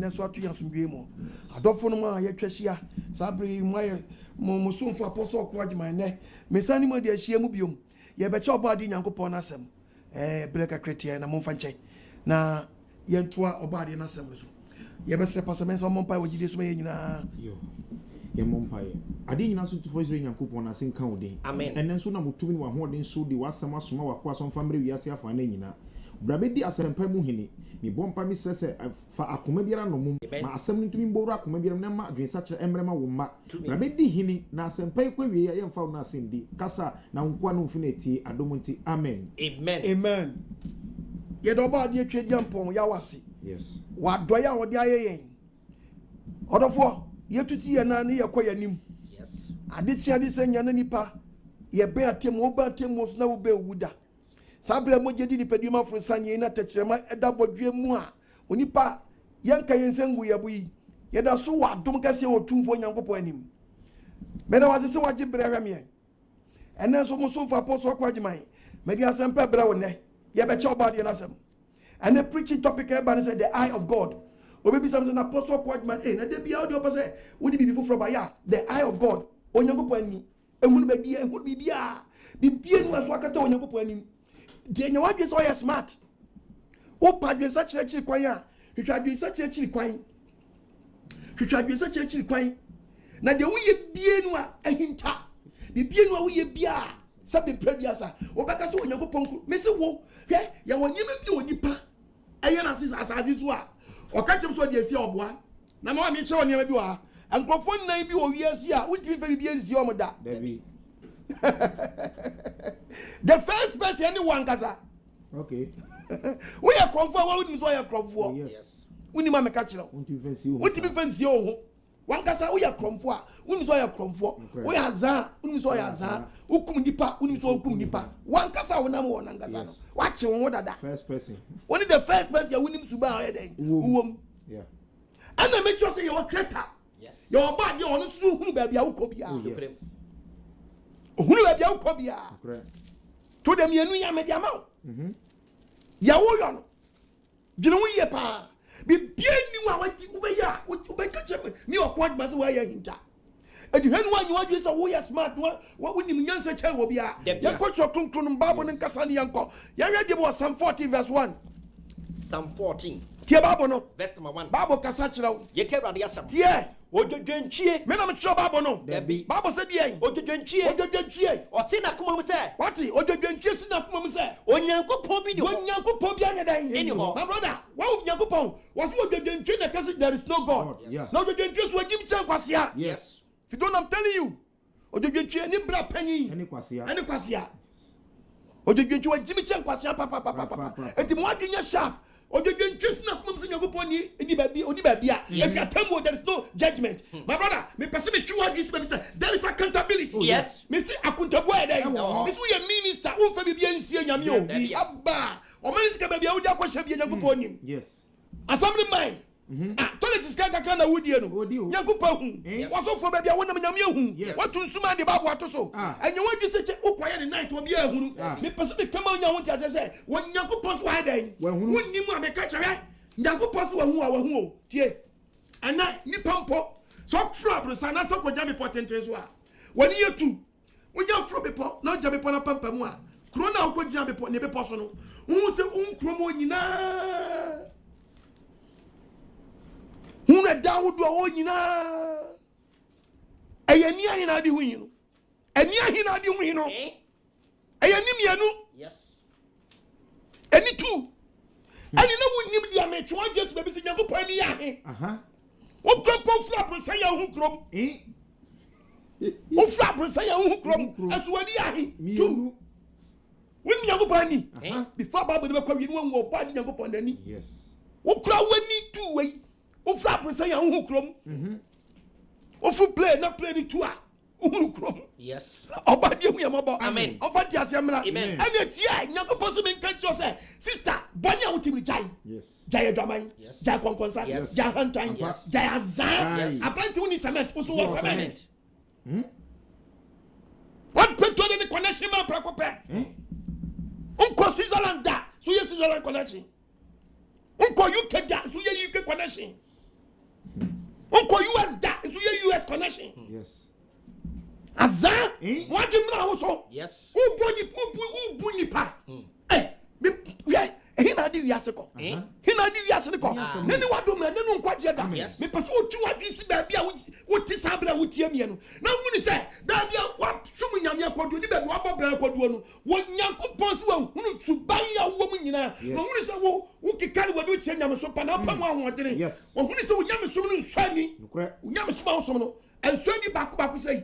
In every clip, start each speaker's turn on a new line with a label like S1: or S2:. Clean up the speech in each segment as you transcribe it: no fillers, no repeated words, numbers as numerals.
S1: neso atu yasundwe mu adofo no ma ye twahia sabri mo somfo apostle OKOH ne mesani mo de ahia mu biom ye be che obade nyankopon nasem breka kretia na momfa nche na ye ntoa obade nasem so ye be se pastor menso mompa wogide so ye nyina
S2: yo ye mompa ye ade nyina so tufo so nyankopon na sen kan odin
S3: amen
S2: enen so na motumi wa hoden so de wasam asoma wakwa so mfa mre wiase afa na nyina brabedi asempa mu hini ni bompa mi stress fa akoma biara no mum ma asem ntumi mboro akoma biara na ma adwensa kire emrema wo ma brabedi hini na asempa kwa wie ye mfa na asendi kasa na nkwa no mfina tie adomunti amen
S1: amen ye do ba de twedi ampon ya wase
S2: yes
S1: wa doya ode ayeyen odofo ye tuti ye na ne ye kwa yanim
S3: yes
S1: ade chia de senya na nipa ye be atemu oba atemu so na wo be wuda sabra mo jedi ni peduma fro sanye na techrema eda bodwe mu a onipa yanka yensengu yabu yi ye da so wa dom kase otumfo nyankopon anim me na wase se waje brehwe me enen so mo so fa apostle OKOH me dia sempa bra wo ne ye be che obade na sem and the preaching topic everybody said the eye of God obebi something apostle OKOH na de bia odi opose wodi bibi foforo ba ya the eye of God onyankopon ani ehunu ba bia ehunu bibia bibia nu aso akata onyankopon ani de nyawadwe so ya smart o padwe sa chiri kwan a hwehwadwe sa chiri kwan hwehwadwe sa chiri kwan na de woye bie nu a ahinta bibie nu a woye bia sabe prebiasa obaka so onyankopon me se wo hwe ya wonyema bi onipa eye na sisa asazi so a okachem so de esi oboa na ma mi che onyema bi wa ankrofo nan bi owiase a wontimi fa bibie nsi omoda
S2: David
S1: the first person anyone kasa
S2: okay
S1: we are comfort what we so are comfort
S2: yes
S1: we ni ma meka kire wontimi fa nsi o ho wan kasa we are comfort we so are comfort we azan we so are azan ukum nipa we so ukum nipa wan kasa wona mo wona kasa no wa che won dada
S2: first person
S1: only the first person we nim suba head uwom
S2: yeah
S1: ana make sure say you creator
S3: yes
S1: your body on so hunu ba bia ukobia hunu ba bia ukobia to dem yenu ya media ma ya wo yo no gine wo ye pa bi bia ni wa wati ubeya ubekache mi OKOH ma se wa ya hinta edi henu anyi wadwe se wo ya smart wo nim nyansa che wo bia ya kocho kronkron Bible nen kasa ne yanko ya hwede bo Psalm 40 verse 1
S3: Psalm 14
S1: tie Bible no
S3: verse number 1
S1: Bible kasa kire wo
S3: ye te rade asam
S1: tie
S3: odwodwenchie
S1: me na me kire Bible no Bible se die odwodwenchie
S3: o se na kuma mu se
S1: wati odwodwenchie si na kuma mu se
S3: onyankopon bi ni ho
S1: onyankopon bi anya dan
S3: eni ho
S1: my brother wa onyankopon was odwodwenchie na kasi there is no God na odwodwenchie so agim chan kwasia
S3: yes
S1: if you don't I'm telling you odwodwenchie ni bra panyi
S2: any kwasia
S1: odwodwenchie agim chan kwasia papa enti mo adwenya sharp odwodwenchie si na kuma mu se nyankopon ni babia if you tell me there is no judgment my brother me person me twu adwisi be say there is accountability
S3: yes
S1: me say accountable dey me say you minister won fa bibia nsie nyame o abba o man sika babia wodi akwahia bia nyankopon nim
S2: yes
S1: assembly man toilet is kaka na wodi no nyankopon hu waso fo babia wonam nyame hu watu nsuma de babu atoso enye wodi se che ukwaye the night obi ahunu me person me kama nya won ti ase won nyankopon so ha den wonnim a me ka kire nyankopon so wahu o tie ana nipa mpo so fro abrosa na so koja me potente so a woni yetu wonya fro bepo na oja bepo na pampa mu a kro na okoja bepo ne bepo so no hu se unkro mo nyina hu na dawudu o nyina ayani ahi na di hu yin no ani ahi na di hu yin no ayani mianu
S3: yes
S1: ani tu ani na wonim dia me twa Jesus be se nyankopon ni ahi o kropon fra prosa ya hu krom o fra prosa ya hu krom aswani ahi tu woni nyankopon ni before Bible be kwa wi no wo ba di nyankopon dani
S2: yes
S1: o kra wani tu wei o fra prosa ya hu krom o fu play na play ni tu a hu krom
S3: yes
S1: obadi hu yamabo
S3: amen
S1: o fanti asiamra
S3: amen
S1: ene tie nyankopon so me kan cho say sister boni a wotimi jai
S2: yes
S1: jai dwaman jai konkonsa jai hantan jai azan apparently we need cement also was cement what put to the connection man prakope unko Switzerland da so yes Switzerland connection unko UK da so yes UK connection Unko US da, so your US connection.
S2: Yes.
S1: Azan, what do you know?
S3: Yes.
S1: Who bunny pa? Eh, yeah. He na di wiase ko. He na di wiase ko. Nani wado me nanu nkwaje da. Me pese otu wadisi ba bia wo ti sabra wo tie me no. Na hunu se da bia wa sumu nyame akodo ni ba wa bobra akodo no. Wo nyankopon so wo hunu tuban ya wo mu nyina. Na hunu se wo kikari wado tie nyame so pa na pa mu ahoodere. Wo hunu se wo nyame so no nsani. Wo nyame so ba wo so no. Ensani bako sei.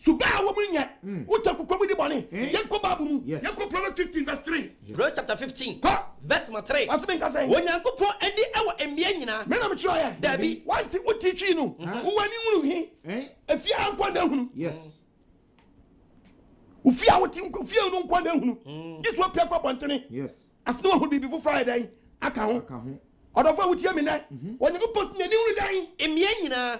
S1: Suba wo munya utakukomu di bone yanko babu mu yanko Proverbs 15 verse 3
S3: Proverbs chapter 15 verse 3
S1: asmen ka say
S3: onyankopon eni ewo emia nyina
S1: me na me chiro ya
S3: dabi
S1: wanti utichi no wo wani hunu hi afia anko na hunu
S2: Yes.
S1: ufia woti ufia no nko na hunu this one pia kwa bontene
S2: Yes.
S1: asno ho bibi fu Friday aka ho odofo wutie me na onyankopon ni hunu dan
S3: emia nyina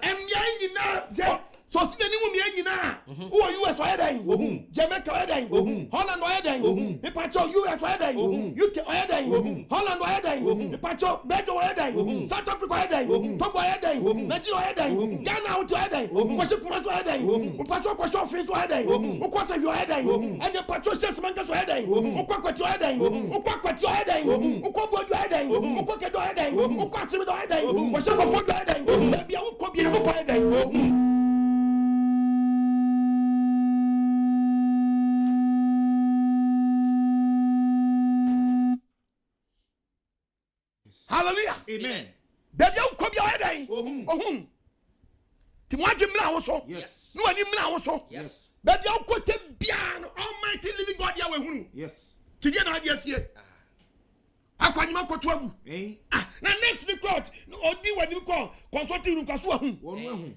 S1: yeah. So see the new nyina who are US oyedan Jamaica oyedan Holland oyedan Ipacho US oyedan UK oyedan Holland oyedan Ipacho Belgium oyedan South Africa oyedan Togo oyedan Nigeria oyedan Ghana oyedan Kwashe Kumasi oyedan Ipacho Kwashe Office oyedan Ukwasa oyedan and Ipacho Chesmangas oyedan Ukwakwati oyedan Ukwakwati oyedan Ukwabodu oyedan Ukwakedo oyedan Ukwachimido oyedan Kwashe Kofodo oyedan Baby Ukwabi oyedan Hallelujah.
S2: Amen.
S1: Baby, you come your head. Oh, Timothy Mlawoso.
S2: Yes.
S1: No, any Mlawoso.
S3: yes
S1: Baby, you go to Bian, Almighty Living God, Yahweh.
S2: Yes.
S1: To get ideas here. I can't even go to him. Now, next week, or do what you call consulting Kasuah.
S2: One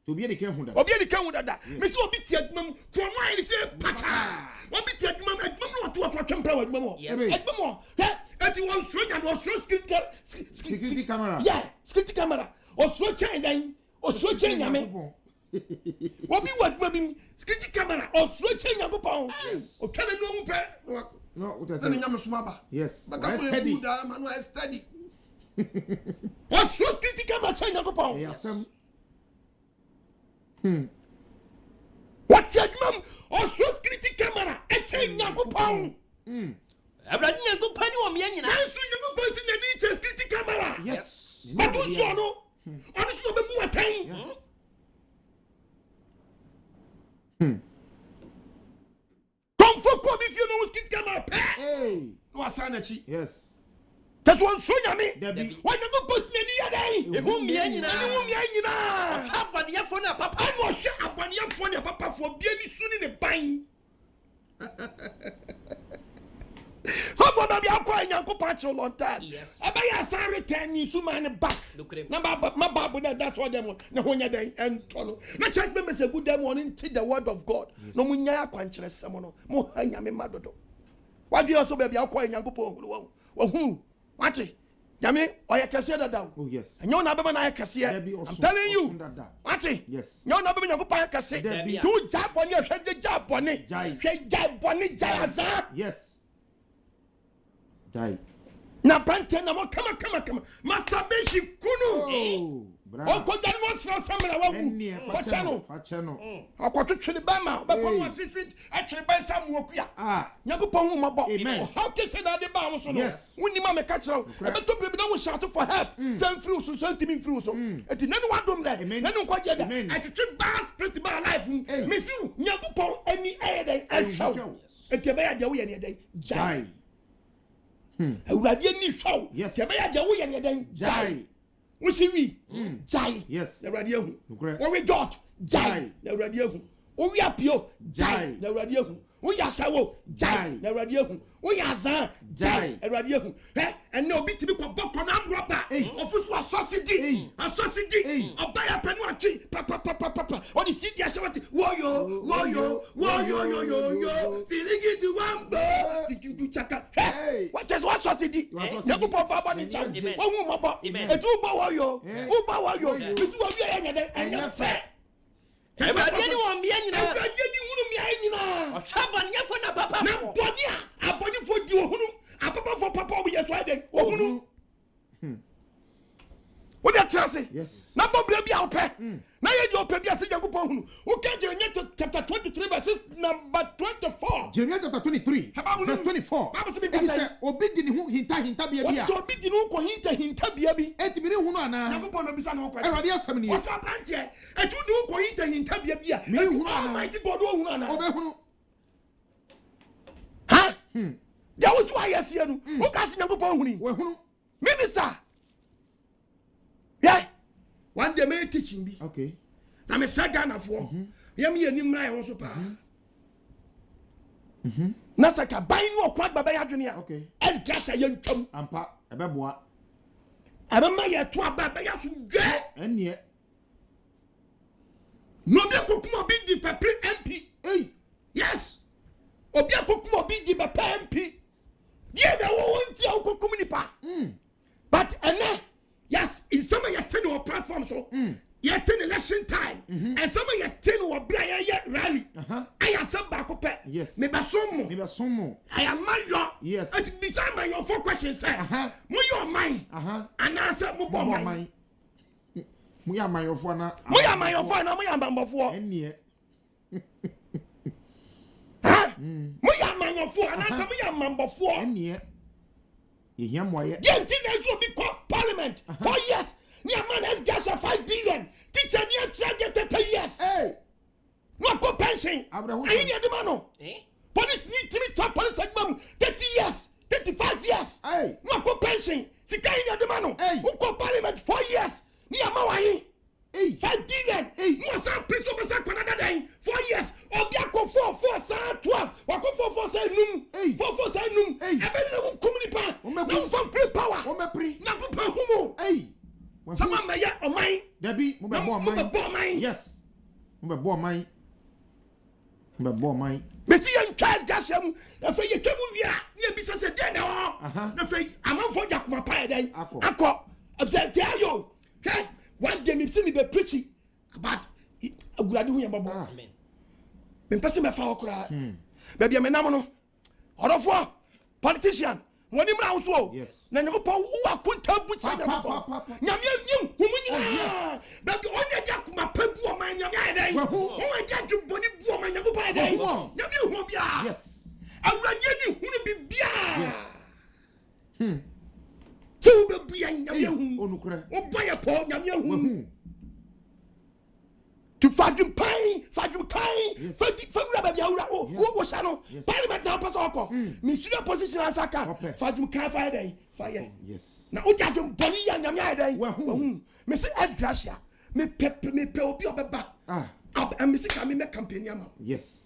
S2: to be the king.
S1: Or be the king with that. Miss Obitiat, Mum, from wine is a pacha. Obitiat, Mum, I don't know what to temper with Mum.
S3: Yes.
S1: And you want swing and was
S2: Security camera.
S1: Yeah, security camera. Or so change, or so change, I mean. What be what, maybe security camera, or so change, I go pound. Or can I know?
S2: No, what is
S1: Smaba.
S2: Yes.
S1: But I'm steady. Man, I study. Or so security camera, change, I go pound.
S2: Yes.
S1: What's that, mum? Or so security camera, a change, I go pound.
S3: Abradi nyankopon ni wo me nyina
S1: Nanso nyankopon si na ni security camera.
S2: Yes.
S1: But don't so no. Honestly, be bu atan. Come for come if you know security camera.
S2: Hey.
S1: No asana chi.
S2: Yes.
S1: That's one so nyame.
S2: Dabi.
S1: Why nyankopon si na ni yadan?
S3: ehu me nyina
S1: Ehu me nyina.
S3: abane fo na papa
S1: Ano hye abane fo ne papa fo bia ni suni ne ban. So for baby akwa nyankopon cho long time.
S3: Yes.
S1: Abaya san return ni su man back. Na my Bible that's what them na honya den entono. Na church members say good them on into the word of God. No munya akwankyere sem no. Mo hanya me madodo. What do you also baby akwa nyankopon hu wo hu. Wati. Nyame oye kese dada.
S2: Oh yes.
S1: Enyo na beba na kese. I'm telling you. Wati.
S2: Yes.
S1: Nyo na beba nyankopon kese. Tu jaboni hwede jaboni. Hwe jaboni jayaza.
S2: Yes. Die.
S1: Na pante na mo kama masturbation kunu.
S2: Oh, bravo.
S1: O ko dari mo sra samra wawu.
S2: Fachano.
S1: Akoto twene ba ma, be ko no asisi a twene ba sam wokua. Nyakopon hu mabo. How can say that the ba mo so no? Woni ma me ka kire. E be to brebi na wo shout for help. Sam free so so timi free so. Eti nanu wadom there. Nanu nkwaje da. Atwetwe ba spirit ba life. Mesiu nyakopon ani ayede a shout. Eti be ya de wo ye ne den. Jai. Awurade ni hwaw te be ya de wo ye ne den jai wo si wi jai
S2: yes
S1: awurade ahu wo we dot jai awurade ahu wo wi apio jai awurade ahu wo ya sawo jai awurade ahu wo ya zan jai awurade ahu enne obi tibi ko bokko na amroba ofusu asosidi obaya panu achi pa oni sidi ashawati woyo filigi di wambo dikidu chaka what is what asosidi yabu po fa bani chan wo hu mabo etu bo woyo bisu wo wi anyade anya fe
S3: Everybody want me nyina.
S1: Everybody hunu mi nyina.
S3: Abane fo na papa.
S1: Na abone fo di ohunu. Apapa fo papa obi yeso ade ohunu. What that say?
S2: Yes.
S1: Na Bible be out pay. Na ye di open dia say Yankopon hunu. O ka Jeremiah chapter 23 verses number 24.
S2: Jeremiah chapter 23 verse 24.
S1: Bible say
S2: He said obi di ni hu hinta bia bia.
S1: So obi di no ko hinta bia bi.
S2: Etimi ni hunu ana.
S1: Yankopon no bisa no question.
S2: Erade asem ni.
S1: What's up branch here? Etu di ko hinta bia bia.
S2: Me hunu ana.
S1: Almighty God o hunu ana.
S2: Obe hunu.
S1: Ha? There was why yes here no. O ka se Yankopon hunu.
S2: We hunu.
S1: Minister. Yeah. One day me teaching bi.
S2: Okay.
S1: Na me say Ghana for. Yam ye ni mra ye so pa. Na saka ban no kwa baba ya dwene a.
S2: Okay.
S1: Es grasa ye ntwam.
S2: Ampa ebe boa.
S1: Aba ma ye to aba ya so dwe.
S2: Enie.
S1: No be kokum obi di pepre MP.
S2: Hey.
S1: Yes. Obi akokum obi di be MP. Die na wo wonti a kokum nipa. But ene yes, in some of your 10 or platform so you 10 election time and some of your 10 or rally. I have some back up.
S2: Yes.
S1: Maybe some I am my
S2: yes.
S1: I think beside my your 4 questions say. Mu your mind. And answer mu bo mind.
S2: Mu ya my your phone na.
S1: Mu ya my your phone na mu ya mbambofo.
S2: Enie.
S1: Mu ya my your phone and answer mu ya mbambofo.
S2: Enie. Ye hia moye.
S1: The thing will be called parliament 4 years. Near man has gas 5 billion. Teacher near try get 10 years.
S2: Hey.
S1: No go pension. I need the man. Police need to meet police exam 30 years, 35 years.
S2: Hey.
S1: No go pension. Sika in the man.
S2: Hey.
S1: Who go parliament 4 years. Near Mawahi.
S2: Hey.
S1: 5 billion.
S2: Hey.
S1: No some please over sa Canada day 4 years. Obiako 4 sa 12. Wako 4 say num.
S2: Hey.
S1: 4 say num.
S2: Hey.
S1: Ebe na community pa. No from free power.
S2: O me pri.
S1: Na go pa humo.
S2: Hey.
S1: Someone may on mine.
S2: Debbie, mo be bo mine. Yes. Mo be bo mine. Mo be bo mine.
S1: Me see you charge gasem. Na fe ye kemu wi a, na bi se den na. Na fe amanfo jakuma pa den. Akọ. Abse tell you. Hey, one day me see me be preaching about agurade hu yamba bo. Amen. Me pese me fa okra. Be bia me nam no. Orofo politician woni mra wo so na nyako pa wo akonta bucha nyako nyame nyim humunya ba onye da kuma pa bu o man nyame adan wo ja ju boni bu o man nyako pa adan nyame hu bia
S2: yes
S1: awurade ni hunu bibia
S2: yes
S1: so be bia nyame hu
S2: onukure
S1: o boye po nyame hu to fadum kai fadura ba bia wura wo sha no parliament na pass oko mi studio position asaka fadum kai fire
S2: yes
S1: na o jadum boni ya nyame adan wahu me say as gracia me pe obi obeba and me say ka me campaign am
S2: yes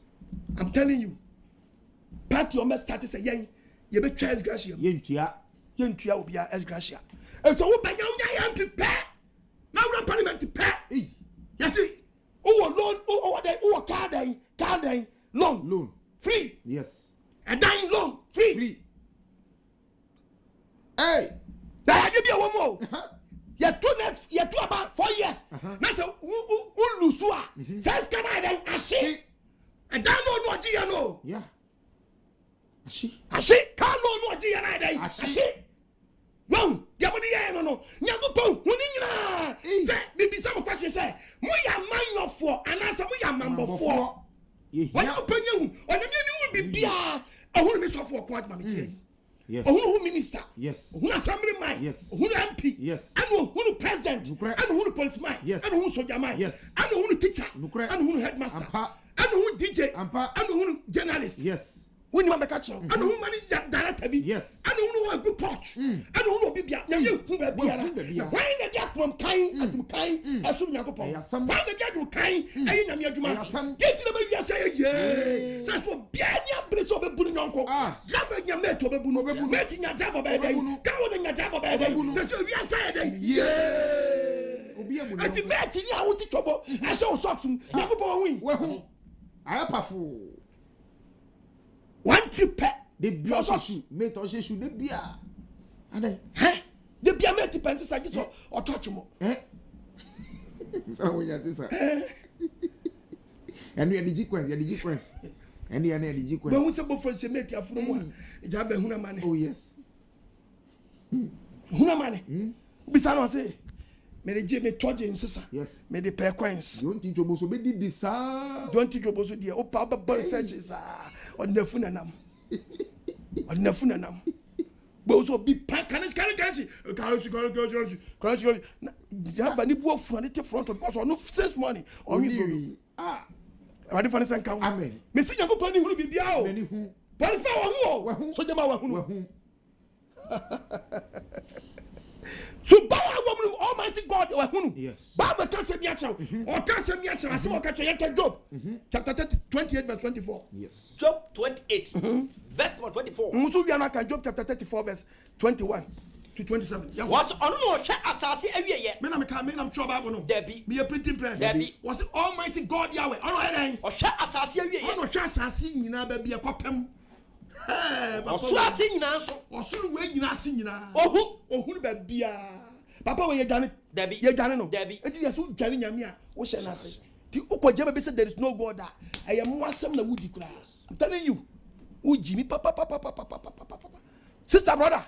S1: I'm telling you party o me start say yen ye be try as gracia yentua obi as gracia and so wo banya unya ya mpe na wura parliament pe yes loan, car day, loan, free.
S2: Yes.
S1: A dying loan, free.
S2: Hey,
S1: that give you one more. You two about 4 years. That's a lusua. Says can I then ashi? A download no giano.
S2: Yeah. Ashi.
S1: Can't no giana day. Ashi. No, Yabudi no. Nyagupo, Munina. Say, maybe some question say, Moya man of 4, and answer Moya number 4. What opinion? On the will be beer. A whole miss of 4 quite mammy.
S2: Yes.
S1: A whole minister.
S2: Yes.
S1: Who assembly man.
S2: Yes.
S1: Who MP.
S2: Yes.
S1: And who president. And who policeman.
S2: Yes.
S1: And who soldier man.
S2: Yes.
S1: And who teacher. And who headmaster. And who DJ. And who journalist.
S2: Yes.
S1: When you make a show, and who manage that director be
S2: yes,
S1: and who know a good porch, and who will be who will be why the jack from kind and kind as soon as you go. Some why the jack will kind and you know, get to the media say, yeah, that's what Biania Brisso be putting uncle. Drive your mate to be making your driver by day, go in your driver by day. That's what we are saying, yeah. I demand to know what trouble. I saw socks, never going.
S2: Well, I have a fool.
S1: One trip
S2: the bioshoot mate or she should be and
S1: the bia mate penses I just or touch mo
S2: so when you say and you the sequence and you the sequence
S1: but who say for she mate ya from one it have huna money
S2: oh yes
S1: huna money bisa no say me de je me toje nsesa
S2: yes
S1: me de pay coins
S2: don't teach oboso be di sa
S1: don't teach oboso dia o pa ba search sa onafu nanam onafu nanam bo so bi pa kan ya ba ni bu ofu ani te front because no sense money on you ready for this encounter
S2: amen
S1: me si nyago pani hunu bibia o
S2: many hu
S1: police wa hu so jama wa hunu so Baba woman Almighty God wa hunu
S2: yes
S1: Baba ka se mi acha o ka se mi acha ase o ka che yeke Job chapter 28 verse 24
S2: yes
S3: Job 28 verse 24
S1: musu wi anaka Job chapter 34 verse 21 to 27 yeah
S3: what ono no hwe asase awieye
S1: me na sure Bible no
S3: Debbie
S1: me a printing press
S3: Debbie
S1: was Almighty God Yahweh ono hedan
S3: o hwe asase awieye
S1: ono hwe asase nyina ba bia kopem
S3: osu ase nyina nso
S1: osu we nyina ase nyina
S3: ohun
S1: ba bia papa we ye dwane
S3: Debbie
S1: ye dwane no
S3: Debbie
S1: eti yesu dwane nyame a wo hye na ase ti ukojema be say there is no God that I am wasem na wudi kura I'm telling you uji mi papa sister brother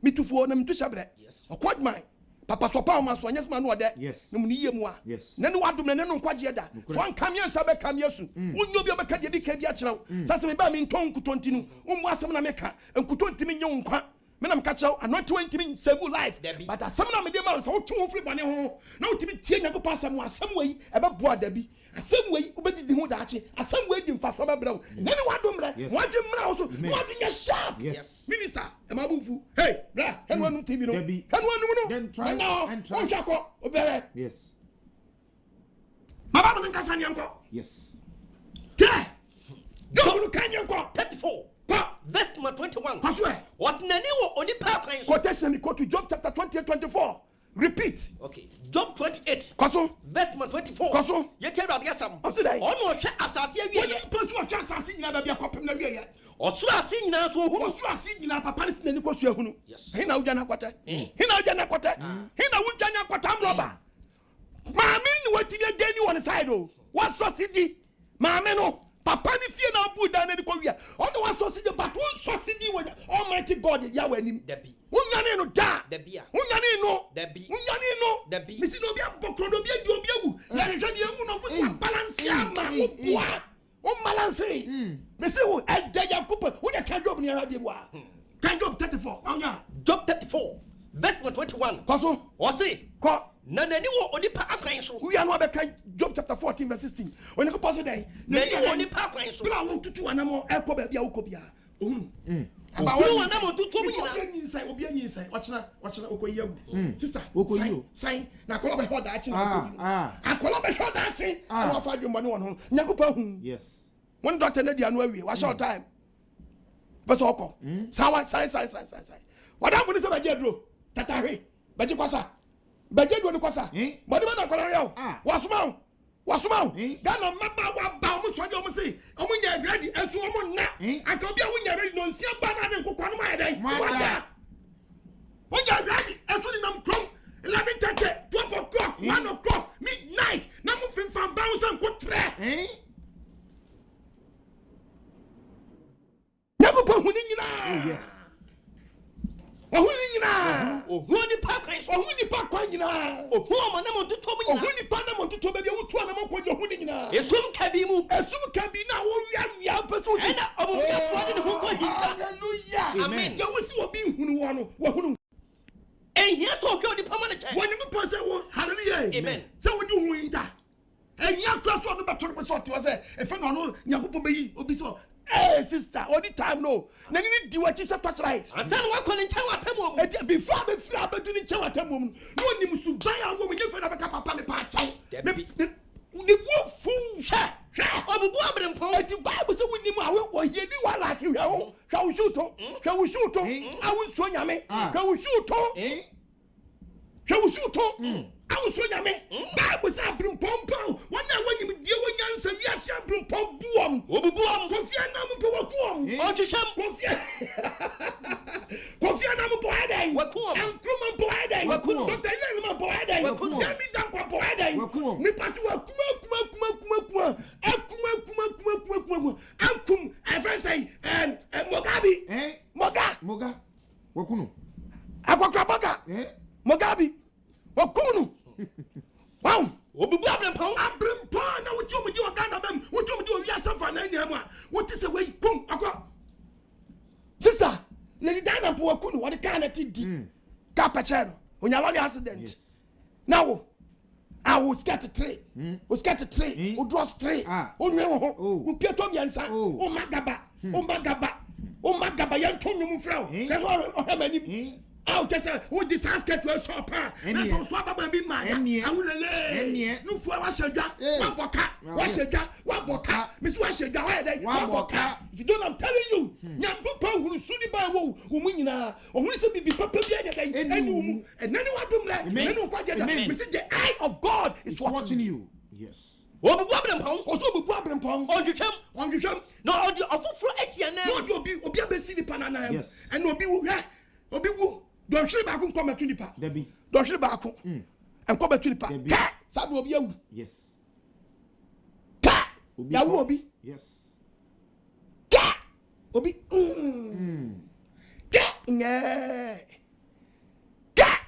S1: me to for na me to shabre okwajman papa so pa ma so anyes ma no ode na mu ni yemu a na ni wadom na no nkwaje da so anka me ansa be kam yesu unyo bi be ka de ka bi a kyerɛw sase me ba me nton kutonti no ummu asem na me ka nkutonti me nye nkwa me na me ka kyerɛw anot 20 me save life but asem na me de ma so wo tun free bane ho na wo timi tie nyago pa asem asem wei e be boa da bi asem wei ubedidi ho da akye asem wei di mfa so be braw na ni wadom bra wadom mra wo so wadom nya sharp minister e ma bufu hey bra henwanum tv no henwanum no
S2: then try and try
S1: onshako obere
S2: yes
S1: baba mo nka sanyanko
S2: yes
S1: ke do kanyanko
S3: 34 verse 21
S1: paswe
S3: what nani wo oni pa kwan so
S1: quotation me quote to Job chapter 20:24 repeat
S3: okay Job 28
S1: kwaso
S3: verse 24
S1: kwaso
S3: ye tell radio sam
S1: osidai
S3: ono hwe asase awieye
S1: posu o hwe asase nyina ba bia kopem na wieye
S3: osu ase nyina so ohunu
S1: osu ase nyina papa ne sinani kosu ehunu hina ugya na kwata hina ugya na kwata amroba maame ni watimi agani won side o wasosidi maame no papa ni fie na abu da na ni ko wia ono wasosidi but won sosidi wo Almighty God Yahweh nim
S3: Debbie
S1: unyane no da
S3: Debbie
S1: unyane no
S3: Debbie
S1: unyane no
S3: Debbie
S1: misi no bia bokro no bia di obi awu na hwehwe ne emu no bo balance ama oboa o balance misi wo edda yakupo wo de ka Job ni ara de boa ka Job 34 onya
S3: Job 34 verse 21
S1: kwaso
S3: o se
S1: ko
S3: na nani wo oni pa akwan so
S1: we are no be kan Job chapter 14 verse 16 when ko pass dey
S3: nani wo oni pa akwan so
S1: bra wo tutu anamo eko ba bia wo ko bia ohun
S3: aba wo anamo tutu mu nyina
S1: obi anyinsai wachina okoyiagu sister
S2: okoyiu
S1: sai na kola be hoda achi na akola be hoda achi na wa fa dwumba ne won ho nyakopa hu
S2: yes
S1: when doctor na dia no awie wa short time bese okọ sai wadam funi se baje duro tatahwe baje kwasa baje duro ni kwasa bodi ba na kola yawo wasuma Ghana maba wa ba mu so de mu say omu nya ready enso omu na aka obi a wu nya ready no nsia ba na ne nkokwa no ma yedai wada onya ready enso ni nam krom 11:30 12 o'clock 1 o'clock midnight na mu finfan bounce and go tre nyago pa huni nyina
S2: yes
S1: ohuni nyina
S3: ohuni pa kwan so
S1: ohuni pa kwan nyina
S3: ohuma na mo tutu mu nyina
S1: ohuni pa na mo tutu be bia wutu na mo kwaje ohuni nyina
S3: esum kabi
S1: na wo wia peso si
S3: ena obo bia fo de ho ko hinta
S1: hallelujah
S3: amen
S1: ya wosi obi hunu wo no wo hunu
S3: ehia so obi odi pama ne chai
S1: woni mo pose wo hallelujah
S3: amen
S1: se wo di hu hinta ehia kra so no beto be so to se e fe no nyakopo be yi obi so hey sister all the time no na ni di wachi se touch right
S3: asan wa kone ncha watam
S1: before be free abedu ni ncha watam no nim su ban a wo me fe na be ka papa me pa chaw the wolf fool sha
S3: obubu abrempon
S1: eti bible say we nim awe wo ye ni wala ki hwe ho hwa wo shuto awu so nyame hwa wo shuto awu so nyame bible say abrempon wona wanim die wo nyansa wi ase abrempon buom
S3: obubuom
S1: kofia na mo po wakuom
S3: ochusham
S1: kofia na mo po adai
S3: wakuom
S1: enkroma po adai
S3: wakuom
S1: doctor ile mo po adai ya bi dan kwa po adai mi patu wakuma akum ever say mogabi moga
S2: wakunu
S1: akwakra boga mogabi wakunu channel. When you already accident. Now, I will scatter tree. Will scatter tree. Will draw tree. Will get on the answer. Oh, Magaba. Oh, Magaba. Oh, Magaba. Young Tony Mufro. I'll just say, what this asket was so apart. That's all swap up be mine. I will lay. No for wash a jar. One boca. Wash a jar. One boca. Miss Wash a jar. One boca. If you don't, I'm telling you. Young Papa will soon be by woman. Or will be Papa again. And then you want to let me know what the eye of God is watching you.
S2: Yes.
S3: What be wobbling pong?
S1: Also, be wobbling pong.
S3: On you come. No, audio of for Asian.
S1: No, you'll be the panana.
S2: Yes.
S1: And will be woo. Don't shoot back come to the park.
S2: Debbie.
S1: Don't shoot back and come to the park. Sabu will be you.
S2: Yes.
S1: Cat. Will be.
S2: Yes.
S1: Cat. Will be. Cat. Yeah. Cat.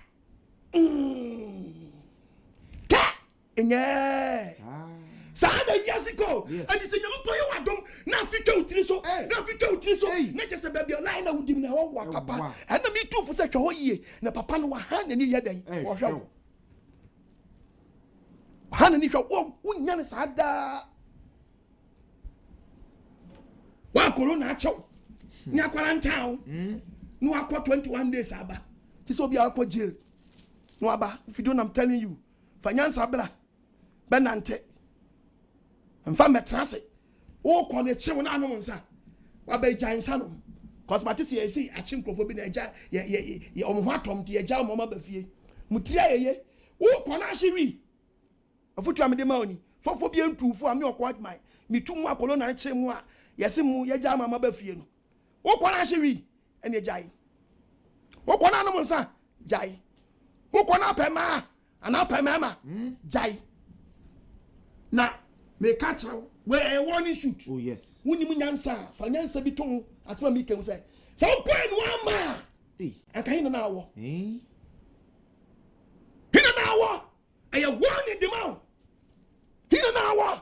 S1: Cat. Yeah. Sada years ago, and you say you play what don't now fit out so now fit out so not just a baby line out with him now papa and me too for such a whole year na papa no hand any year then or show hand any show unya sada wa corona chow ni quarantine no akwa 21 days aba this will be akwa jail no aba if you don't I'm telling you finance abra benante mfa metrase wo ko ne chewo na anom nsa wa ba jansa no cause matisi ye si achi nkrofo bi na eja ye omho atom te eja omoma ba fie mutria ye wo ko na ahiri afutu amede ma oni fofo bi entufo ami okwa mai mitum akolo na che mu a yesi mu ye ja mama ba fie no wo ko na ahiri ene ejai wo ko na anom nsa jai wo ko na pema ana pema ma jai na me catch where a warning shoot.
S2: Oh yes.
S1: Wuni munyansa, fanyansa biton asma mi ken say. So ko en ma. Aka hina na wo. Hina na wo. Aya warning the man. Hina na wo.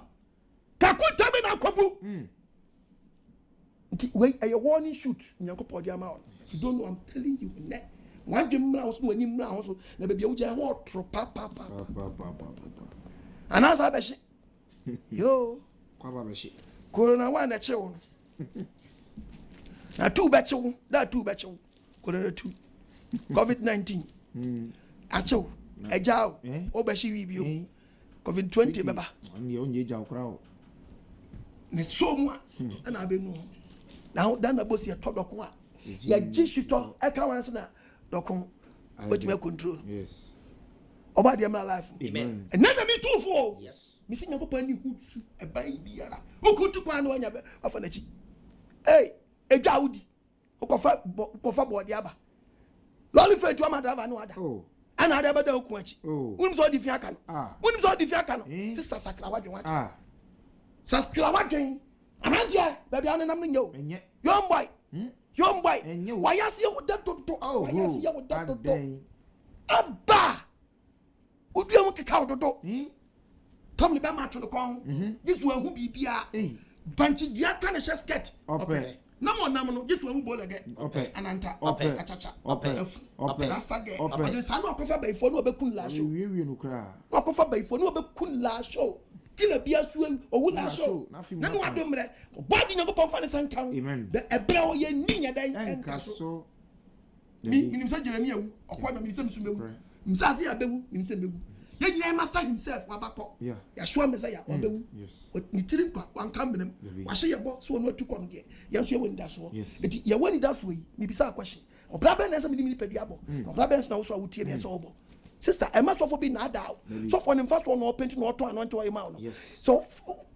S1: Ka kunta be na kwabu. Wait, aya warning shoot. Nyankopɔ dia ma. You don't know, I'm telling you. One dem mra so wani mra so na be bia wo ja wo tro pa. Anasa be shi. Yo, Corona one at you. Now two batchel, that two batchel. Corona 2. COVID-19. Acho, a jow, Obashi review. COVID-20, Baba.
S2: And the only jow crowd.
S1: So much, and I've been known. Now, then I was your top of one. Ya Jishito, I can't answer that. Docon, but you control.
S2: Yes.
S1: About my life.
S3: Amen.
S1: And none of me too for.
S3: Yes.
S1: Missing your papa who a buying beer. Who could to pan one of an edge? Hey, a Jaudi. Who could body abba. Lolly friend to a madam and water. Oh, and I never do quench. Oh, whom saw the fiacan. Whom saw the fiacan. Sister Sacra, you want? Sascrawatting. And Antia, baby, I'm in yo. And yet, young boy, and you, why I see you with that doctor? Oh, why I see you with that doctor? Abba! Would you want to cow the dog? Come the back to the con. This one who be Bia. Bunchy, you are kind of just get. Okay. No more, no, this one who bowl again. Okay. And anta. Okay. Achacha. Okay. Okay. Last again. Okay. The son of a bay for no becun la show. No cover bay for no becun la show. Kill a beer swim or would la show. No one don't let. Body number pump for the sun count. Amen. The a brow ye nia day and castle. Me, in Jeremy, or quite a museum to me. Mzazi abewu nimseme gu ye master himself wabakọ ya show Messiah wabewu but nitirim kwa wankambem wa hye yebo so no tukọ de ye so ye woni da so eti ye woni da so yi mi bisa question obra ben na se mi pedua bo obra ben na wo so awutie be so obo sister e ma so for be na da so for nim first one no paint no to anoint your mouth so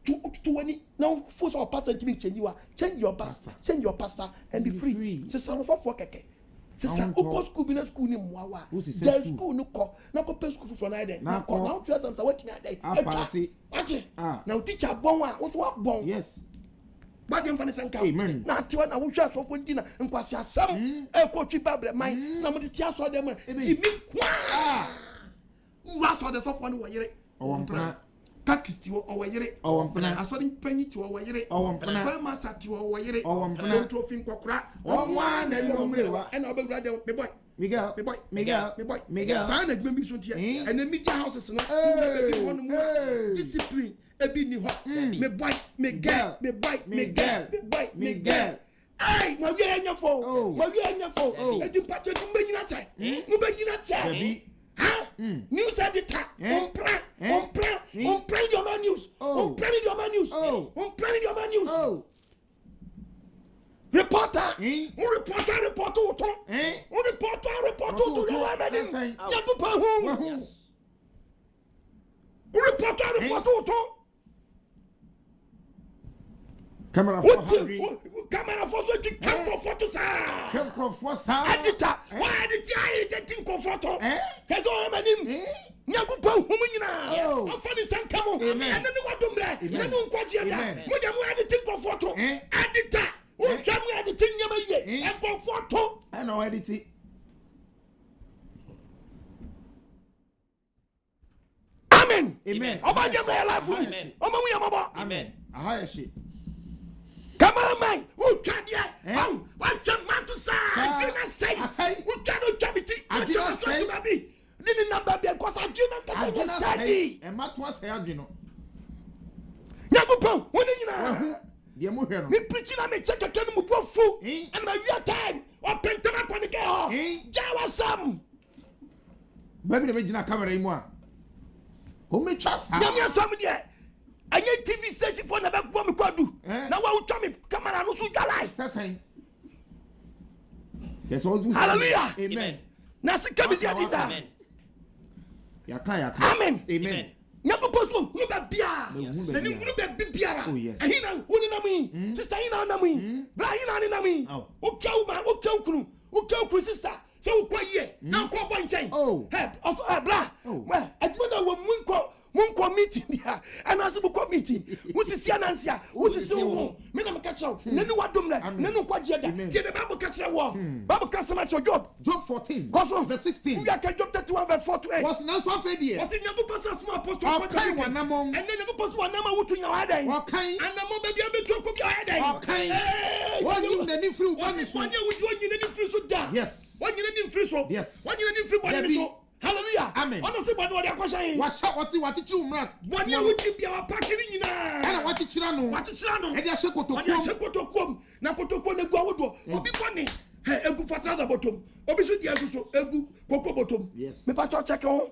S1: to when now force or pastor to change your pastor and be free sister no for keke. Sister, who school be na school ni mwawa. There school no ko. Na ko pay school for na there. Na ko now tell some say what na there. What? Now teacher bon wa, wo so bon. Yes. Ba dem fa ne sanka. Amen. Na ati na wo hwa so fo ndi na nkwasi asam. E ko twi bible man. Na mo ti aso dem. Ti mi kwa. Wo aso de so fo ne wo yere. O Catechist or yere or assorting penny to our yere or master to our yere or trophy cocra or one and I'll be glad me boy.
S2: Miguel.
S1: Sign a maybe so and the media houses no discipline. Ebi ni ho. Me boy, me girl. Ay, my way anya fo. Edi pacho tu be nyina chai. Mu be nyina chai. Ha? News editor. On plan your news. On plan your news. Reporter. Reporter to. Reporter to the woman. Yabu pa hu. Reporter to.
S2: Camera for Henry.
S1: Camera for so to camera photo sa. Editor. Why editing photo? Here's all my name. Nyagu pa hu nyina. Afani sankamo. And then what do bre? Nanu nkwaji ada. Mo dem editing photo. Editor. Who jam editing nyama ye? E photo.
S2: I know editing.
S1: Amen.
S2: Oba
S1: dem my life. Omo wi amabo.
S2: Amen. Aha she.
S1: Come on, man. Who can ya? What your man to say? I didn't say. Who cannot chabiti? I didn't say. Didn't number because I didn't study.
S2: And Matt was here, you know.
S1: Yabupo, when you
S2: know.
S1: Me preaching on a check again, we go full. And my real time. Or pentama when get home. Jawasam.
S2: Baby, the original camera in one. Who may trust her?
S1: Yamia somebody. I need TV station for the back bomb kwadu. Now what tell me camera no so jalai.
S2: Say. Yes, all you.
S1: Hallelujah.
S2: Amen.
S1: Na sika bi sia dinda.
S2: Yaka.
S1: Amen. Nyago posto no ba bia. Na ni no ba biara. Ehina woni na mi. Sister hina na mi. Bra hina ni na mi. O kunu sister. Say o kwa ye. Na kwa bo nchen. Head of bra. Well, adwona wo munko meeting dia and as we meeting wo sisi anansia wo sisi wo me na meka chawo na ni wadom na nu kwaje da tie the Bible catch wo Bible catch ma Job
S2: 14
S1: verse
S2: 16
S1: we are Job 31 verse 4 to 8
S2: was na so fe die
S1: was nyago pastor small apostle
S2: okay wanamon
S1: and then nyago pastor wanama wutu nya wadan
S2: okay
S1: anamo be dia be to ko bi wadan
S2: okay one you na ni free one
S1: is one you na ni free so da
S2: yes
S1: one you na ni free so
S2: yes
S1: one you na ni free body so. Hallelujah.
S2: Amen.
S1: Ono se banu ode akwashan.
S2: Wa sha what chi umra.
S1: Banu awudi bia wa pakiri nyina.
S2: Ana what chira no. E dia shekotokom. Na kotoko na gu awodo. Obi boni. Egu fataza bottom. Obi so dia so egu koko bottom. Yes.
S1: Me pa check on.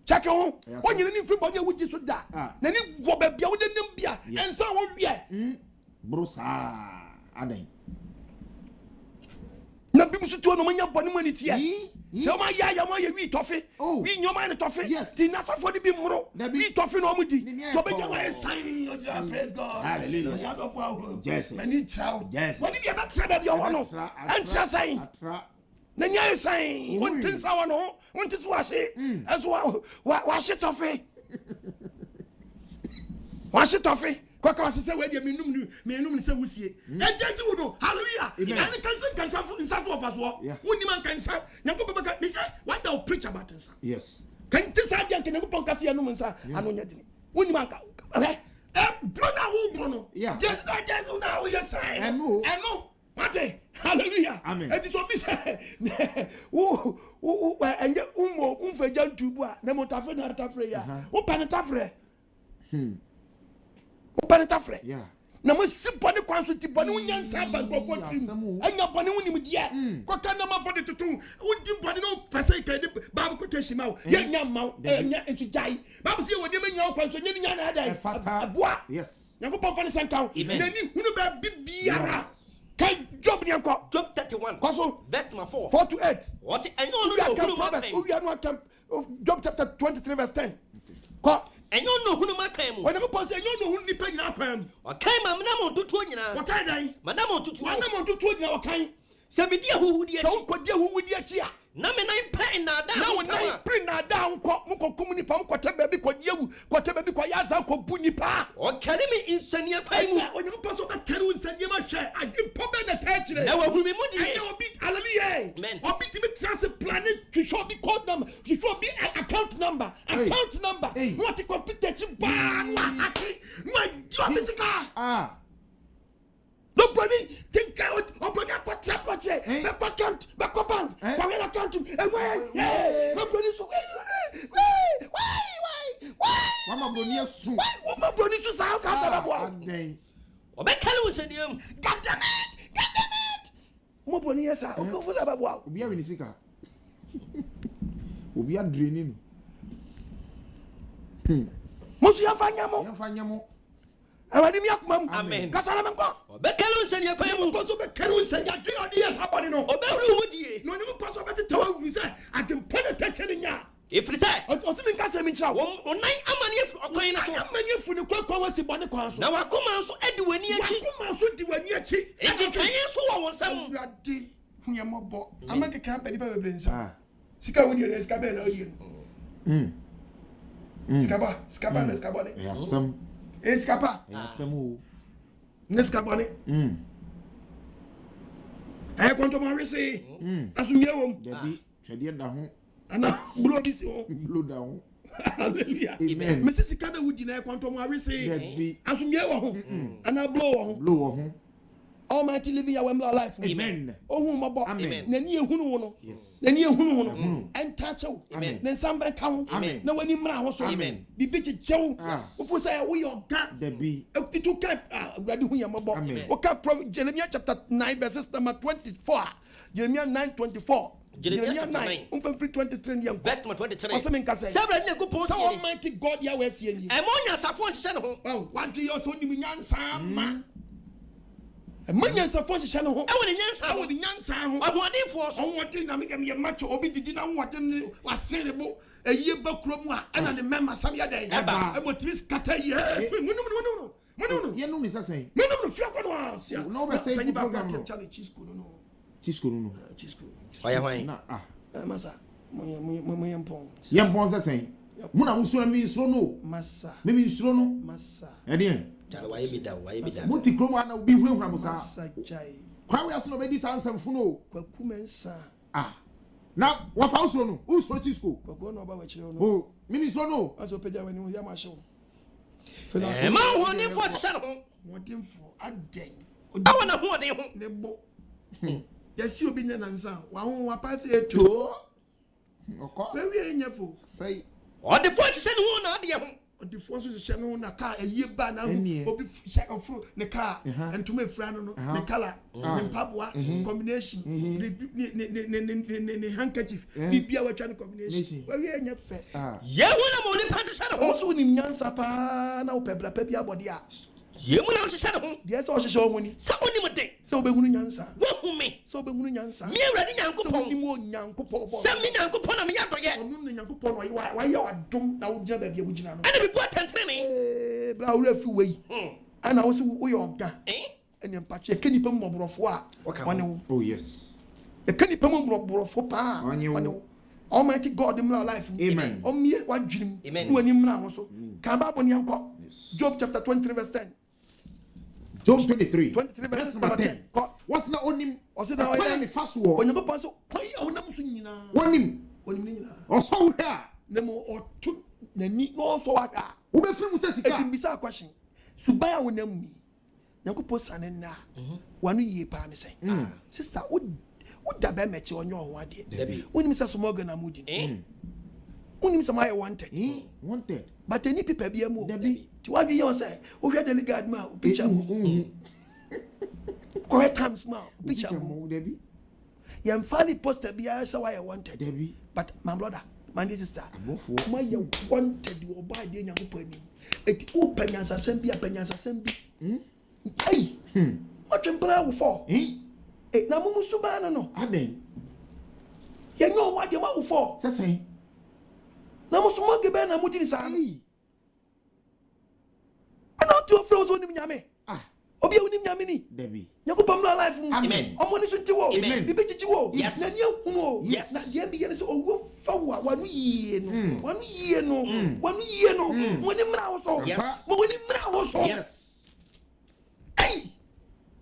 S1: Check on. When you need free banu awudi so da. Na ni go ba bia wo de nim bia. Ensa wo wie.
S2: Brosa. Aden.
S1: Na bibu so to no manya bonu mani tie. So my ya wi tofe. We nyoma ne tofe. Ti na fafo di bi muro. We tofe no omudi. To be jawa sign. Praise God.
S2: Hallelujah.
S1: God of our.
S2: Yes.
S1: Many child.
S2: Yes.
S1: What did you not try that you want? And try saying. Na nya sign. One thing sa wano. One thing wash it. As wash it tofe. Wash it tofe. Kwa say we dey menum say wusie. E dance wo no. Hallelujah. And can say insafo of us wo. Woni man can say nyango baba me why don't preach about this.
S2: Yes.
S1: Can this agent can nyango ponka say anum nsa anu nya dini. Woni man ka. Bruno.
S2: Yeah.
S1: Just now we just say.
S2: I know.
S1: Mate. Hallelujah.
S2: Amen.
S1: It is so be say. Enje umfeja ntubu a na motafe na tafre ya. Wo panetafre. Opanetafre.
S2: Yeah.
S1: Na mo sipone kwanso ti bone unyansa bankofo trim. Anya bone unim dia. Koka na ma for the tutu. Udi bone no pese ka de Bible quotation ma. Ye nya ma enya entujai. Bible say wodi ma nya kwanso nya nya na dai. Aboa.
S2: Yes.
S1: Nyankopon fa ne sankan. Nani hunu ba bibiara. Kai Job ni anko.
S3: Job 31.
S1: Koso
S3: verse 4.
S1: 4 to 8.
S3: What's it? And
S1: Job chapter 23 verse 10. Ko
S3: and you know who my claim.
S1: When you say you know who ni pay na kwam.
S3: O kai ma na mo tutu nyina.
S1: What kai dan?
S3: Ma na mo tutu.
S1: Ma na mo tutu nyina o kai.
S3: Se me dia hu dia
S1: chi. So ko dia hu dia chi a.
S3: Na me nine pay na da.
S1: Na nine pay na da nko mo ko kum nipa mo ko te baby ko dia wu. Ko te baby ko ya za ko bu nipa.
S3: O kale me insania kwai mu.
S1: O nyu paso ba kare insania ma hwe. Agi pobe na tachire.
S3: Na wa hu me mu di.
S1: I know bit hallelujah.
S3: Amen.
S1: Obi ti be trans planning to show be code number. To show be account number. Account number. What ko pite chi ba wa haki. No job is ka.
S2: Ah.
S1: Nobody think out. Open your trap che back account bank power account and why my brother so why
S2: Mama Bronia so.
S1: why my brother so sao ka sa babo
S3: Obekale useniam.
S1: God damn it mo brother yes ah o ko fo sa babo
S2: Obi a winisika. Obi a draining.
S1: mo su yafanya mo
S2: Yamfanya mo.
S1: awadi mi akuma mu
S3: Amen.
S1: kasala me nko
S3: Obekale usenia kwan mu.
S1: mo so be kere nsanya dwe odi yes abodi no
S3: Obehuru mu die.
S1: no ni mo paso be tawa wi say I can pay attention nya
S3: Ifri say.
S1: o si mi nkasa mi nchira wo
S3: Onan amane afi okwan na so.
S1: amanye fu ni kwa wasi bone kwa so
S3: Na wakoma nso edi wani achi.
S1: akuma so di wani achi
S3: Enti kan so wo wonsam.
S1: awurade hunya mobo amake ka ba ni ba bebre nsa
S2: Ah.
S1: sika wodi na sika be na odi no sika ba na sika bone
S2: Yasam.
S1: sika pa
S2: Yasam o.
S1: na sika bone ay konto ma resi asumye wom
S2: Debi twede da ho.
S1: ana bulo bi si ho
S2: Blow down.
S1: hallelujah
S2: Amen.
S1: me sika da wodi na konto ma resi
S2: Debi
S1: asumye wo ho ana blow wo ho
S2: blow wo ho.
S1: Almighty living your life.
S2: Amen.
S1: Ohun mabo.
S2: Amen.
S1: Na ni ehunu wo no.
S2: Yes.
S1: Na ni ehunu wo no. Entacho.
S3: Amen.
S1: Na nsamba ka ho.
S2: Amen.
S1: Na wani mra ho so.
S3: Amen.
S1: Bibi chechew.
S2: Yes.
S1: Ofu say we oga.
S2: Debi.
S1: Etitu ka awurade hu ya mabo.
S2: Amen.
S1: Oka Jeremiah chapter 9 verses number 24. Jeremiah 9:24.
S3: Jeremiah chapter 9.
S1: Umfa free 23 yam.
S3: Verse number 23.
S1: Osemen ka say.
S3: Sabra ni akopon
S1: So
S3: sie.
S1: Almighty God ya we sie ni.
S3: E mo nya safo nhye ne ho.
S1: Oh, what do you so ni nyansa ma. Manyansa fo nhye ne ho.
S3: E woni nyansa.
S1: Awo di nyansa ho.
S3: Ahodenfo so.
S1: Onwode na me ye macho obi didi na onwode ne waserebo eyi ba kurom a ana ne memma sam ya dan
S3: Eba.
S1: e motimi skata ye munum
S2: Ye no ni sasen.
S1: munum fi akọ no asia
S2: No be say
S1: Panyi ba
S2: program
S1: kwa
S2: no.
S1: challenge chisco no
S2: Chisco no.
S1: chisco
S3: Oya hwan.
S2: Na ah.
S1: masa mo yempon
S2: Ye mbon sasen. Muna musoro mi nsoro no.
S1: masa
S2: Me mi nsoro no.
S1: masa
S2: E de.
S3: Jale waye bi da.
S2: Muti kromo ana obi hurahura musa.
S1: masa jai
S2: Kwa we aso no be di sansam fu no.
S1: kwaku mensa
S2: Ah. Na wa fa usoro no. Usoro Chisco.
S1: kwaku no ba wa chire no
S2: Oh, me mi nsoro no.
S1: aso peja wani ya ma show
S3: E ma ahodenfo nhye ne ho.
S1: modemfo aden
S3: Awo na hoden ho.
S1: nebo yesi obi nya nansa wa ho wa pass eto
S2: Oko.
S1: we wi enyefo
S2: Say.
S3: Odefo nhye ne ho na ade ho.
S1: odifo so hye no na car eye ba na
S2: Enie.
S1: obi hye ofro ne car entuma efra no ne color ne mpaboa combination ne handkerchief bibia wa twa ne combination we wi enyefe
S2: Ah.
S3: Ye hu na mo ni pa nhye ne ho.
S1: so ni nyansa pa na opebra pa bia body a
S3: Ye mu na nhye ne ho.
S1: de so hye o muni
S3: Sa oni mo de.
S1: se obehunu nyansa
S3: Wo hu me.
S1: se obehunu nyansa
S3: Me awrade
S1: se
S3: nyankopon.
S1: oni mo nyankopon bo
S3: Sa me nyankopon na me yadoye.
S1: onu ne nyankopon no wa ye wadom na wo gina ba bia wo gina no
S3: Ene bi bo tantrene.
S1: bra wo rafi wei ana wo se wo ye oga
S3: Eh?
S1: ene mpache kanipa mmoborofo a
S3: Waka
S1: wane wo
S2: Oh yes.
S1: e kanipa mmoborofo pa
S2: Wane wo.
S1: wane wo Almighty God in my life
S2: Amen.
S1: omie wadwirim
S3: Amen.
S1: wani mra ho so ka Bible ne anko Job chapter 23 verse 10
S2: Job 23.
S1: 23 verse
S2: number 10.
S1: Ko
S2: What's na onim?
S1: Ose na
S2: Why
S1: oya
S2: me fast war?
S1: onyankopon so kwan ya wonam so nyina
S2: Onim.
S1: onim ne nyina
S2: Oso wo da.
S1: na mo otu nani no so waka
S2: Wo be firi mu se sika.
S1: ekimbisa question suban a wonam ni nyankopon sane na wanu yie pa ne sen sister wo da ba meche onyo ho ade
S3: Dabi.
S1: wonim se so morgan amudi
S3: Eh?
S1: wonim se my wanted
S2: Wanted.
S1: but any people be mo
S2: Dabi.
S1: ti wa bi yo say wo hwe delegate ma picture mo correct times ma picture mo
S2: Debi.
S1: yam fali poster bi ya say why wanted
S2: Debi.
S1: but my brother my sister
S2: Abofo.
S1: my wanted wo ba de nyankopon anim eti o panyansa sem bi ai what tempera wo for na mo suba no
S2: Aden.
S1: ye nyo wa de ma wo for
S2: Sesen.
S1: na mo sumo ge be na mo di sa
S2: Ai.
S1: ana to fro so nim nyame
S2: Ah.
S1: obi a wonim nyame ni
S2: Debi.
S1: nyankopon la life mu
S3: Amen.
S1: omo ni so nti wo
S2: Amen.
S1: bi bejiji wo
S3: Yes.
S1: na ne hu wo
S3: Yes.
S1: na de bi ye ne so owo fa wa wanu yie no wanu yie no mo ni mra wo so
S3: Yes.
S1: mo ni mra wo so
S3: Yes.
S1: ai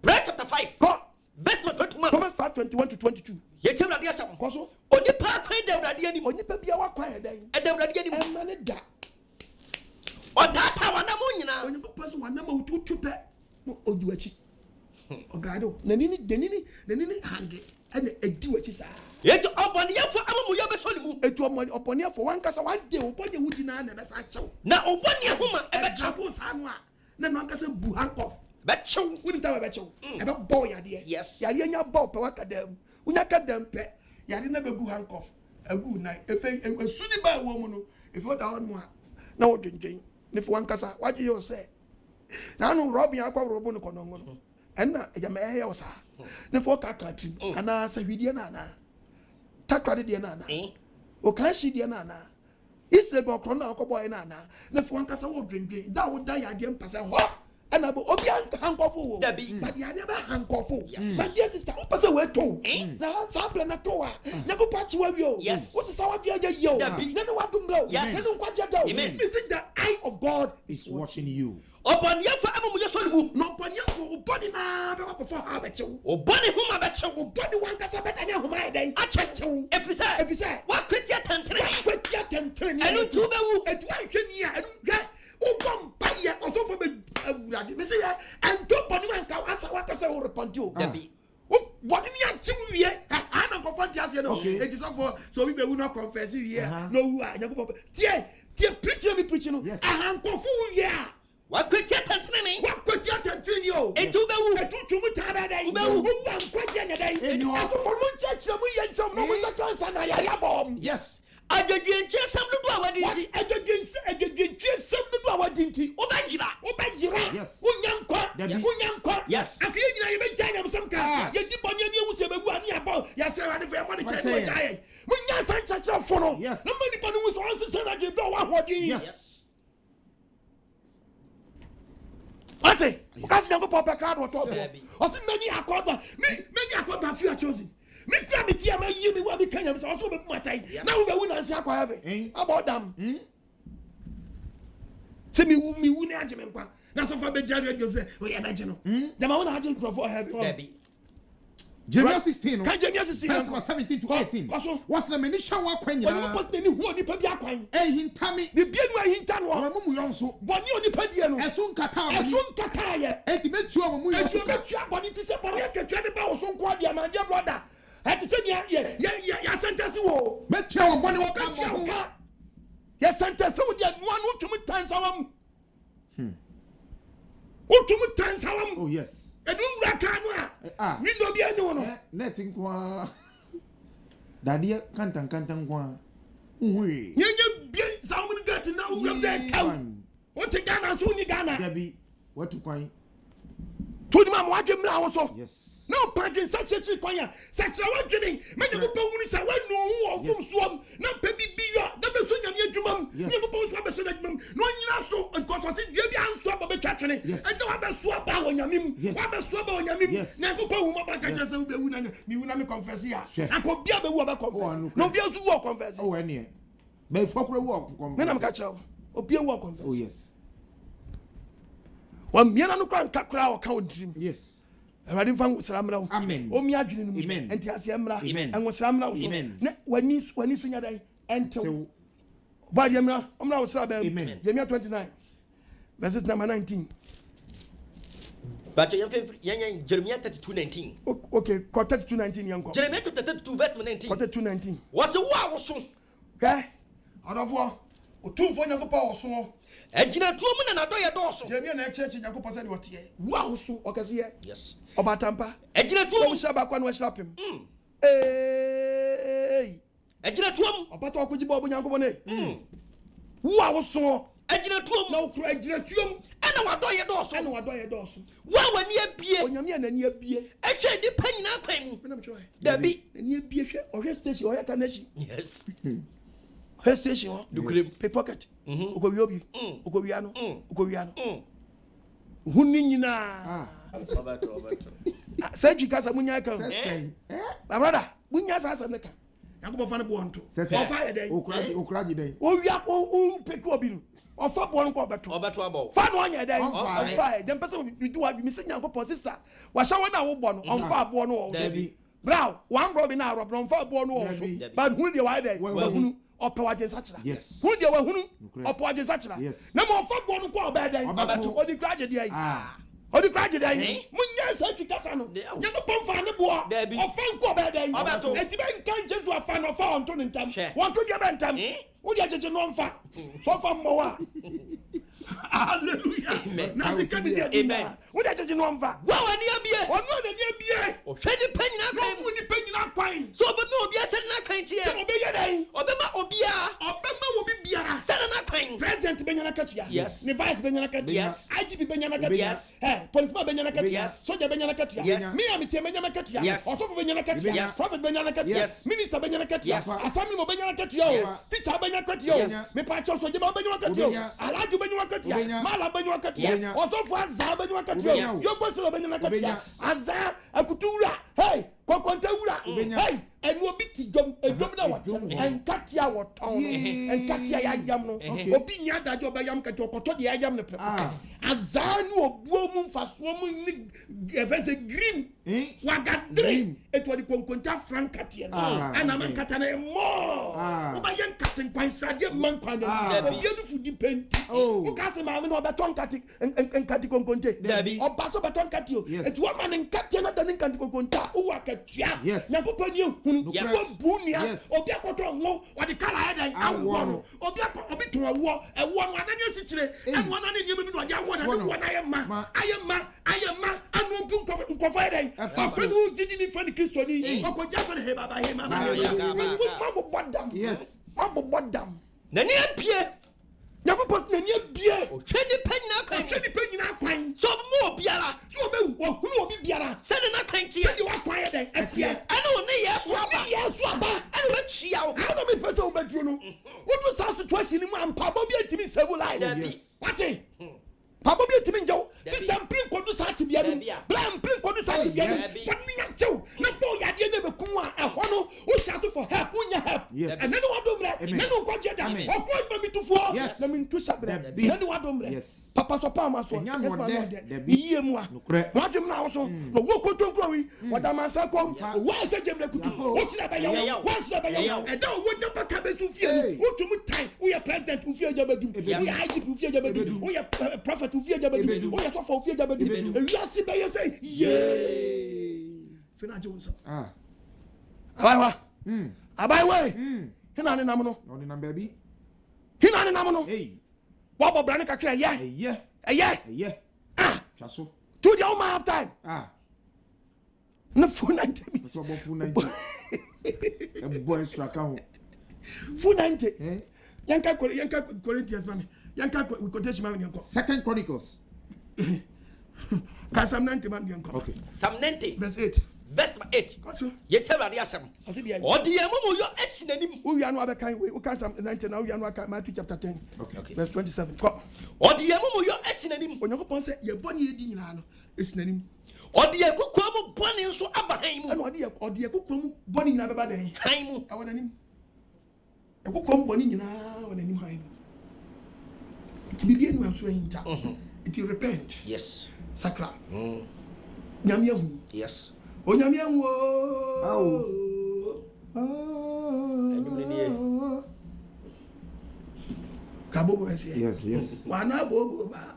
S3: Prayer chapter 5.
S1: ko
S3: Verse number 21.
S1: Proverbs 5:21 to 22
S3: Ye ti awrade asam.
S1: ko so
S3: Oni pa kwan da awrade ani mo.
S1: onipa bia wa kwan edan
S3: E da awrade ani mo.
S1: e ma ne da
S3: Odata wana mo nyina.
S1: onipa pass wa na ma ututu pe no oduachi ogado nanini hange and a do it is
S3: Yet upon your for Amamuya Solimu.
S1: it was upon you for one case one day upon you would deny the sacho.
S3: Now upon your woman,
S1: A chapo sanwa. Then one case buhankoff.
S3: Betcho,
S1: Wouldn't have a betcho. And a boy idea.
S3: yes,
S1: Yarina bow per them. When I cut them pet. Yarina buhankoff. A good night. If a sunny by woman, if what down one. No drinking. If one casa, what do you say? Now no robbing aqua robon conongo. And Yamaya was the four country. And I say, we dear Nana. Takra dear Nana. O can she dear Nana? Is the go chrono boy Nana. The one casa will drink. That would die again, pass and what? And I will be uncle. But you never uncle. My dear sister, what pass away too? Now, Sabra Natoa. Never patch you.
S3: Yes.
S1: What is our dear yo? Never want to know.
S3: Yes.
S1: Amen. Is it the eye of God
S2: is watching you.
S3: Upon your for Amamuya Solimu.
S1: No body for body now, for habit.
S3: O Bonnie whom I bet you.
S1: Body one casa better than my day.
S3: I check you. If you say, what quit your tent?
S1: Quit your tent.
S3: And you two go
S1: at one can hear and get. Oh, come by here, or so for me. And don't body one can answer what I say or repent you. What in your two year? I don't confront us, you know. It is all for so we will not confess here. No, I don't preaching. Yes, I am for fool, yeah.
S3: What quit your tent?
S1: What quit your tent? You and to me, who am quitting a day. And you have to follow church, and some no class and I am bomb.
S3: Yes. I did you just some to do what is it?
S1: I did just some to do our dinty. Obey,
S2: Yes.
S1: Unyanko.
S3: Yes.
S1: I can't even tell some car. Yes, you put your news about yes, I have a money. Munya such a follow.
S2: Yes.
S1: Somebody put was also said that you don't want what you
S2: Yes.
S1: What's it? Because you have a proper card or top. Or see many are called many are called by few chosen. Me grab it here, you me what we can also be my time. Now we will not have it. About them. See me who agyemen kwa. Na so fa be jare you say, "Oh, yeah, agyemen." Jama wona agyemen for have.
S3: Debbie.
S2: Jeremiah 16.
S1: Can Jeremiah 16
S2: verse 17 to 18. What's the many shower kwanya?
S1: Oni post ni hu oni pa bia kwan.
S2: Hintami.
S1: Bi bia nu hinta no.
S2: Wa mumu yonso.
S1: Boni oni pa die no.
S2: Esun kata.
S1: Ye.
S2: Enti metu wa mumu yonso.
S1: Metu boni ti se boni ketwa ne ba wo so nko dia man dia brother. Eti se ya sentence wo.
S2: Metu wa boni wo ka.
S1: Ya sentence wo dia no anu tumi tansawam. Utumi tansawam.
S2: Oh yes.
S1: Edun rakano a. Mi no bia ni no.
S2: Net nkwa. Dadie kantan kwa. Uhui.
S1: Yenye bia sawun gat na wo say kaw. O te Ghana so ni Ghana.
S2: Debi. Watu kwan.
S1: Todi ma mo adwemra wo so.
S2: Yes.
S1: No parking such a kwanya. Such a one journey. Many people who say, "When no one from swam, no baby be your, the person you jumam, you suppose to have a son. No, you so, because I said, you be answer about chatting.
S2: Yes.
S1: I don't have a swap on your mim.
S2: Yes.
S1: Have a swap on your mim.
S2: Yes.
S1: Now go home about just a woman, me when I'm confess here. I could be a woman confess. No, be able to walk confess.
S2: Oh, any. May folk walk.
S1: When I'm catch up, or be a walk confess.
S2: Oh, yes.
S1: One miana no can kakra or count dream.
S2: Yes.
S1: Radin fan salamra.
S2: Amen.
S1: O mi adwene mu.
S2: Amen.
S1: Enti asiamra.
S3: Amen.
S1: En wo salamra wo.
S3: Amen.
S1: Na wani sunya dai ente. Ba de amra, amra wo sra ba.
S2: Amen.
S1: Jeremiah 29 verses number 19.
S3: But Jeremiah 32:19.
S1: Okay, quarter 2:19 yanko.
S3: Jeremiah 32 verse 19.
S1: Quarter 2:19.
S3: What's the wow so?
S1: Okay? Adofo, o tumfo yanko pa wo so.
S3: Ejina tuomu na nadoye doso.
S1: Jeremiah na church yanko pa se de wote. Wow so, okase ye.
S3: Yes.
S1: Obatampa.
S3: Ejina tuomu.
S1: Wo shaba kwa no slap him. Hey.
S3: Ejina tuomu.
S1: Obato akoji bo yanko bo ne. Wow so.
S3: Ejina tuomu.
S1: Na okura ejina tuomu.
S3: Ana wadoye doso.
S1: Ana wadoye doso.
S3: Wa wani ebie.
S1: Onyame anani ebie.
S3: Ehwe di panyina kwan mu.
S1: Me na mtwe.
S3: Dabi.
S1: Ani ebie hwe ohwe station ohwe kanachi.
S3: Yes.
S1: Ohwe station. Pickpocket. Okowi obi. Okowi ano. Okowi ano. Hunni nyina.
S3: Obato.
S1: Seji kasa munya ka. My brother, munya sa neka. Yanko fa ne bo nto. Ofa ye den.
S2: Okraji den.
S1: Owia o pick obi no. Ofa bo nko obeto.
S3: Obeto abo.
S1: Fa no anya den. Ofa. Dem pese we do abi mi se yanko po sister. Wa sha wona wo bo no. Onfa abo no wo. Bro, one bro bi na rob no onfa abo no wo so. But hu de wa den. Wa hunu. Ope wa den sachira.
S2: Yes.
S1: Hu de wa hunu. Ope wa den sachira.
S2: Yes.
S1: Na mo fa bo no ko obe den.
S3: Obeto.
S1: Odi graje de ai. odi kwa gye dan munya sa twikasa no Nyankopɔn fa ne boa ofa nko ba dan enti ben kan Jesu afa no fa onto ne ntam wonto dwa ba ntam odi agye no mfa so fa mmoa hallelujah na se ka bi se amen odi agye no mfa
S3: wa wani abie
S1: ono na ni abie
S3: o hwe ni panyina kwan
S1: mu ni panyina kwan
S3: so obe me obi ase na kan tie
S1: obe ye dan
S3: obema obi biara se na kan
S1: president benyana katua
S3: yes
S1: ni vice benyana katua
S3: yes
S1: IGP benyana katua
S3: yes
S1: policeman benyana katua
S3: yes
S1: soldier benyana katua me am tie benyana katua osofu benyana katua prophet benyana katua minister benyana katua assembly mo benyana katua teacher benyana katua me pa cho soldier benyana katua alaju benyana katua mala benyana katua osofu azza benyana katua yogo selo benyana katua azza akutura hey kokontawura hey enu obi ti dom na watem enkatia woton enkatia ya yam no obi nya dajo ba yam katia okoto de ya yam ne pe azanu obuo mu mfaso mu ni evese green wagadre eto di konkonta frankatia ana man kata na mo oba yen katin kwan srade man kwan na obi edu di penti o ka se ma me no beton kati enkati konkonte oba so beton kati o eto wa man enkatia na dan enkati konkonta o wa katia Nyankopɔn ni so bunia obi akoto ngo odi kala hedan awo no obi to awo no ananya sikyire anu ananya nyem bi no odi awo na ayema anu bu nkofo hedan afenu didi ni fani kristoni okoja fani he baba mabo bodam
S3: na ni apie
S1: Nyankopɔn na ni abie
S3: o hwe ni panyina kwan so mo biara
S1: so obe hunu obi biara
S3: se na kan tie
S1: se di wa kwan hedan atie
S3: ana o ne yesu aba ana we chia o
S1: ana me pese obedru no wodu sa situation ni mu ampa bo bi atimi save life wate Papa bi etimi njaw system print kodu sa tibia no blam print kodu sa tibia no paminya chew na bo yade na bekun a ɛhɔ no wo shout for help unya help and then what do mre na no kwa jeda okwa ba mitufo na mintu shabre na no what do mre papa so pa ma so iye mu a what do mra wo so no wo kontonkro wi wadamansa kom wo ase jemre kutu wo sira ba yawo eda wo nya baka be su fie wo tumu tai wo ye president wo fie jabadum wo ye IGP wo fie jabadum wo ye prophet ufie jabadu o yaso for ufie jabadu wiase be ye say ye fina je wonsa abai hina ne nam no
S2: no ne nam baby
S1: hina ne nam no
S2: hey
S1: wa bo brane kakra ye
S2: chaso
S1: to the all my half time no full 90
S2: me so bo full 90 e boy straka ho
S1: full 90 yanka Corinthians mami yanka quotation mami yanko
S2: Second Chronicles
S1: Psalm 90 mami yanko
S3: okay Psalm 90
S1: verse 8
S3: ye tell rade asem odi emu yo asinanim
S1: wo wia no abekan we kan Psalm 90 na wo wia no aka Matthew chapter 10
S2: okay
S1: verse 27 ko
S3: odi emu yo asinanim
S1: Onyankopɔn sɛ ye bɔne ye di nyina no asinanim
S3: odi ekukwa mu bɔne nso aba han mu
S1: ɛna odi ekukwa mu bɔne nyina bɛba dan
S3: han mu
S1: awɔdanim ekukwa mu bɔne nyina wɔnanim han no tibibie no aso hinta it repent
S3: yes
S1: sakra nyame hu
S3: yes
S1: onyame hu kabobo ese
S2: yes
S1: wana bobo ba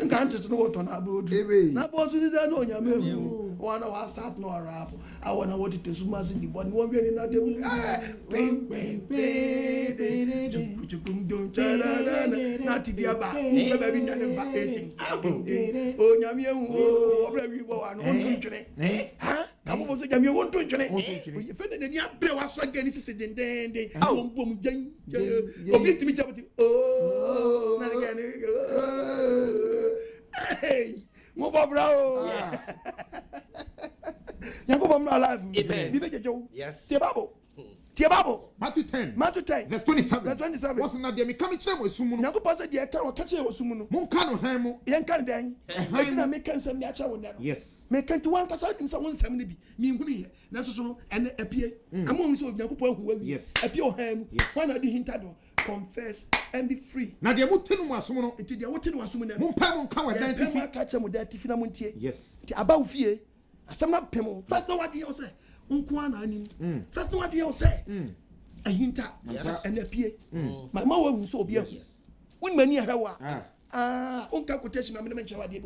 S1: nkanto no woto na abodu na bozu di da no onyame hu wana wa start no rap I wanna what it is must the body one very na table bing na tibia ba be bi nyane mfa 18 onyame hu obra bi bo wa no ntwene ha kabobo se nyame won ntwene fe ne ni abre wa so gani sisi dendende bom bom jan obi timi jabati na gani hey mo babra o yango bom alive bi be jejo
S3: yes
S1: tie babo
S2: Matthew 10 verse 27 what's na dem come chere mo sumu no
S1: yango pass de ka chere wo sumu no
S2: mon ka no han mu
S1: yen kan den etina me kan sam ni acha wo no
S2: yes
S1: me kan ti wan kasa nim sa won sam ni bi mi ngunu ye na so no ene apie amon so yango po hu awi apie o han mu wan na di hinta do confess and be free
S2: na de mo tenu mo asom no
S1: enti de wo tenu asom no
S2: mon pa mon ka wa dan ti fi
S1: ka che mo da ti fi na mo ntie
S2: yes
S1: ti aba wo fie asam na pemo first no wa de yo say unko ana anim first no wa de yo say ahinta and apie my ma wa hu so obi ahu un mani ara wa Unka quotation I'm mention what they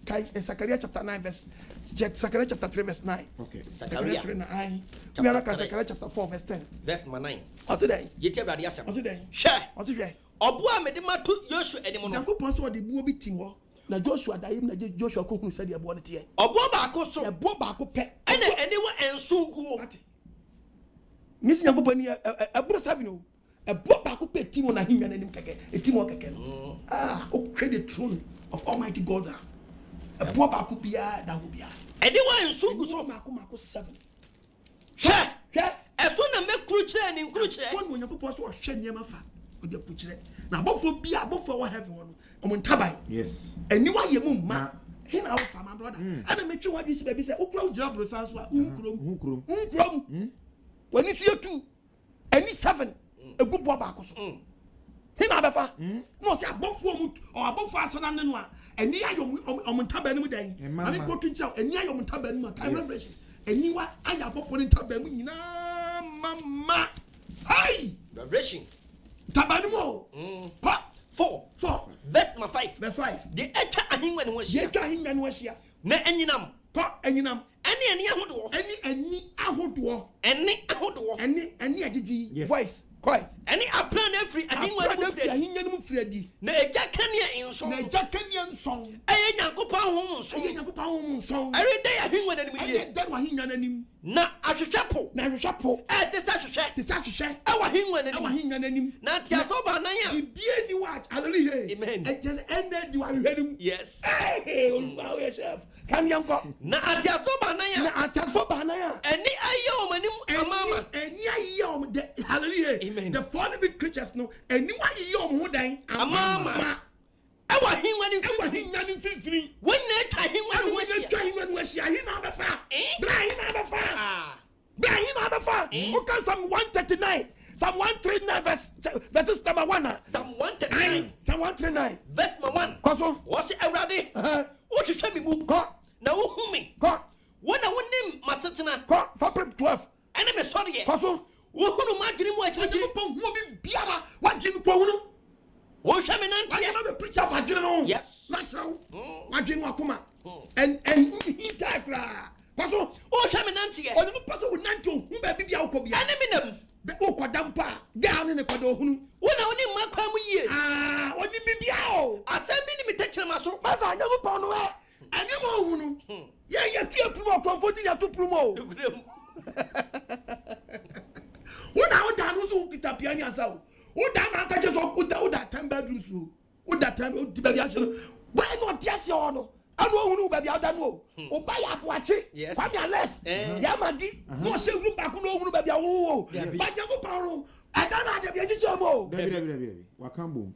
S1: Kai Zechariah chapter 9 verse Zechariah chapter 3 verse 9.
S2: Okay.
S1: Zechariah 3 9. We are Zechariah chapter 4 verse 10.
S3: Verse 9.
S1: What's today?
S3: Yete brade asem.
S1: What's today?
S3: Share.
S1: What's today?
S3: Obo a mede ma to Joshua enimo no.
S1: Yankopon so the buo bi tim ho. Na Joshua daim na Joshua ko hu se de buo ne tie.
S3: Obo ba ko so.
S1: Buo ba ko pe.
S3: Ene eniwo ensunguo.
S1: Nisi Yankopon ni aburo sabi no. Buo ba ko pe tim na hinwa nanim keke. Etim o keke no. O credit throne of Almighty God. Buo ba ko bia da wo bia.
S3: Eniwo ensungu so
S1: mako 7.
S3: Share. Eso na me kruchire ni kruchire.
S1: Won mo Yankopon so hwe niam fa. O de kruchire. Na abofo bia abofo wo heaven wono. Omo ntabai.
S2: Yes.
S1: Eniwa ye mu ma. Hina wo fa my brother. Ana me twi wa bi se be se okura ujira brosan so a unkurom. Wani fie 2. Eni 7. Egubo ba ko so. Hina abefa. No se abofo mu o abofo asana ne no a eni ayom omo ntabai mu dan. Ani ko tu ntia eni ayom ntabai mu time revelation. Eniwa aya abofo ne ntabai mu nyina mama. Hey!
S3: Revelation.
S1: Ntabai mu.
S3: 4. Verse 5.
S1: Verse 5.
S3: The echa ahinwa ne washia.
S1: Ye twa ahinwa ne washia.
S3: Na enyinam.
S1: Enyinam.
S3: Eni ahodo.
S1: Eni ahodo.
S3: Eni ahodo.
S1: Eni agigi. Voice. Koi.
S3: Eni aplan every ahinwa ne
S1: mu fredi.
S3: Na eja kania inso.
S1: Na eja kania nson.
S3: Eye Nyankopon ho nson.
S1: Eye Nyankopon ho nson.
S3: Every day ahinwa na nim ye.
S1: Eye dad wa ahinwa na nim.
S3: Na ahwehwepo.
S1: Na ahwehwepo.
S3: Tesa hwehwe.
S1: Tesa hwehwe.
S3: Ewa ahinwa na nim.
S1: Ewa ahinwa na nim.
S3: Na tia so ba nan ya.
S1: Bibie ni watch. Hallelujah.
S3: Amen.
S1: E just ended di wa hwehwe nim.
S3: Yes.
S1: Hey, Olúwa we chef. Kan yanko.
S3: Na atia so ba nan ya.
S1: Na atia so ba nan ya.
S3: Eni aye o manim amama.
S1: Eni aye o de hallelujah.
S3: Amen.
S1: The four living creatures no. Eni wa aye o ho dan amama.
S3: Ewa hinwa ni
S1: mfimfini.
S3: Wonne ta hinwa ni washia.
S1: Twa hinwa ni washia. Hina abefa. Bra hina abefa. Bra hina abefa. O kan Psalm 139. Psalm 139 verses number 1.
S3: Psalm 139.
S1: Psalm 139.
S3: Verse 1.
S1: Kwaso.
S3: What's Ewrade? O hwehwe mi mu. Na wo hu mi. Wona wonim masetena.
S1: For 12.
S3: Ene me sori ye.
S1: Kwaso.
S3: Wo hunu madwene mu akyirikyiri.
S1: Pon hu obi biara. Wa gimi po hunu.
S3: Wo hwe me nante.
S1: I am a preacher for adwene.
S3: Yes.
S1: Natural. Wa dwene akoma. And he takra. Kwaso.
S3: Wo hwe me nante ye.
S1: Oni mo paso wo nante hu ba bibia wo ko bia.
S3: Ene me nam.
S1: Be o kwadampa. Ga ne kwado hunu.
S3: Wona wonim makwa mu yie.
S1: Oni bibia o.
S3: Asem bi ni metakire maso.
S1: Masa anya mo pon no e. Anya mo hunu. Ye tu aprumo comforting ya tu prumo. Wona o da no so kita piani asa o. O da na ka je so kuta o da 10 bedrooms o. O da 10 o di ba bia hye. Why not tiase o no? Anu ohunu ba bia da no o ba ya boache kwa mi ales ya magi no se group ba ku no ohunu ba bia wo ba je ko paro adana de bia jiche mo
S2: David wakambom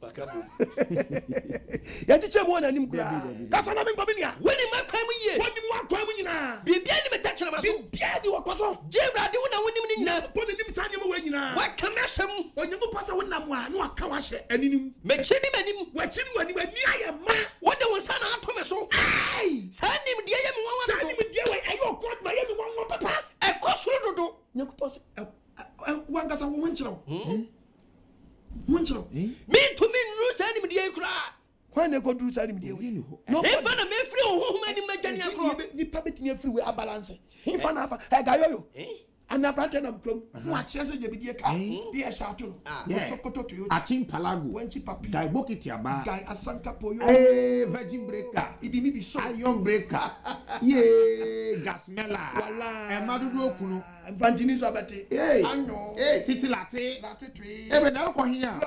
S1: ya jiche mo na nim kura ka so na me ngba nia
S3: woni makwa mu yie
S1: woni mu akwa mu nyina
S3: bibia ni metakire maso
S1: bibia di wakwaso
S3: Ewrade wona wonim ni nyina
S1: po ne nim sa nyem wa nyina
S3: wa kamesem
S1: onyengu pasa wonam a no aka wa hye aninim
S3: mechini manim
S1: wa chini wani aye ma
S3: wode wonsa na atome so
S1: ai
S3: sa nim de ye me wanwa
S1: sa nim de we ayo god ma ye me wanwa papa
S3: e kosoro dodo
S1: nyengu pasa wanga sa wo nchiro Munchiro.
S3: Me to me nru sa nim de ye kura
S1: When they go do something, no,
S3: e fa na me free ho mani magani akro
S1: ni pabet ni free a balance. He fa na fa e gayo ana brate na mkrom no a chese je bidie ka bi e sha to Sokoto to you
S2: Achim Palago
S1: Wenchi papi
S2: Guy Bokiti Aba
S1: Guy Asanka Poyo
S2: Virgin Breaker
S1: ibi mi bi so
S2: Iron Breaker ye Gasmela
S1: wala
S2: e madudu okunu
S1: Vantini Zabate
S2: ano Titi Latte
S1: tree
S2: be na ko hinya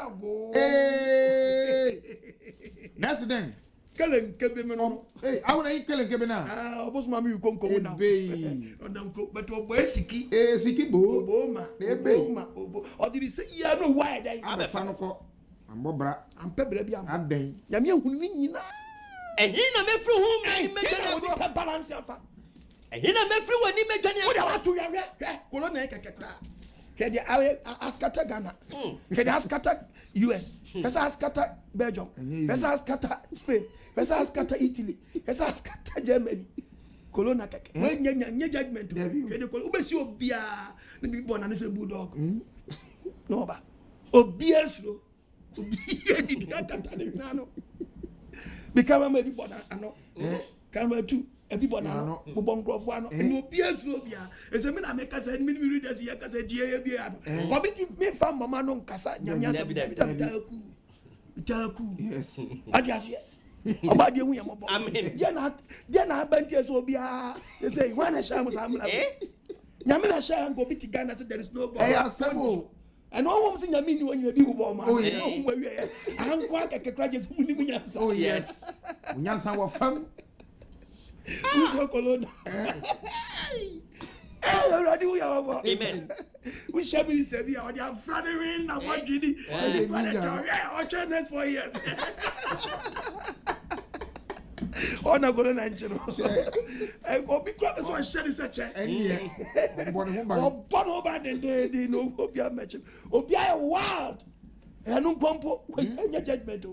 S2: that's then
S1: Kelen kebe me no
S2: awuna yi kelen kebe na
S1: obos mami ko nko na onanko but obo esiki
S2: siki bo
S1: ma obo odiri se ya no why dai
S2: abefa no ko ambobra
S1: ampe bra bi am
S2: aden
S1: ya me ehunu nyina
S3: ehina me free ho mani magani
S1: akro ka balance afa
S3: ehina me free wani magani
S1: akro wa to ya corona kekekra kedi askata Ghana kedi askata US kesa askata Belgium kesa askata Spain kesa askata Italy kesa askata Germany corona keke we nya judgment kedi ko ubesi obia na bi bona na se bulldog no ba obia sro obia di bi akata de nano Become a bibona, ano. Camera 2. Everybody know, Bobon Grofano, and no Piers Robia. As a man, make us a minute readers here, as a dear Biano. But you may find Mamma non Casa, Taku. Yes. I just hear about you. I mean, Jana Bantias will be they say, one a sham was Yamina Sham go beat Ghana said there is no boy. And all was in your meaning when you be born. Oh, yes. I'm quite a crackers. Oh, yes. Yansa were fun. Who's your colon? Amen. We shall be Sevilla or their father in and what did he? Or next 4 years. Oh, no, good angel. I will be quite a shady such a. Oh, but over the day, no, Obia mentioned. Obia wild. And no compo when your judgment.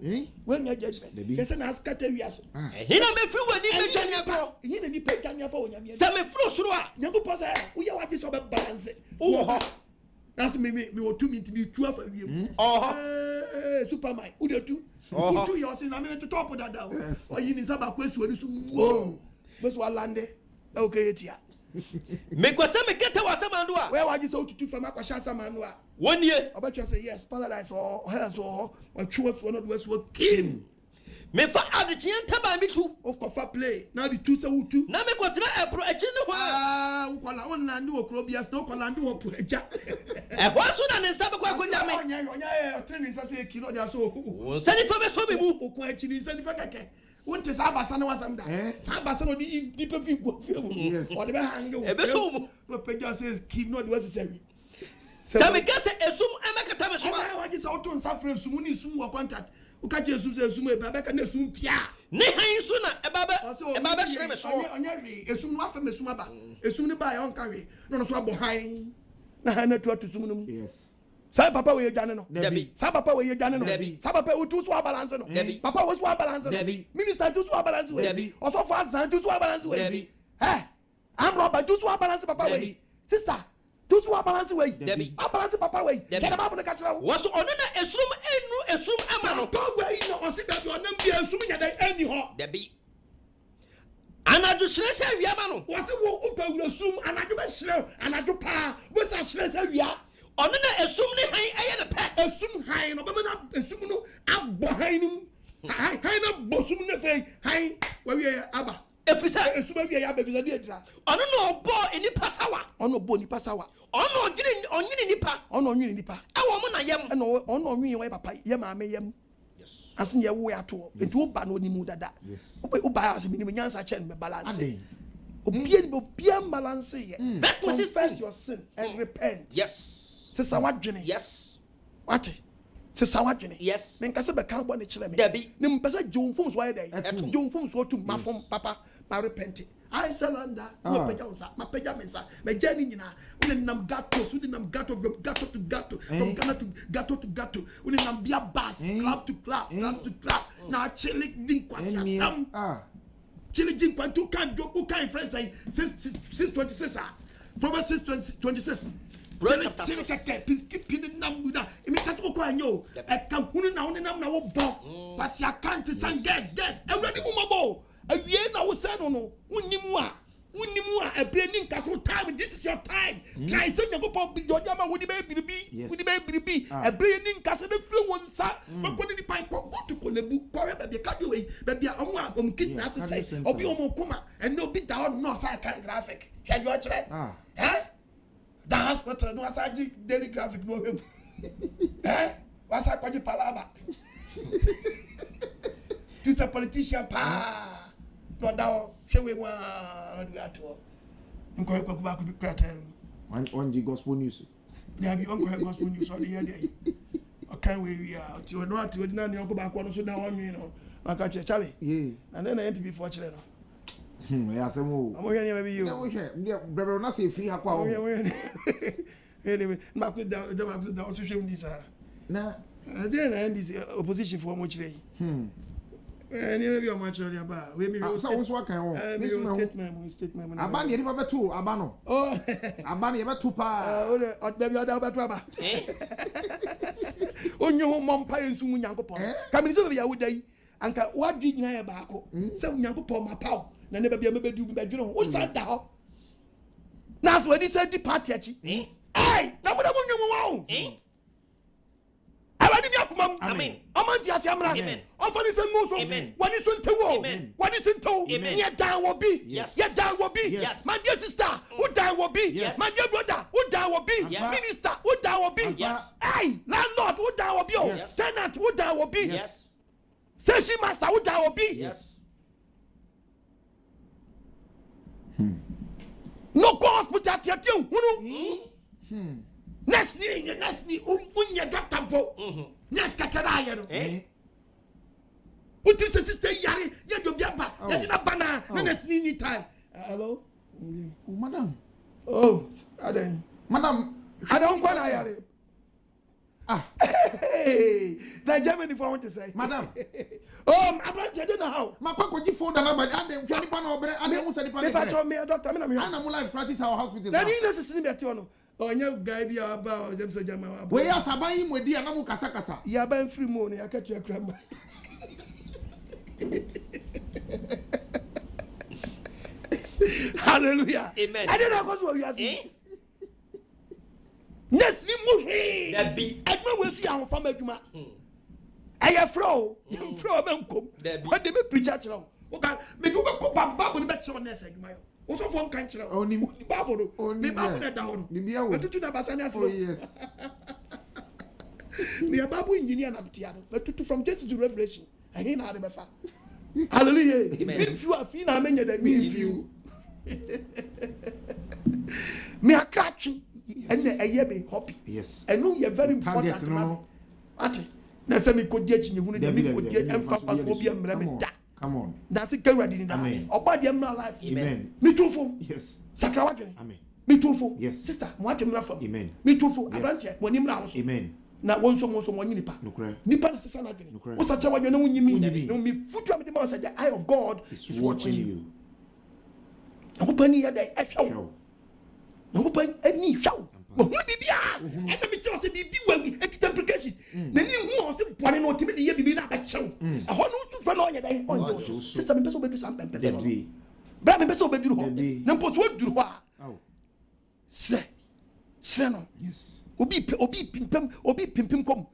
S1: When your judgment. Yes, and ask Caterias. He don't make fluid. He didn't pay Tanya for him. Some fruit. Young Passa, we are this over balance. Oh, that's me or 2 minutes to be 12 of you. Oh, Superman. Who do you? Who do yours in a minute to talk with that down? Or you need some question. Whoa, Miss Walande. Okay, it's here. Make what some get to us, Samandua. Where are you so to from Aquashasa Manua? 1 year. I bet you say yes, paradise or hers or true for not West were king. Me for add the Chianta by me too. Of course, play. Now the 2 so 2. Now make what I approach in the one. One and do a Crobias, no Colando or put a jack. And what's on the Sabbath? Training as a kilo, so send it from a sobi who quite send it. What is Abasana was under? Sabasano deeper people. Yes, whatever angle. But Pedro says, keep not necessary. Some guess assume Amaka. I just out on suffering Sumuni Sum or contact. Who catch you Sume, Babaka and Sum Pia. Nay, sooner, a Baba, a Baba Shame, a Sum Waffam, a Sumaba, a Sumni by on carry, no swab behind. Nahana to Sumunum. Yes. Sa papa we dane no Debbie sa papa we dane no Debbie sa papa we tu so balance no Debbie papa we so balance no Debbie minister tu so balance we Debbie also for san tu so balance we Debbie I'm Robert tu so balance papa we sister tu so balance we Debbie balance papa we get am na catch was on na esum ama no to we no o se that on am bia esum nya da ani ho Debbie anadu sire se wia ma no was wo upawura sum anadu be sire anadu pa we sa sire se wia ono na esum ne han aye ne pe esum han no be na esum no abo han nim han na bosum ne fe han wa wi aba efisa esum wi ya ba efisa de tira ono no obo enipa sawa ono obo enipa sawa ono onyini nipa ono onyini nipa awo mo na yem ono onwi we papa ye ma me yem yes asin ye wo ya to etu ba no ni mu dada yes oba asin ni nyansa chen me balance obia balance ye confess your sin and repent yes Sister Wadjini. Yes. What? Sister Wadjini. Yes. Men kase be kan bo ne kire me. Debbie. Nim pese John Fums why dey. John Fums wo to ma fom papa ma repent. I surrender. No peja unsa. Ma peja mensa. Me jani nyina. Uni nam gato, uni nam gato from gato to gato, from Ghana to gato to gato. Uni nam bia bass, clap to clap, clap to clap. Na chili din kwasi asam. Chili din kwantu kan do ku kan friends say 626 Proverbs 6:26. Bro chapter 6. Keep the number that. It means that's what I know. I can't put it on the number of ball. But I can't say guess. Everybody move a year now said no. Unimua. A branding castle time. This is your time. Try saying you go pop your jama with the baby be. With the baby be. A branding castle the flow one sa. But when the pine go to Kolebu, correct baby cut away. Baby I want kidnap say. Or be on Kuma and no bit down no side graphic. Can you watch that? Huh? The hospital no asaji daily graphic no wasa kwaji palaba tu sa politician pa no dawo hwe wa do ato nko ko ba ko bi krater one G gospel news ya bi on ko gospel news on here dey okay we are ti no ati odina ni on ko ba ko no so da 1 million maka che chale and then NTB for chile no ya semo amo hwe ni maybe you no hwe brother na say free hakwa anyway ma ko da so hwe ni sa na then and this opposition for mo chile anyway we ma chale ba we me so so kan o me statement aba ni ba betu aba no oh aba ni betu pa o de baby oda betu aba onye ho mompa ensu mu nyankopon kamini so be ya wodai anka wadwi nyina ye baako se Nyankopon ma paw na ne bia mebedi bedwene ho wo sa da ho na so ani se di party achi ai na mo nwumu wo Awadi mi akumam.
S3: Amen.
S1: Amanti asiamra.
S3: Amen.
S1: Ofani se nguso.
S3: Amen.
S1: Wani suntewo.
S3: Amen.
S1: Wani sunto.
S3: Amen.
S1: Ye dan wo bi.
S3: Yes.
S1: Ye dan wo bi.
S3: Yes.
S1: My dear sister, who dan wo bi.
S3: Yes.
S1: My dear brother, who dan wo bi.
S3: Yes.
S1: Minister, who dan wo bi.
S3: Yes.
S1: Hey, landlord, who dan wo bi.
S3: Yes.
S1: Tenant, who dan wo bi.
S3: Yes.
S1: Station master, who dan wo bi.
S3: Yes.
S1: No go hospital tiatiu. Hunu. Nesni unye doctor bo. Nes kakara ye no. What is the sister yari? Ye do biaba. Ye dina bana. No nesni ni time. Hello?
S2: Oh, madam.
S1: Oh, Aden.
S2: Madam.
S1: I don't want to yari. Hey, the Germany for what to say.
S2: Madam.
S1: Oh, I don't know how.
S2: My papa ji phone na but I dem kwani pa na obere I dem say the pa.
S1: Me patch me doctor me na me.
S2: I na mo life practice our hospital.
S1: Then you know to see me at you. Oh, you guy be about them so German.
S2: We ya saban yi mwedi na mo kasa kasa.
S1: Ya ban free money I catch your grandma. Hallelujah.
S3: Amen.
S1: I don't know what you are saying. Nesli muhi.
S3: That be.
S1: Agba we fi awon fam adwuma. Aya fro, you fro am kom. What dey me preach at now? Okay, me do ko Bible be che on nese adwuma yo. Wo so fo nkan kire.
S2: Oni
S1: Bible do. Me Bible na da ho no.
S2: Bibia wo.
S1: Atutu na basani aslo.
S2: Oh yes.
S1: Me a Bible engineer na btia no. Atutu from Genesis to Revelation. I hear na de be fa. Hallelujah. If you are feel na menye da me if you. Me a catch. And the ayebe hobby.
S2: Yes.
S1: And no, you're very important.
S2: Target, no.
S1: Ate. Na se me kodie you who me kodie emfa phobia mrem da.
S2: Come on.
S1: That's it get ready in that.
S2: Amen.
S1: Oba de my life.
S2: Amen.
S1: Me too fo.
S2: Yes.
S1: Sakra wagene.
S2: Amen.
S1: Me too fo.
S2: Yes.
S1: Sister, mo akem na fam.
S2: Amen.
S1: Me too fo.
S2: Yes.
S1: Abranche, mo nim na ho so.
S2: Amen.
S1: Na wonso mo nipa.
S2: Nokre.
S1: Nipa na sesa na gene.
S2: Nokre.
S1: Wo sacha wadwe na wunyimi.
S2: No
S1: No me futu am de ma say the eye of God
S2: is watching you.
S1: Akopani ya dai ehwa.
S2: Show.
S1: Akopani ani hwa. Mo bibia. And me tell say bibi wawi ekita implications. Na ni hu o se bone no otimi de ye bibi na ba chew. Ho no tu fa no ye dai on yo. Sister me pese obedu sam pempe. Bra me pese obedu ho. Na mpo so oduru ho a.
S2: Oh.
S1: Sre no.
S2: Yes.
S1: Obi pimpim kom. Obi pimpim kom.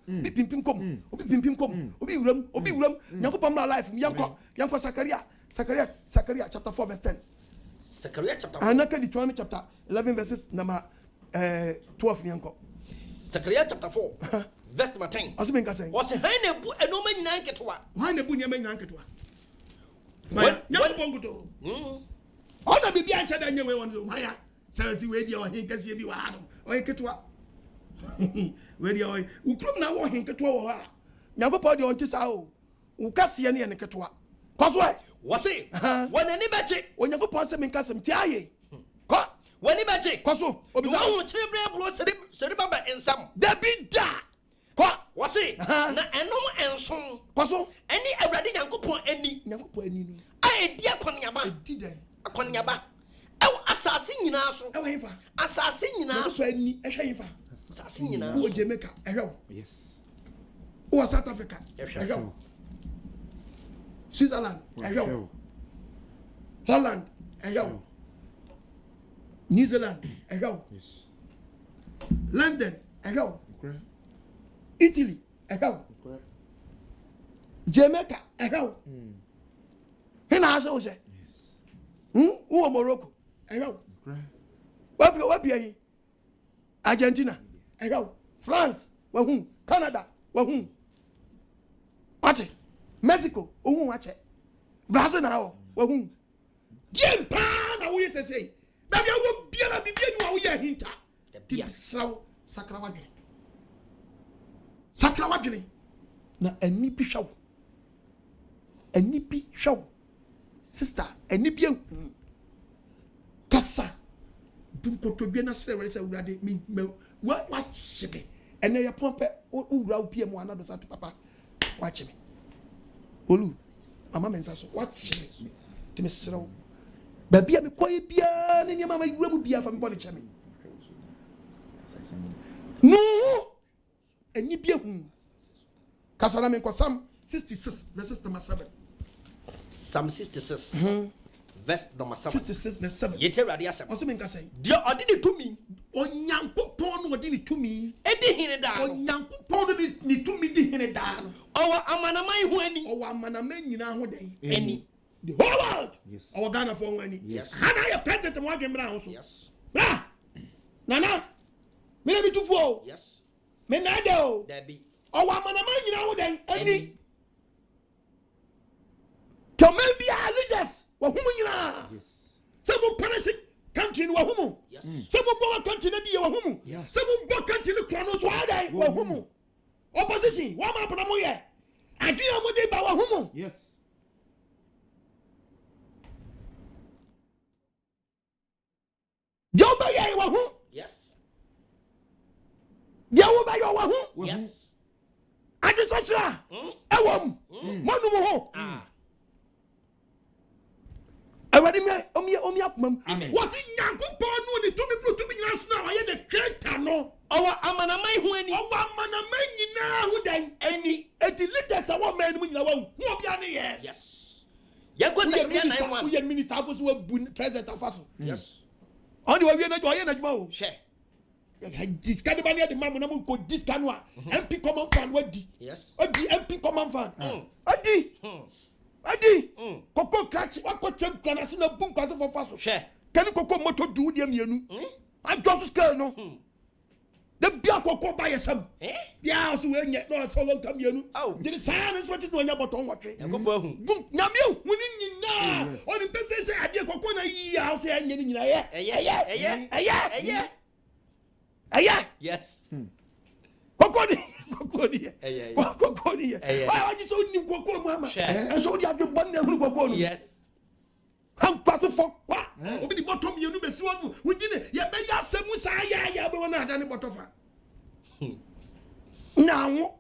S1: Obi wuram. Yakopam na life yanko Zechariah chapter 4 verse 10.
S3: Zechariah chapter 4.
S1: Anaka Deuteronomy chapter 11 verses number 12 yanko.
S3: Zechariah chapter 4 verse number 10.
S1: Asime nka say.
S3: Was hane bu enoma nyina nketwa.
S1: Why na bu nyama nyina nketwa? Yakopam goto. Ona bibi ancha da nyewe won waya. Say we dia o hin kase bi wa adom. O nketwa. We dia o ukrum na wo hin nketwa wo ha. Yakopam de on tisa o. Ukase ne ne nketwa. Kwaso ai.
S3: Wase. Wonani beche.
S1: Onyankopon se menka sem ti aye. Ko.
S3: Wani beche.
S1: Kwaso. Obisa.
S3: Wo chibre bro seri baba ensam.
S1: David da. Ko.
S3: Wase. Na enom enson.
S1: Kwaso.
S3: Ani awrade Nyankopon ani.
S1: Nyankopon ani no.
S3: Ai di akonyaba.
S1: Di den.
S3: Akonyaba. Ew asase nyina so.
S1: Ewa hifa.
S3: Asase nyina so.
S1: Ani ehwe hifa.
S3: Asase nyina
S1: O
S3: so.
S1: Jamaica ehwe.
S2: Yes.
S1: O South Africa ehwe. Switzerland ehwe. Holland ehwe. New Zealand ehwe.
S2: Yes.
S1: London ehwe.
S2: Okay.
S1: Italy ehwe.
S2: Okay.
S1: Jamaica ehwe. Hina ase o se.
S2: Yes.
S1: Wo Morocco ehwe.
S2: Okay.
S1: Wapi ayi? Argentina ehwe. France wahu. Canada wahu. Ate Mexico ohun wache. Brazil na wahu. Diem pa na wo yesese. Da bia wo biara bibia ni wo ye hinta. Ti sraw sakra wadwene. Na ani bi hwaw. Ani bi hwaw. Sister, ani bi kasa. Dum kotodwe na sre wele se urade mi wa chebe. Ene ye pompe ura opie mu anado sa to papa. Wa chebe. Olu mama mensa so wa chebe. Ti me sraw. Ba bia me koye bia ne mama wura mu bia fa me body cheme. No! Ani bia hu. Kasa na me nkosam 66 verses number 7.
S3: Psalm 66 verse number 7.
S1: 66 verse 7.
S3: Yete Awurade asem.
S1: Ose me nka say.
S3: Dio odi ni tumi.
S1: Onyankopon no odi ni tumi.
S3: Edi hene da.
S1: Onyankopon no ni tumi di hene da no.
S3: Owa amanaman ho ani.
S1: Owa amanaman nyina ho den.
S3: Ani.
S1: The whole world.
S2: Yes.
S1: Our Ghana for any.
S3: Yes.
S1: Hana ya president mo agemra ho so.
S3: Yes.
S1: Bra. Nana. Me na bi tufo.
S3: Yes.
S1: Me na de o.
S3: There be.
S1: Owa amanaman nyina ho den. Ani. To men be our leaders. Wa humu nyina.
S2: Yes.
S1: Some punish country wa humu.
S3: Yes.
S1: Some go country na di wa humu.
S2: Yes.
S1: Some go country no krono so adai wa humu. Opposition wa ma pona mo ye. Adua mo de ba wa humu.
S2: Yes.
S1: Yoba ye wa hu.
S3: Yes.
S1: Yoba yo wa hu.
S3: Yes.
S1: Adi sachra. Ewom. Manu mo ho. Awadi me omi akumam. Wasi Nyankopon no ni tumi bru tumi nyina so na aye the creator no.
S3: Owa amanaman ho ani.
S1: Owa amanaman nyina ho dan ani. Eti leaders awo man mu nyina wa hu obi ane ye.
S3: Yes. Yego say be na one.
S1: We minister afo so bu president afaso.
S3: Yes.
S1: On the way na jo aye na djuma o.
S3: Share.
S1: Discard the money the man na mo ko discard no MP common fan wadi.
S3: Yes.
S1: Odi MP common fan. Adi. Koko catch wako twem kana se na bum kwase for faso.
S3: Share.
S1: Kani koko moto du de mienu. Adjust scale no. The bia koko buy some. Bia so we nye no so long time mienu. Did science what do nya bottom watwe.
S3: Yakobo hu.
S1: Bum nyame hu ni nyina. Oni pepe say ade koko na yi house say anya ni nyina ye. Aya.
S3: Yes.
S1: Kokoni.
S3: Why
S1: I just so ni koko mama. And so dia dwon na hu koko no.
S3: Yes.
S1: Han pass for kwa. Obi di bottom you no be si wonu. We gi ne ye be ya semu sa ya be wona ada ne botofa. Nawo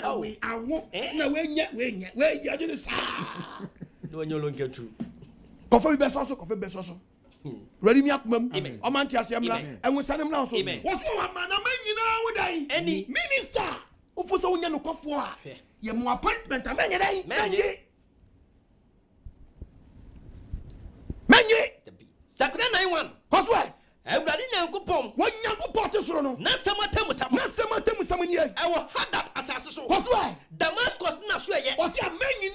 S1: awe awo na we nya de sa.
S3: No nyolo nke true.
S1: Kofa be so. Ready me akumam. Omanti asiamla. Enwo sanem na so. Wo so amanaman nyina wo dan.
S3: Any
S1: Minister. Ufo so wonya no kofo a. Ye mo appointment amenye dan. Menye.
S3: Sakura 91.
S1: Koswe.
S3: Awurade Nyankopon.
S1: Wo Nyankopon te soro no.
S3: Na samatamu
S1: ni e.
S3: Ewo Hadad asase so.
S1: Koswe.
S3: Damascus na so ye.
S1: O se amenyi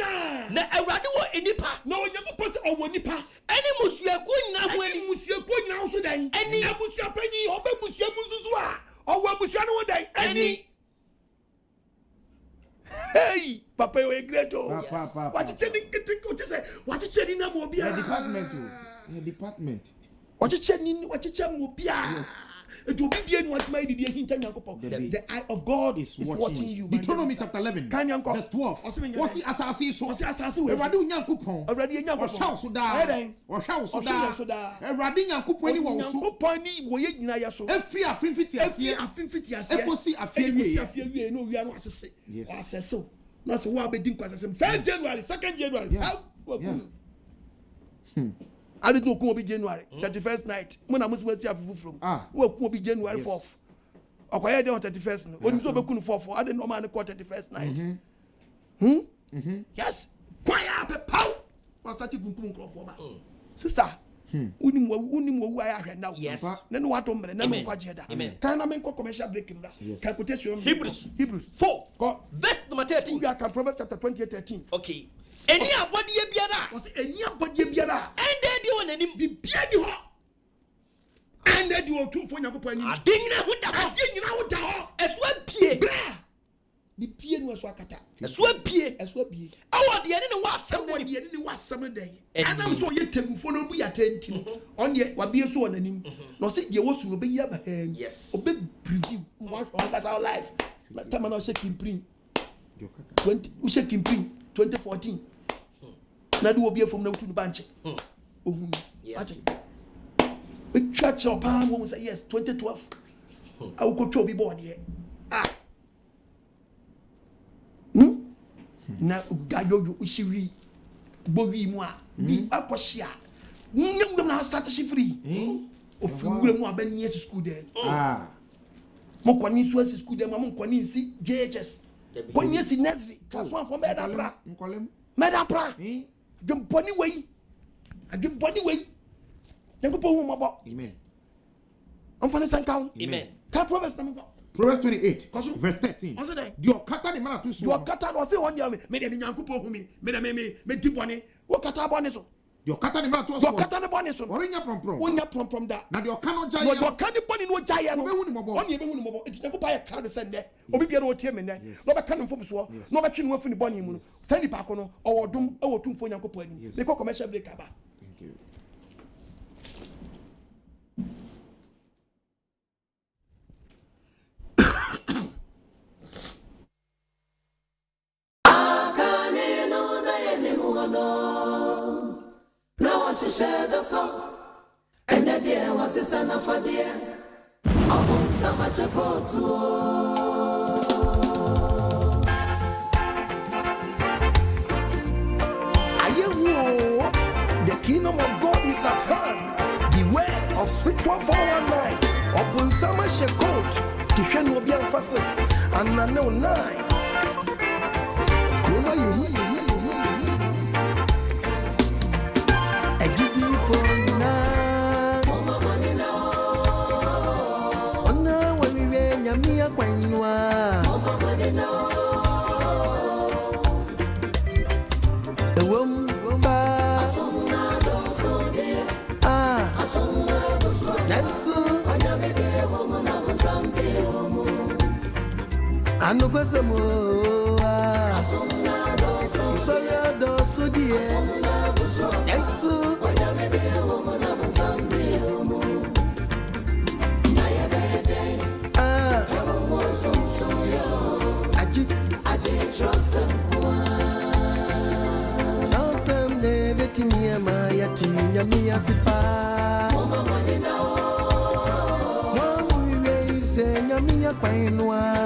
S3: Na Awurade wo enipa.
S1: Na Nyankopon se owo nipa.
S3: Eni musuaku nyina ho ani.
S1: Musuaku nyina ho so dan.
S3: Eni
S1: abusua panyi obabusua mususu a. Owo abusua no wo dan. Eni. Hey, Papa, you are great. What you telling? What you say? What you telling them will be a
S2: department.
S1: What you telling? What you telling will be a. It will be what might be a hint. The eye of God is watching you.
S2: Deuteronomy chapter 11, verse 12. What's the assassin? What's the assassin? Already Nyankopon. Already Nyankopon. Or shall Suda. Already Nyankopon. Any way you know so. Every affinity. Effosi affair. No, we are not say. Yes. I say so. That's what I've been doing. 1st January, 2nd January. I didn't know who be January 31st night. When I must see from who be January 4th. Okay, I don't 31st. When you so be 4th, I didn't know man call 31st night. Yes. Quiet pow. Was that you for sister? Uni I have now.
S3: Yes.
S1: Then what on me? Can I make commercial breaking that? Calculation. Hebrews 4. God.
S3: Verse number 13.
S1: We are Proverbs chapter 28:13.
S3: Okay. Any abodi e biara.
S1: Was any abodi e biara.
S3: Ende di won anim.
S1: Bi bia di ho. Ende di won tumfo Nyankopon anim.
S3: Adenyina ho da ho. Eso apie. Bra.
S1: Di pie no eso akata.
S3: Eso apie. Awo de ne wa asem den.
S1: Anam so ye temfo no bu ya tenti. On ye wa bie so on anim. No se ye wosu no be ya ba han.
S3: Yes.
S1: Obe preview. What that's our life. Like time now shaking print. 20 shaking print 2014. Na do obi from na utu banche. Ohun. Yes. We church up am say yes 2012. I will go to obi board here. Na gayo ushiwi bowi mu a bi akohia. Nyam na start shi free. Ofungure mu abani school there. Mo kwani so school there mo kwani si JHS. When you see Nesri, class 1 for Medapra. Medapra. Jump bunny way. I give bunny way. Then go home about.
S2: Amen.
S1: I'm for the same count.
S3: Amen.
S1: Can't promise them.
S2: Proverbs 28, verse 13. Your kata the man to
S1: your kata was say 1 year. Made a yankupo humi. Made a me deep one. What kata boniso? Your kata the man to your kata the boniso. Or in your from that. Now your cannot jay. Your can't bunny no jay. One year, it's never buy a car to send there. Or be a road team in there. No, I can't from swore. No, I can't work in the bonny moon. Send the pacono or doom or two for yankupo. They call commercial break. Thank
S2: you.
S4: No, she shared the song, and the dear was a son of a dear. I want so much a go
S1: to. The kingdom of God is at hand. Beware of spiritual 419. Open summer shekot. Defend will be emphasis. And I know 9. Ano kwese mo Isoria do sudie Yesu Aji trosem Trosem ne betini ama yati nyami asipa Mama manina Mama wiwe ise nyami ya kwainwa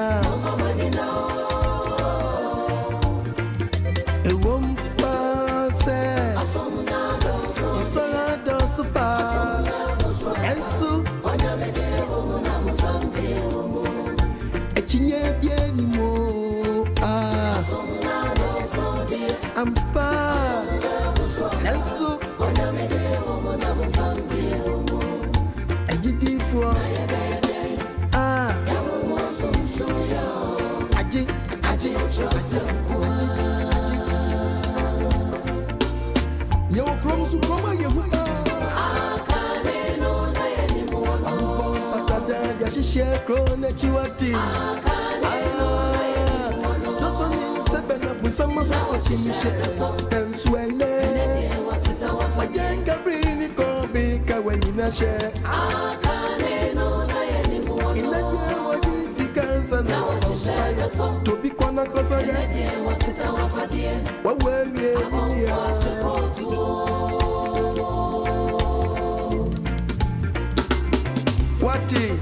S1: to be kwana kosa wati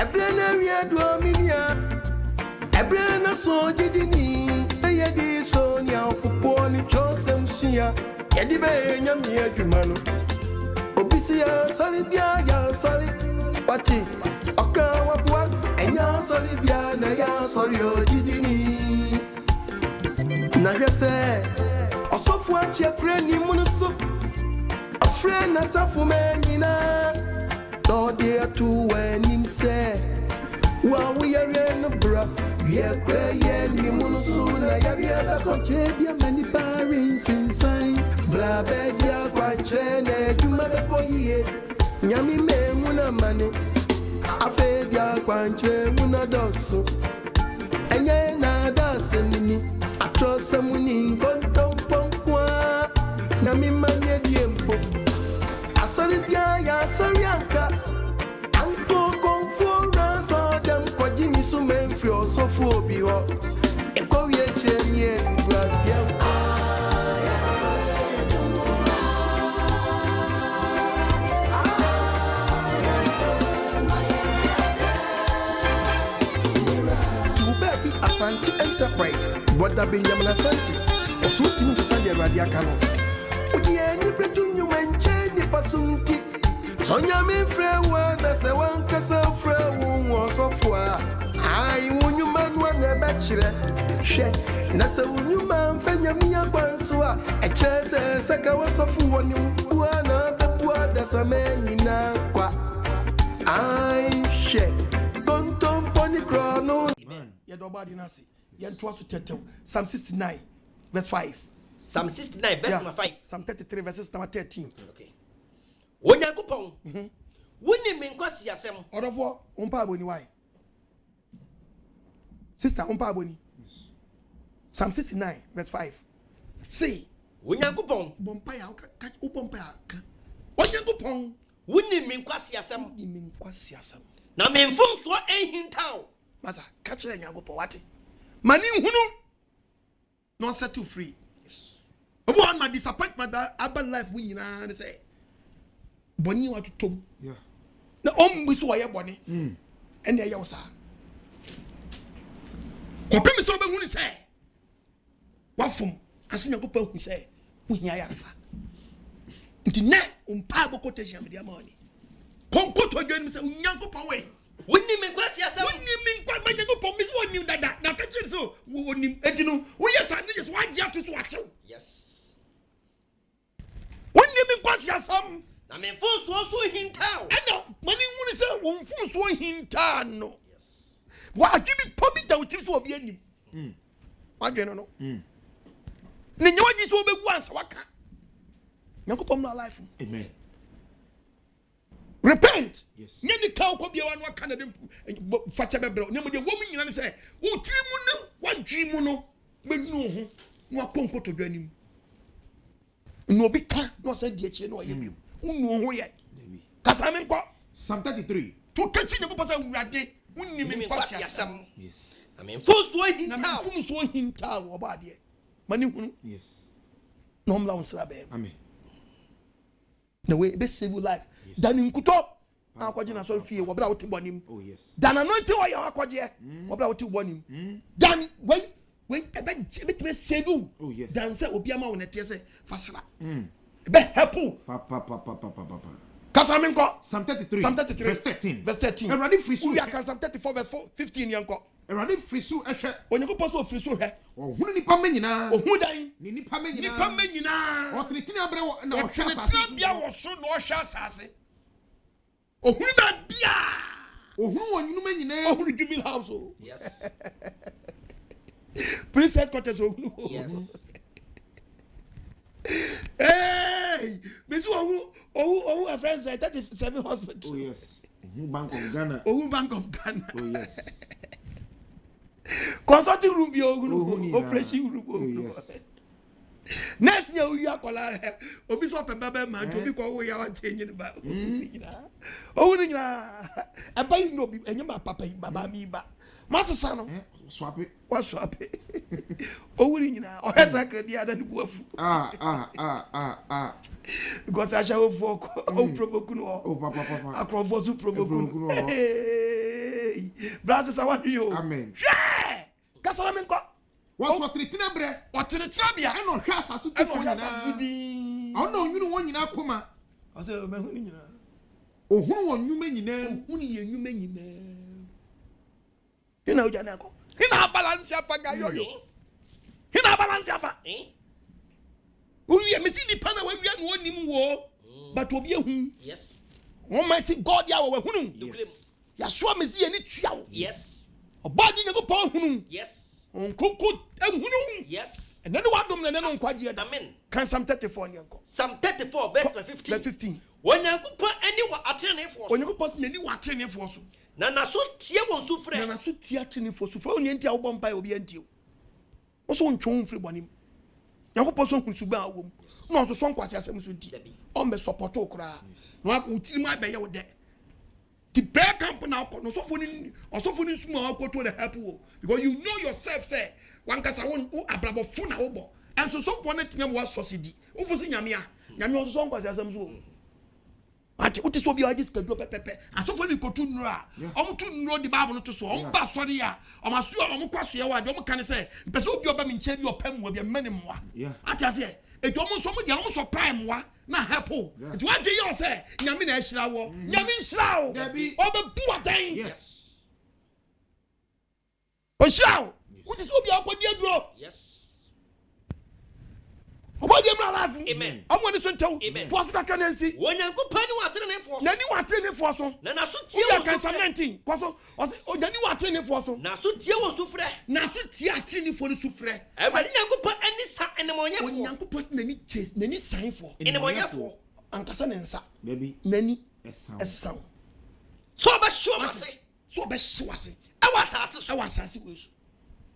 S1: ebrena wi do minia ebrena so jidini eyedi so nya ofupo ni chosem sia yedi be nyame adwuma no obisi ya sorry bia ya sorry wati oka wabua enya sorry bia na ya sorry ojidini na hwese osofu achi apreni munusu afre na safu menina no dear to when him say wa we are in bra we are crying ni munusu na ya ba kontre bia mani parents inside bla be dia kwa chene juma be koyie nyami me muna mane afe dia kwa nche muna doso enye na dase nini atrosa muni kontomponkwa nyami manye diempo asori bia ya asori anka anko konfora so dem kwaji mi so memfri osofo obi ho ekowie chenye gracia Asante Enterprise, Brother Benjamin Asante, Osuti Musande Radiakano. Udieni Bretunyu Mancheni Pasunti, Sonya me frewa, na se wankasa frewa, wasofwa. I want you man one a bachelor. Share. Nasa you man fenya miya kwansua. A chance saka wasofu wani wana bepua dasa meni na kwa. I share. Tonton poni krono. Ya dobadi nasi. Ya ntwasu tete. Psalm 69 verse 5.
S3: Psalm 69 verse number 5.
S1: Psalm 33 verse number 13.
S3: Okay. Onyankopon. Woni me nkwasi asem.
S1: Odofo umpa aboni why? Sister umpa aboni. Psalm 69 verse 5. See.
S3: Onyankopon.
S1: Bompaya ubompaya. Onyankopon.
S3: Woni me nkwasi asem.
S1: Ni me nkwasi asem.
S3: Na me mfomso ehintaw.
S1: Masa catch Onyankopon wate. Mani hunu. No set you free.
S3: Yes.
S1: Obo on my disappointment about life we nyina say. Boni wa tutom.
S2: Yeah.
S1: Na ombi so waye boni. Ene ye wo sa. Kopemi so be hunu say. Wafum ase Nyankopon hu say. Hu hia yaresa. Nti na umpa boko tesia me dia ma oni. Konko to adwani say Nyankopon we.
S3: Woni me nkwasi asem.
S1: Woni me nkwa Nyankopon me so oni dada. Na ka kire so oni edinu. Wo yes an yes wa gia to so wa chew.
S3: Yes.
S1: Woni me nkwasi asem.
S3: Na me mfomso so ehintaw.
S1: Eno mani hunu say wo mfomso hinta no. Yes. Wa adwi pobi da wotiri so obi anim. Adwene no. Ni nyawa gi so obewu ansa waka. Nyankopon na life.
S2: Amen.
S1: Repent.
S2: Yes.
S1: Nyeni ka ko bia wan waka na dem facha bebro. Nyemu de wo mu nyina ne say, wo tiri mu no, wadwi mu no, benu ho, na akonko to dwanim. No obi ka no say die chire no ye biom. Unu ho ye. Kasa me nko.
S2: Psalm 33.
S1: To kachi Nyankopon say wurade, wonni me nkwasi asam.
S2: Yes.
S3: Na me mfomso
S1: Na me
S3: ehintaw.
S1: mfomso hinta wo ba de. Mani hunu.
S2: Yes.
S1: No mla wonsra be.
S2: Amen.
S1: Na we be save your life. Dan nkuto akwaje na so fie wo bra wote bonim.
S2: Oh yes.
S1: Dan anointing wo ya akwaje wo bra wote bonim. Dan we ebe save you.
S2: Oh yes.
S1: Dan say obi ama wo nete say fasra. Ebe help you.
S2: Papa.
S1: Kasa me nko.
S2: Psalm 33.
S1: Psalm 33
S2: verse 13.
S1: Verse 13.
S2: Everybody free so.
S1: We are Psalm 34 verse 15 yanko.
S2: Everybody free so ehwe.
S1: Onyankopon so free so he.
S2: Ohunu nipa menyina.
S1: Ohunu dan.
S2: Ni nipa menyina.
S1: Nipa menyina.
S2: Otretini abre na ohwa
S1: Otretini
S2: asase.
S1: bia wo so na ohwa asase. Ohunu ba bia.
S2: Ohunu wonyunu menyina.
S1: Ohunu jubil house.
S3: Yes.
S1: Prince headquarters ohunu.
S3: Yes.
S1: Hey, Miss Ohu a friend said 37 hospital.
S2: Oh yes. Ohunu Bank of Ghana.
S1: Ohu Bank of Ghana.
S2: Oh yes.
S1: Consulting room be
S2: Ohunu.
S1: operation room.
S2: Oh yes.
S1: Next year we are kola obi so pebebe man to be ko wo ya wa tenyin ba. Ohunu nyina. Aba yi no bi enyema papa yi baba mi ba. Masesa no.
S2: Swap it.
S1: What swap it? Ohunu nyina. O hesa ka dia da ni buafu. Because I shall provoke no.
S2: Oh papa.
S1: I provoke no. Hey, brothers, what do you?
S2: Amen.
S1: Yeah. Kasalaminko.
S2: What's what tretina bre?
S1: What to the trabia?
S2: I know hasa su tu fo nyina. I know you won nyina koma.
S1: I say me hu nyina.
S2: Ohunu won nyuma nyina.
S1: Hu ni nyuma nyina. Ina o jana ko. Ina balance afa ga yo. Ina balance afa. Uye me see the pana we wi no onim wo. But obi ehun.
S3: Yes.
S1: Almighty God ya we hunu. Ya show me see any tua wo.
S3: Yes.
S1: Obadi Nyankopon hunu.
S3: Yes.
S1: Onkuku ehunu.
S3: Yes.
S1: And then what dom na no nkwaje da.
S3: Amen.
S1: Kan Psalm 34 nyanko.
S3: Psalm 34 verse 15.
S1: Verse 15.
S3: Onyankopon ani wa atenefo.
S1: Onyankopon nyani wa atenefo so.
S3: Na so tie won so frɛ.
S1: Na so tie atenefo so. Fra onye ntia wo bompa obi antio. Wo so ntwon mfiri bonim. Nyankopon so nkusuba awom. Na so so nkwase asem so nti. O me support okra. Na utiri ma be ye wo de. The prayer camp now no so foni sumo akoto the help wo because you know yourself say wan kasa won abrabo funa wo bo and so for net nyam wa society wo fosi nyame so nkwase asem so ati uti so bi a dis kedo pepepe aso foni kotu nura o mutu nuro di bible no to so o ba sori a o maso o mo kwaso ye wa de o mo kan say pese obi oba mi nche bi opam wo bi menim wa ati ase eto mo so mo dia mo so prime wa na help o it what do you say nyame na ehira wo nyame nhira wo obe bu adan
S2: yes
S1: Oshao. What is obi akwa dia duro?
S3: Yes.
S1: Obadi mra life.
S3: Amen.
S1: Amwani so ntaw.
S3: Amen.
S1: To asika kanansi.
S3: Wonyankopon ni watene ne fo so.
S1: Nani watene fo so.
S3: Na naso tie
S1: wo
S3: wo
S1: kansa 19. Kwaso onyani watene fo so.
S3: Naso tie wo so frɛ.
S1: Naso tie atene fo ni so frɛ.
S3: Awurade nyankopon ani sa enemonyefo.
S1: Onyankopon nani chase nani sign fo.
S3: Enemonyefo.
S1: Ankasa ne nsa.
S2: Baby.
S1: Nani
S2: Esan.
S3: So ba show mase.
S1: So be hwase.
S3: Ewa asase so.
S1: Ewa asase we so.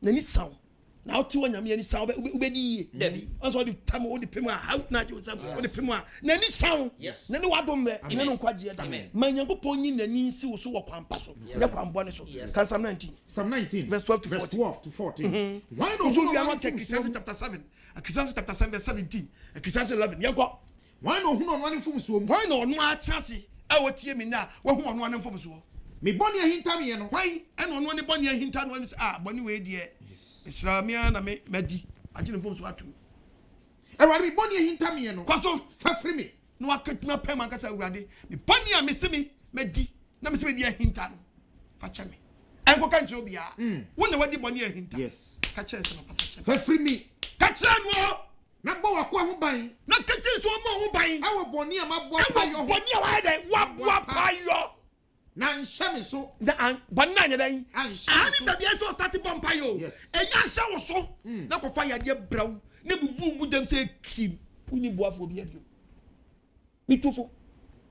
S1: Nani sound. Na oti wanyame ani sound ubedi ye.
S3: Dabi.
S1: Also the time wo the pema how na je wo the pema nani sound.
S3: Yes.
S1: Nani wadom me. Nani nkwaje da. Manyankopon nyi nani nsi wo so wo kwampa so. Ne kwambo ne so. Kan Psalm 19.
S2: Psalm 19
S1: verse 12 to 14.
S2: Verse 12 to 14. Why
S1: So
S2: don't
S1: we are not Ecclesiastes chapter 7. Ecclesiastes chapter 7 verse 17. Ecclesiastes 11. Yanko.
S2: Why no hu no one fum so?
S1: Why no no a chance e wo tie me na wo hu ono anfom so.
S2: Me boni ahinta me no.
S1: Why e no no ne boni ahinta no boni we die. Islamia na me madi. Agye ne fom so atum.
S2: Awurade me boni ahinta me no.
S1: Kwaso
S2: Fa free me.
S1: no akatuna pem ankasa awurade. Me boni a me se me madi. Na me se me di ahinta no. Fa che me. Enko kan che obi a. Wo na wadi boni ahinta.
S2: Yes.
S1: Ka che se no papa che.
S2: Fa free me.
S1: Ka che no.
S2: Na bo wa kwa ho ban.
S1: Na ka che so mo ho ban.
S2: Awo boni a ma bo pa yo.
S1: Boni a wa de wa pa yo.
S2: Na nhye me so.
S1: Na boni na nya dan.
S2: Ani
S1: baby so start bomb pa yo. Enya hye wo so. Na ko fa yade braw. Na bubu gu dem say kim. Uni boafo bia bio. Mitofo.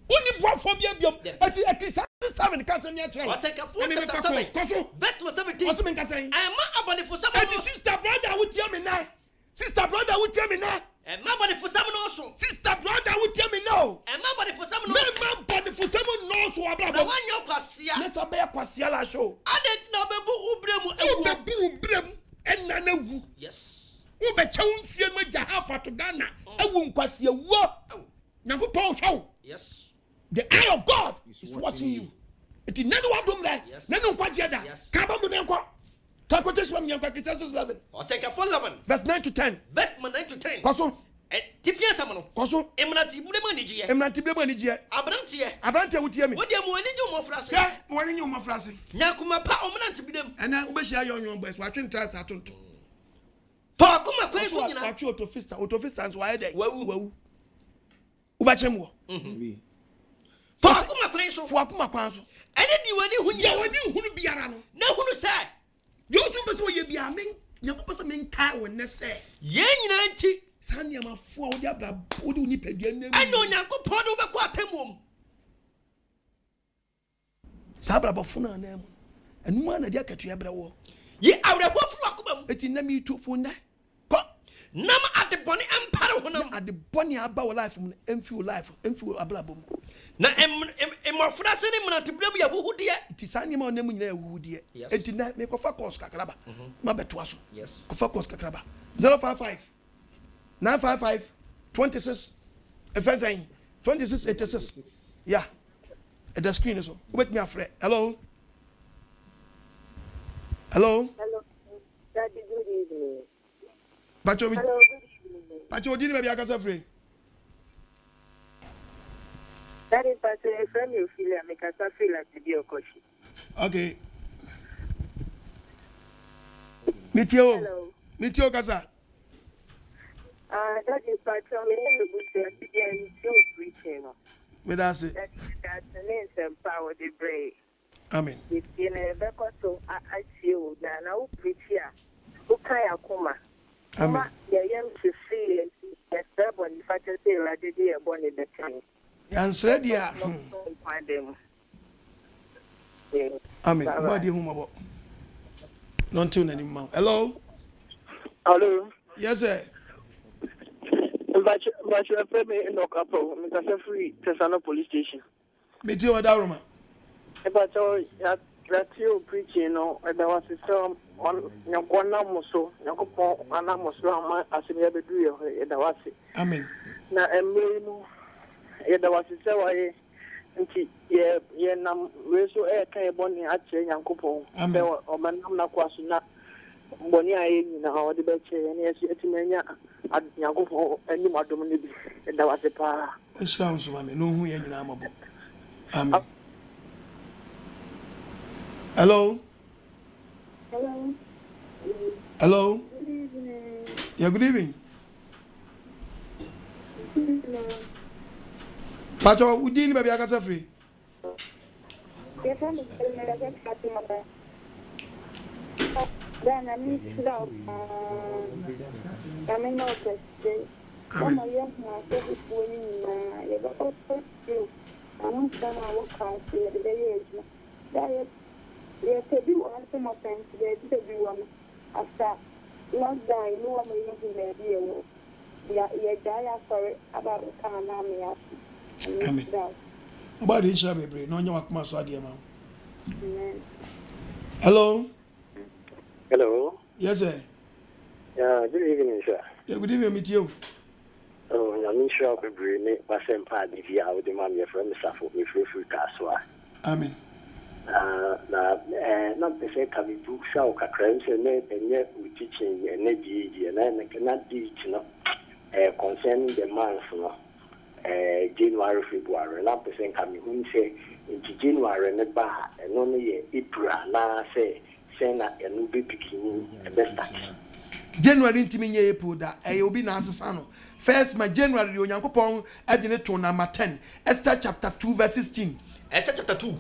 S1: Uni boafo bia bio. Ati Ecclesiastes 7 ka se nya kire.
S3: Waseka 4:7. Verse 17.
S1: Oso men ka say.
S3: Ama abone fo sam.
S1: Ati sister brother wo tie me na. Sister brother wo tie me na.
S3: Emma abone fo sam no so.
S1: Sister brother wo tie me no.
S3: Emma abone fo sam no.
S1: Me ma bone fo sam no so abra.
S3: Na wanyo kwasia.
S1: Me so be kwasia la show.
S3: Adent na obebu ubremu ewu.
S1: Obebu ubremu enna na wu.
S3: Yes.
S1: Wo be chawo mfie ma jahafa to Ghana. Ewu nkwasia wo. Nyankopon hwawo.
S3: Yes.
S1: The eye of God is watching you. It is none wadom there. None nkwaje da. Ka ba mu ne nkwa. Ka quotation from Ecclesiastes 11.
S3: Oseka 4:11.
S1: Verse 9 to 10.
S3: Verse 9 to 10.
S1: Koso.
S3: Tifia sam no.
S1: Koso.
S3: Emnati bude mani jiye.
S1: Emnati bre mani jiye.
S3: Abrante
S1: wutie me.
S3: Wodi am wani nyu mo frase.
S1: Yeah, wani nyu mo frase.
S3: Nyakuma pa omnanti bidem.
S1: Ena ubehia yonyon boys wa twin trans atonto.
S3: For akuma kwesu nyina.
S1: Wa twa autofista nso wa ede. Wawu. Ubachem wo.
S3: For akuma kwesu.
S1: For akuma kwanso.
S3: Ene di wani hunya.
S1: Wani hunu biara no.
S3: Na hunu sai.
S1: Yo tu beso ye bia men. Nyankopɔ sɛ menka wo ne sɛ
S3: ye nyina nti
S1: saa nneɛmafo a wode abra wode wo nipadua nam
S3: ɛne onyankopɔn de wobɛkɔ atammuom
S1: saa abrabɔfo no anaa mu ɛno a na de akatua brɛ wɔ
S3: ye awerɛhɔforo akoma mu
S1: ɛti na meetofo nnɛ kɔ
S3: nam ade bɔne ɛmpare honam
S1: ade bɔne aba wo life mu no ɛmfi wo life ɛmfi wo abrabɔ mu
S3: na mmɔfra se ne mmeranteberɛ mu yɛ huhudeɛ
S1: nti saa nneɛma a ɔnam nyinaa yɛ huhudeɛ ɛnti na mekɔfa course kakraba mabɛtoa so kɔfa course kakraba 055 955 26 ɛfɛ 2686 yeah at the screen so wobɛtumi afrɛ hello
S5: Daddy, good evening.
S1: Hello,
S5: good evening.
S1: Pacho, did you akasa free?
S5: That is Pastor Efrem Ophelia, make us feel like to be a coach.
S1: Okay. Mitio.
S5: Hello.
S1: Mitio kasa.
S5: That is Pastor me and you preaching.
S1: Me that's it.
S5: That's the name and power the brave.
S1: Amen.
S5: It's in a record so I see you now preach here. Who can akuma?
S1: Amen.
S5: Yeah, to see the stubborn if I can say like the dear bonnet the time.
S1: Answer dia. Amen. Body home about. Don't tune anymore. Hello.
S5: Hello.
S1: Yes, sir.
S5: But you have me in the couple, Mr. Free Tesano police station.
S1: Mitio Daruma.
S5: But that you preaching, there was some on Yakwana Moso, Yakopo, Anamoso, as you ever do, there was it.
S1: Amen.
S5: Now, there was a way. Yeah, nam reso air can bonny at Yankopo. Amen. Or Manamna Quasuna Bonia, now the betche, and yes, Etimania at Yankopo, and you are dominated. And there was a pa.
S1: It sounds to me, no, who ain't amable. Amen. Hello.
S6: Hello.
S1: Hello.
S6: Good evening.
S1: Yeah, good evening.
S6: Hello.
S1: Pacho, we didn't baby akasa free.
S6: Your family is a Fatima. Then I need to know. I mean, no question. I'm a young man, so it's winning. You're about to do. I want to know what country at the age. That is, to do one from my friends, they did be one after lockdown. No one will use the idea. Yeah, die sorry about the car.
S1: Amen. About the issue, baby. No, you want to dear man. Hello.
S7: Hello.
S1: Yes, sir.
S7: Yeah, good evening, sir.
S1: Yeah, good evening, meet you.
S7: Oh, I'm sure I'll be bringing my same party via the mommy from Safo, me free Caswa.
S1: Amen.
S7: Not the same can be book show, crimes and yet we teaching energy, and I cannot teach, concerning the month, January, February, not the same can be say into January and the bar, and only April, now say, Sena and be picking the best.
S1: January ntimi nye April da obi na asesa no first my January onyankopon adine to number 10 Esther chapter 2 verse 16
S3: Esther chapter 2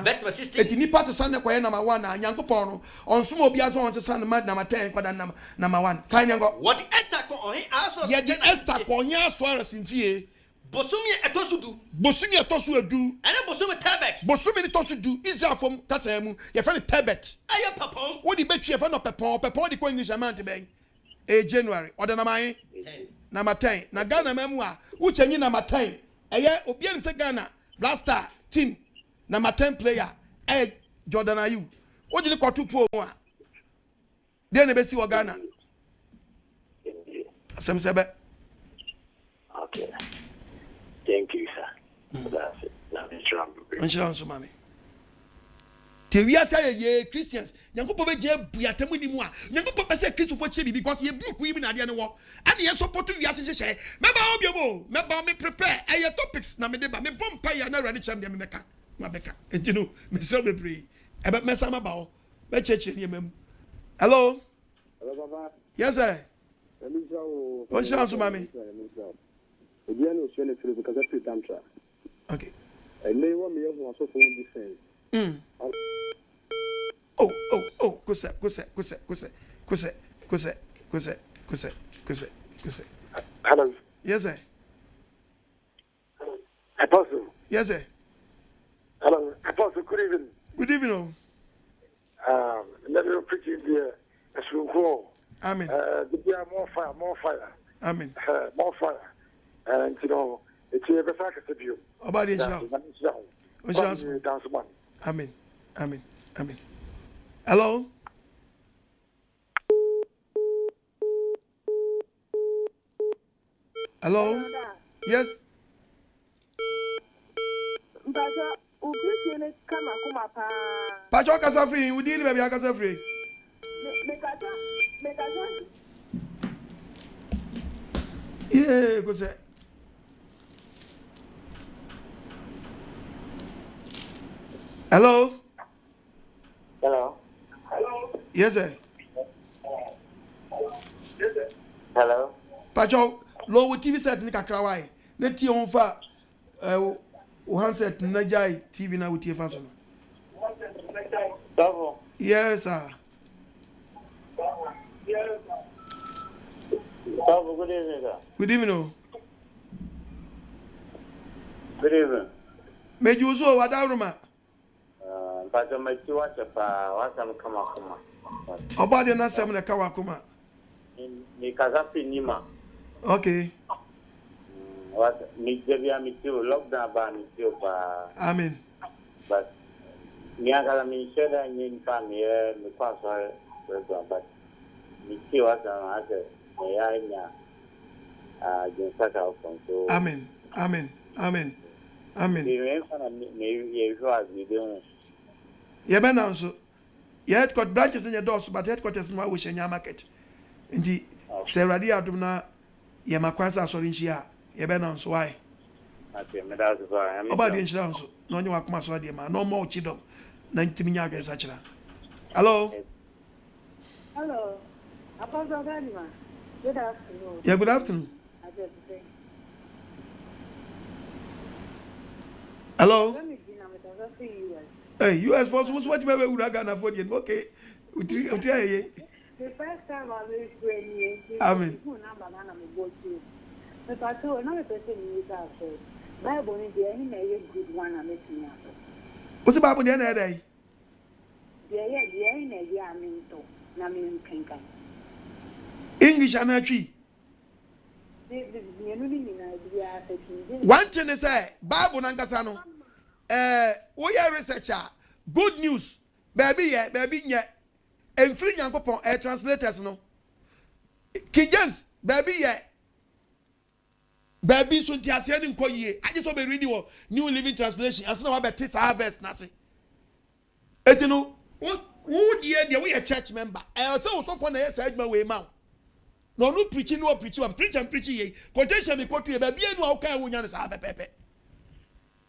S3: verse 16
S1: eti ni pass san kwa number 1 na nyankopon no onsom obi aso on sesa no number 10 kwa number 1 kan nyango
S3: what Esther ko ohin aso
S1: ye di Esther ko nya aso arasimfie
S3: bosumi etosudu
S1: ene
S3: bosumi tebet
S1: bosumi ni tosudu Israel fom kasa mu ye fa ni tebet
S3: ayo papon
S1: wo di betu ye fa no pepon di ko English amount ben January order number 10 number 10 na Ghana memu a uchenyi number 10 eye obi en se Ghana blaster team number 10 player Jordan Ayu o jini kwatu po mu a de na be si wo Ghana sem sebe.
S7: Okay. Thank you, sir. That's it. Now it's
S1: Insurance mami. Te wi asa ye Christians. Nyankopɔ be je buatemu ni mu a. Nyankopɔ be se Christopher chebi because ye bu ku yimi na de ne wo. Ani ye support wi asa hyehyɛ. Meba obiemo, meba me prepare. Eye topics na me de ba. Me bompa ya na ready cham de me meka. Ma beka. Ejino, me so be pray. Ebe me sama ba o. Be cheche ni emem. Hello?
S8: Hello, Baba.
S1: Yes, sir.
S8: Insurance
S1: mami. Okay.
S8: And they want me to defense.
S1: Kuse.
S7: Hello.
S1: Yes, sir.
S7: Apostle.
S1: Yes, sir.
S7: Hello. Apostle, good evening.
S1: Good evening.
S7: Let me preach in the school.
S1: Amen.
S7: More fire.
S1: Amen.
S7: More fire. And you know, it's a better view.
S1: About the insurance. Amen. Hello? Hello? Yes? Pacho kasa free, we didn't baby kasa free. Yeah, go say. Hello?
S7: Hello.
S1: Yes, sir.
S7: Hello.
S1: Pacho, low TV set ni kakra wai. Ne ti on fa o handset na jai TV na utie fa so no.
S7: Bravo.
S1: Yes, sir.
S7: Bravo, good evening, sir.
S1: Good evening.
S7: Good evening.
S1: Mejuzo wadaruma.
S7: But I might watch a what I'm come.
S1: Obadi na sem na kawa kuma.
S7: Ni kazapi nima.
S1: Okay.
S7: What me devia me too lockdown ba me too pa.
S1: Amen.
S7: But me agala me share ni pa me pass but me too was me ya nya jinsaka ofon so.
S1: Amen.
S7: Me me so as we do.
S1: Ye be na so. Ye headquarters branches in your doors but headquarters ma wo shenya market. Ndi se radi adum na ye makwansa so rinhia ye be na so why.
S7: Okay, me that's why I'm.
S1: Obadi nchira so. No nyi wakoma so de ma no more chidom. Na ntimi nya agesa chira. Hello?
S6: Hello. Apostle Ganima. Good afternoon.
S1: Yeah, good afternoon.
S6: I just say.
S1: Hello.
S6: Let me see now. I see you.
S1: Hey, US force was what you would have gone for you. Okay.
S6: The first time I was when you
S1: Amen.
S6: But I told another person you got said, Bible is the only good one I'm making up.
S1: What's the Bible the other day?
S6: The only I mean, to Namin Kankan.
S1: English and tree. One thing is Bible Nangasano. We are researcher. Good news. Baby, yeah. And free young couple translators no. King James, baby, yeah. Baby, so the Asian Koye. I just want to read you New Living Translation. As no about this harvest, nothing. And you know, who dear, we a church member. I also was upon a side my way mouth. No preaching, preach and preaching. Quotation me quote you, baby, and okay, when you're a pepe.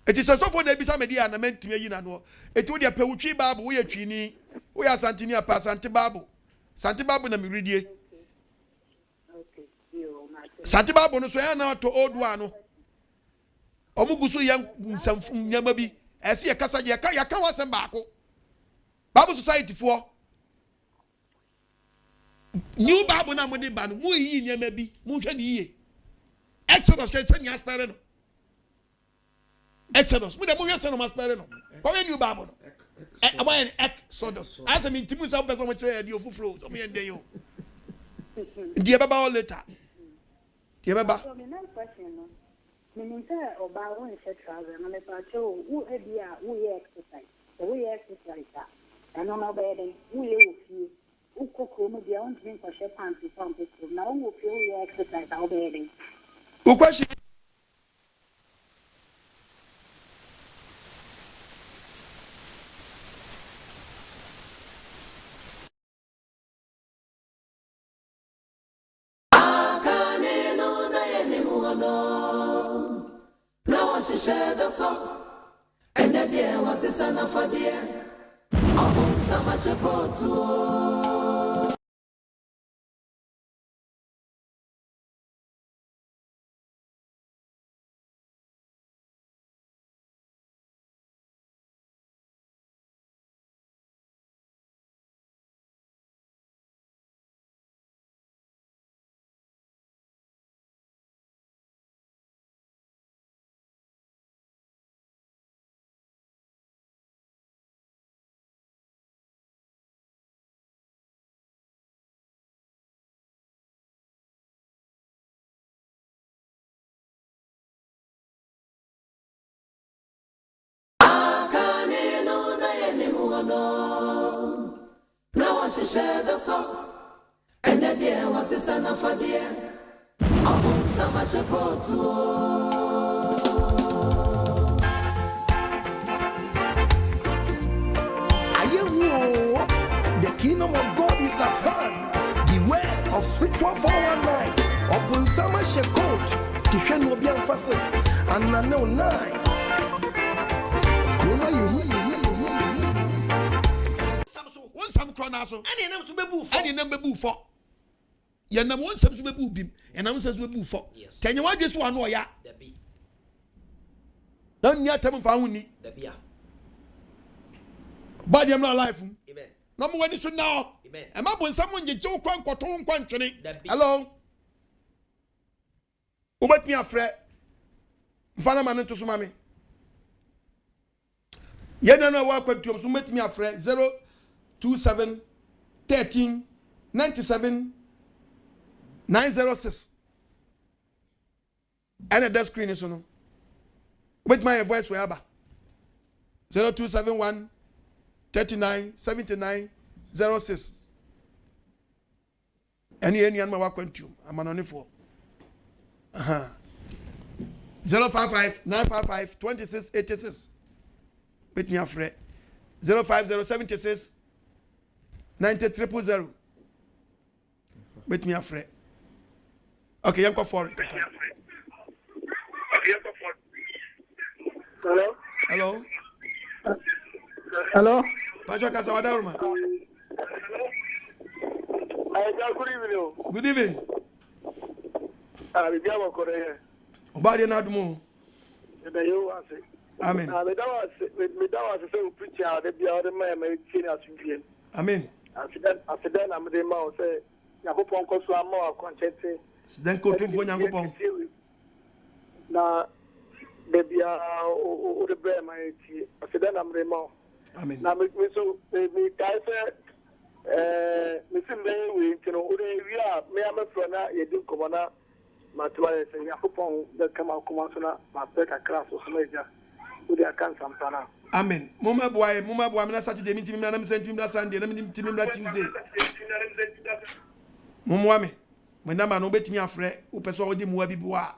S1: It is also for the Bisa Media and I meant to me, you know. It would be a poetry Bible, we are Trini, we are Santinia Pass Santibabu. Santibabu na Miridie. Santibabu no so now to old one. Omugusu young some Yamabi, as he a Casa Yaka was a Bako. Bible Society for New Bible Namudi Ban, Mui Yamabi, Mushan ye. Exodus can send Yasperano. Exodus. We the movie son of Masperano. Come in new Bible. About Exodus. As I mean, Timus of Besson trade you flow. So me and you. Dear Baba later. Dear Baba.
S6: So, my next question, meaning that about one set travel, and if I show who idea, who exercise, we exercise that. And on our bed, who you who cook home, the own drink for share pants from the school. Now, who feel we exercise our bedding.
S1: Who question?
S4: Share the song, and the dear was the son of a dear. Among some I shall go to. Now I should share the song, and the dear was the son of a dear. Among some I shall go to.
S1: The kingdom of God is at hand. Beware of spiritual 419. Upon summer shekot, Tiffany will be emphasis, and I know 9. Some chronaso, and you know, and you number before. You know, one some beam, and I'm says we move for. Can you watch this one? Oh, yeah, don't yet tell me found me. But I'm not alive.
S3: Amen.
S1: Number one is now.
S3: Amen.
S1: Am I when someone you joke one quantity? Hello. Who make me a friend? Father man to Sumami. You don't know what to so make me a friend 027 13 97 906. And a desk screen is on. With my voice wherever 0271 39 79 06. Any man work with you. I'm on only for 055 955 2686. With me a friend 05076 90000. With me a friend. Okay, you go for it.
S5: Hello?
S1: Hello?
S5: Hello?
S1: Pacho Kasawadaruma. Good evening. Obadi na dumo. Amen. Amen. Then go to Nyankopon.
S5: Na baby o de bear my accident am remo.
S1: Amen.
S5: Na me so me guys me sim be we ntino o de wi a me am fro na ye din ko na matwa ye se Nyankopon de kama kuma so na ma pe kakra so so meja o de akan sampana.
S1: Amen. Mama boy me na Saturday me timi na me send timi na Sunday na me timi na Tuesday. Mama me na ma no betimi afre wo peso odi mu abi bua.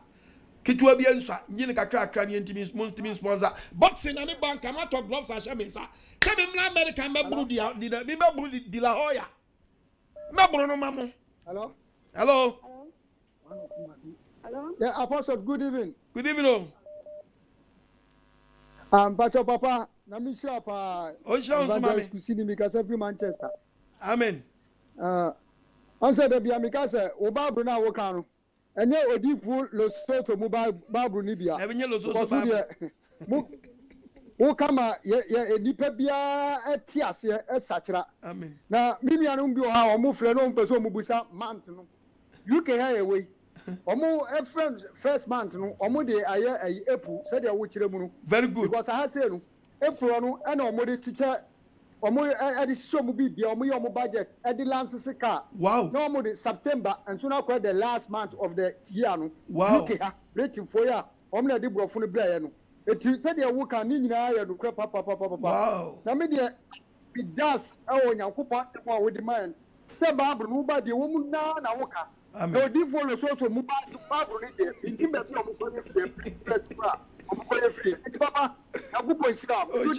S1: Kitu abi ensa nyine kakra ne ntimi sponsor. Boxing na ne bank amato gloves a shemesa. Se me na America me buru di la hoya. Me buru no mamo.
S9: Hello?
S1: Hello.
S6: Hello?
S9: Yeah, Apostle, good evening.
S1: Good evening.
S9: Pacho Papa, Namisha Pa.
S1: Mami.
S9: Kusini Mikasa from Manchester.
S1: Amen.
S9: Answer the Biamikasa, Obabu na Wakano. And yet, Odifu Losoto Mobile Babu Nibia.
S1: Never yellow so Bible.
S9: Okama, Nipabia, Tias, etc.
S1: Amen.
S9: Now, Mimianum, you are a move for no person Mubusa Mountain. You can hire away. Omo friend first month no omo de aye April said they will chire
S1: Very good.
S9: Because I say no April no and omo de teacher omo e show mu bibia omo ye omo budget e de lance car.
S1: Wow.
S9: No omo de September and so now quite the last month of the year no.
S1: Wow.
S9: Okay ha rating for ya omo na de brofo no bla no. Eti said they work an ni nyina ya no kra papa.
S1: Wow.
S9: Na me de it does e o Nyankopon asem a we demand. Say Bible no ba de wo mu na woka.
S1: Amen.
S9: No, do follow social mobile there. In the best of the free. Papa, I will point it out. You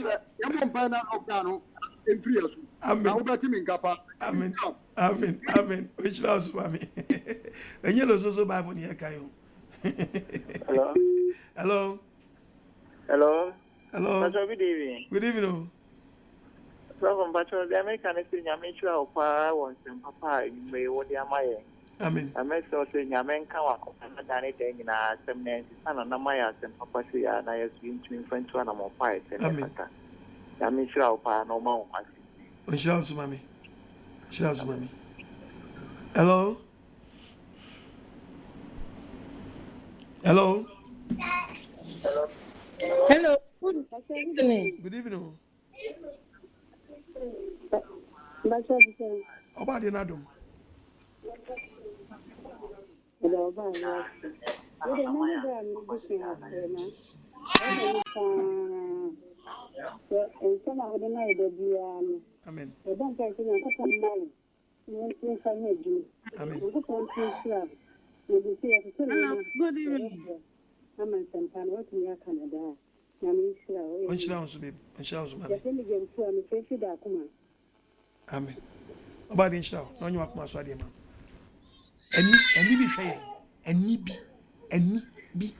S9: won't find out of in 3 years.
S1: Amen.
S9: Now, about him in Kappa.
S1: Amen. Which was Mammy. And yellow so Bible near Kayo. Hello.
S5: Good evening.
S1: Good evening.
S5: From Patrol, the American is in Yamichua of Power wants and Papa, you may what they are my.
S7: Amen.
S5: I met also Yamenka, and done it in our seminary, son and Amaya, and Papa, and I have been to infant to animal fight.
S7: Amen.
S5: Yamichua of Power no more.
S7: Shouts, Mammy. Hello.
S6: Hello. Good evening.
S7: Good evening.
S1: About the Nadum.
S6: Hello,
S7: Amen.
S6: Good evening.
S7: Amen. About the show, no, you are my sorry, man. Any be fair, any be,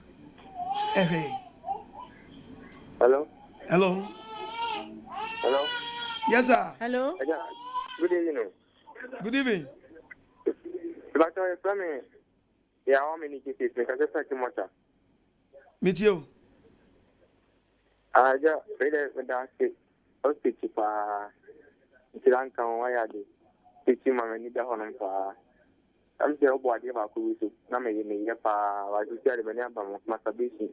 S5: Hello.
S7: Yes, sir.
S6: Hello.
S5: Good evening.
S7: Good evening.
S5: But I am yeah, how many cases? Because I said too much.
S7: Meet you.
S5: I just read it with that. I'll speak to Lanka, why are they teaching my need on I'm still body about who is not making me up. I just tell them about masturbation.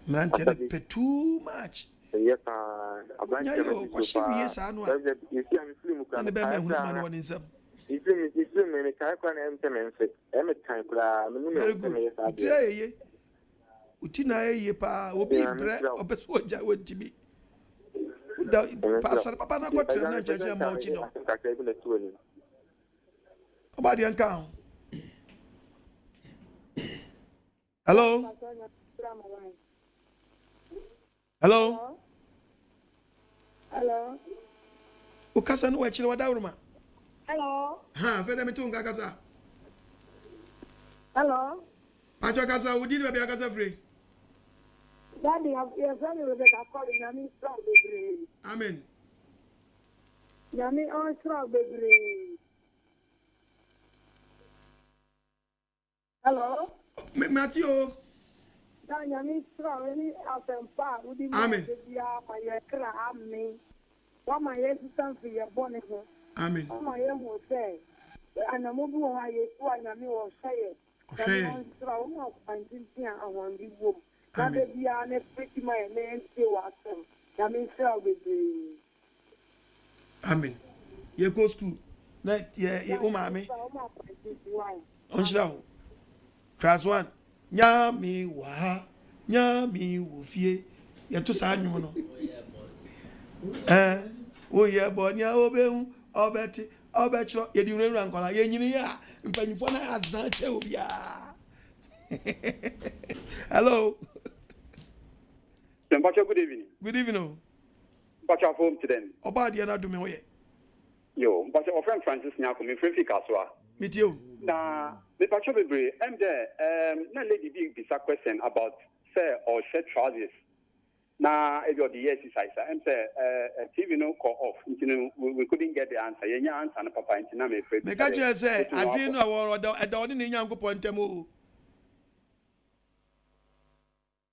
S7: Man, pay too much.
S5: Yes,
S7: I yes, I know.
S5: You see, I'm feeling
S7: and the Batman one is up.
S5: You feel me, I can't time
S7: very good. Utina ye pa obi bre obeso ja wejibi. Da pastor papa na go train na jeje ma ochi no. Obadi anka. Hello. Ukasa no wachire wadawruma.
S6: Hello.
S7: Ha, fede mitu ngakasa.
S6: Hello.
S7: Pacho kasa udini baby akasa free.
S6: Daddy, your son will be calling Yami strong baby.
S7: Amen.
S6: Yami on strong baby. Hello.
S1: Matthew.
S6: Danyami Strawberry Asempa, Udi
S1: Amen.
S6: My cra, Amen. What my yes is something you're born in.
S1: Amen.
S6: Oh, my young will say, and a movie why you and Yami will say it.
S1: Okay.
S6: And here I want the woman. That they be an pretty my name still at them. Yami Strawberry.
S1: Amen. You go school. Night, yeah, mommy. On show. Class 1. Nyami wa. Nyami wufie. Yetu sa nyono. Oh yeah, bonya obehu, obeti, obetro. Ye di renu ankola. Ye nyini ya. Mpanyifo na azanche obia. Hello.
S8: Good evening.
S1: Good evening.
S8: Mpacha home to them.
S1: Oba dia na do me hoye.
S8: Yo, Mpacha our friend Francis Nyako, me friend Fikaswa.
S1: Meet you.
S8: Na me Mpacha bebre, I'm there. Na lady big bisa question about say or shirt trousers. Na every the exercise. I'm say TV no call off. We couldn't get the answer. Yenya answer na papa intina me afraid.
S1: Me catch you say, adwin no awon oda oni ni Nyankopon ntemu.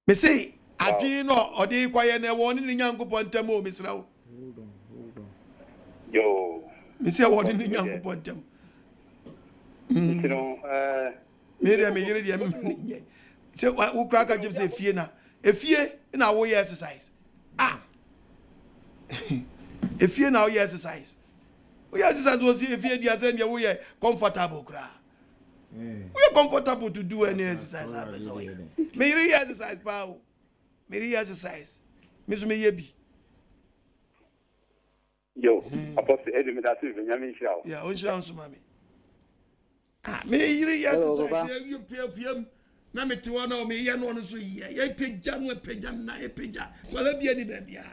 S1: Me say, adwin no odi kwaye na woni ni Nyankopon ntemu me srawo.
S2: Hold on.
S8: Yo.
S1: Me say woni ni Nyankopon ntemu.
S8: You know,
S1: Me dey me yire dey me nye. Say wo kra ka jim say fie na. Efie na wo exercise. Efie na wo exercise. We exercise was efie dia say na wo comfortable kra. We are comfortable to do any exercise. Me yire exercise pa o. Me yire exercise. Me so me yebi.
S8: yo, apostle Edu me that even Nyame Shao.
S1: Yeah, on shall so mami. Me yire exercise you pm na me ti wona o me ye no so ye pejja no pejja na ye pejja kwala bia ni ba bia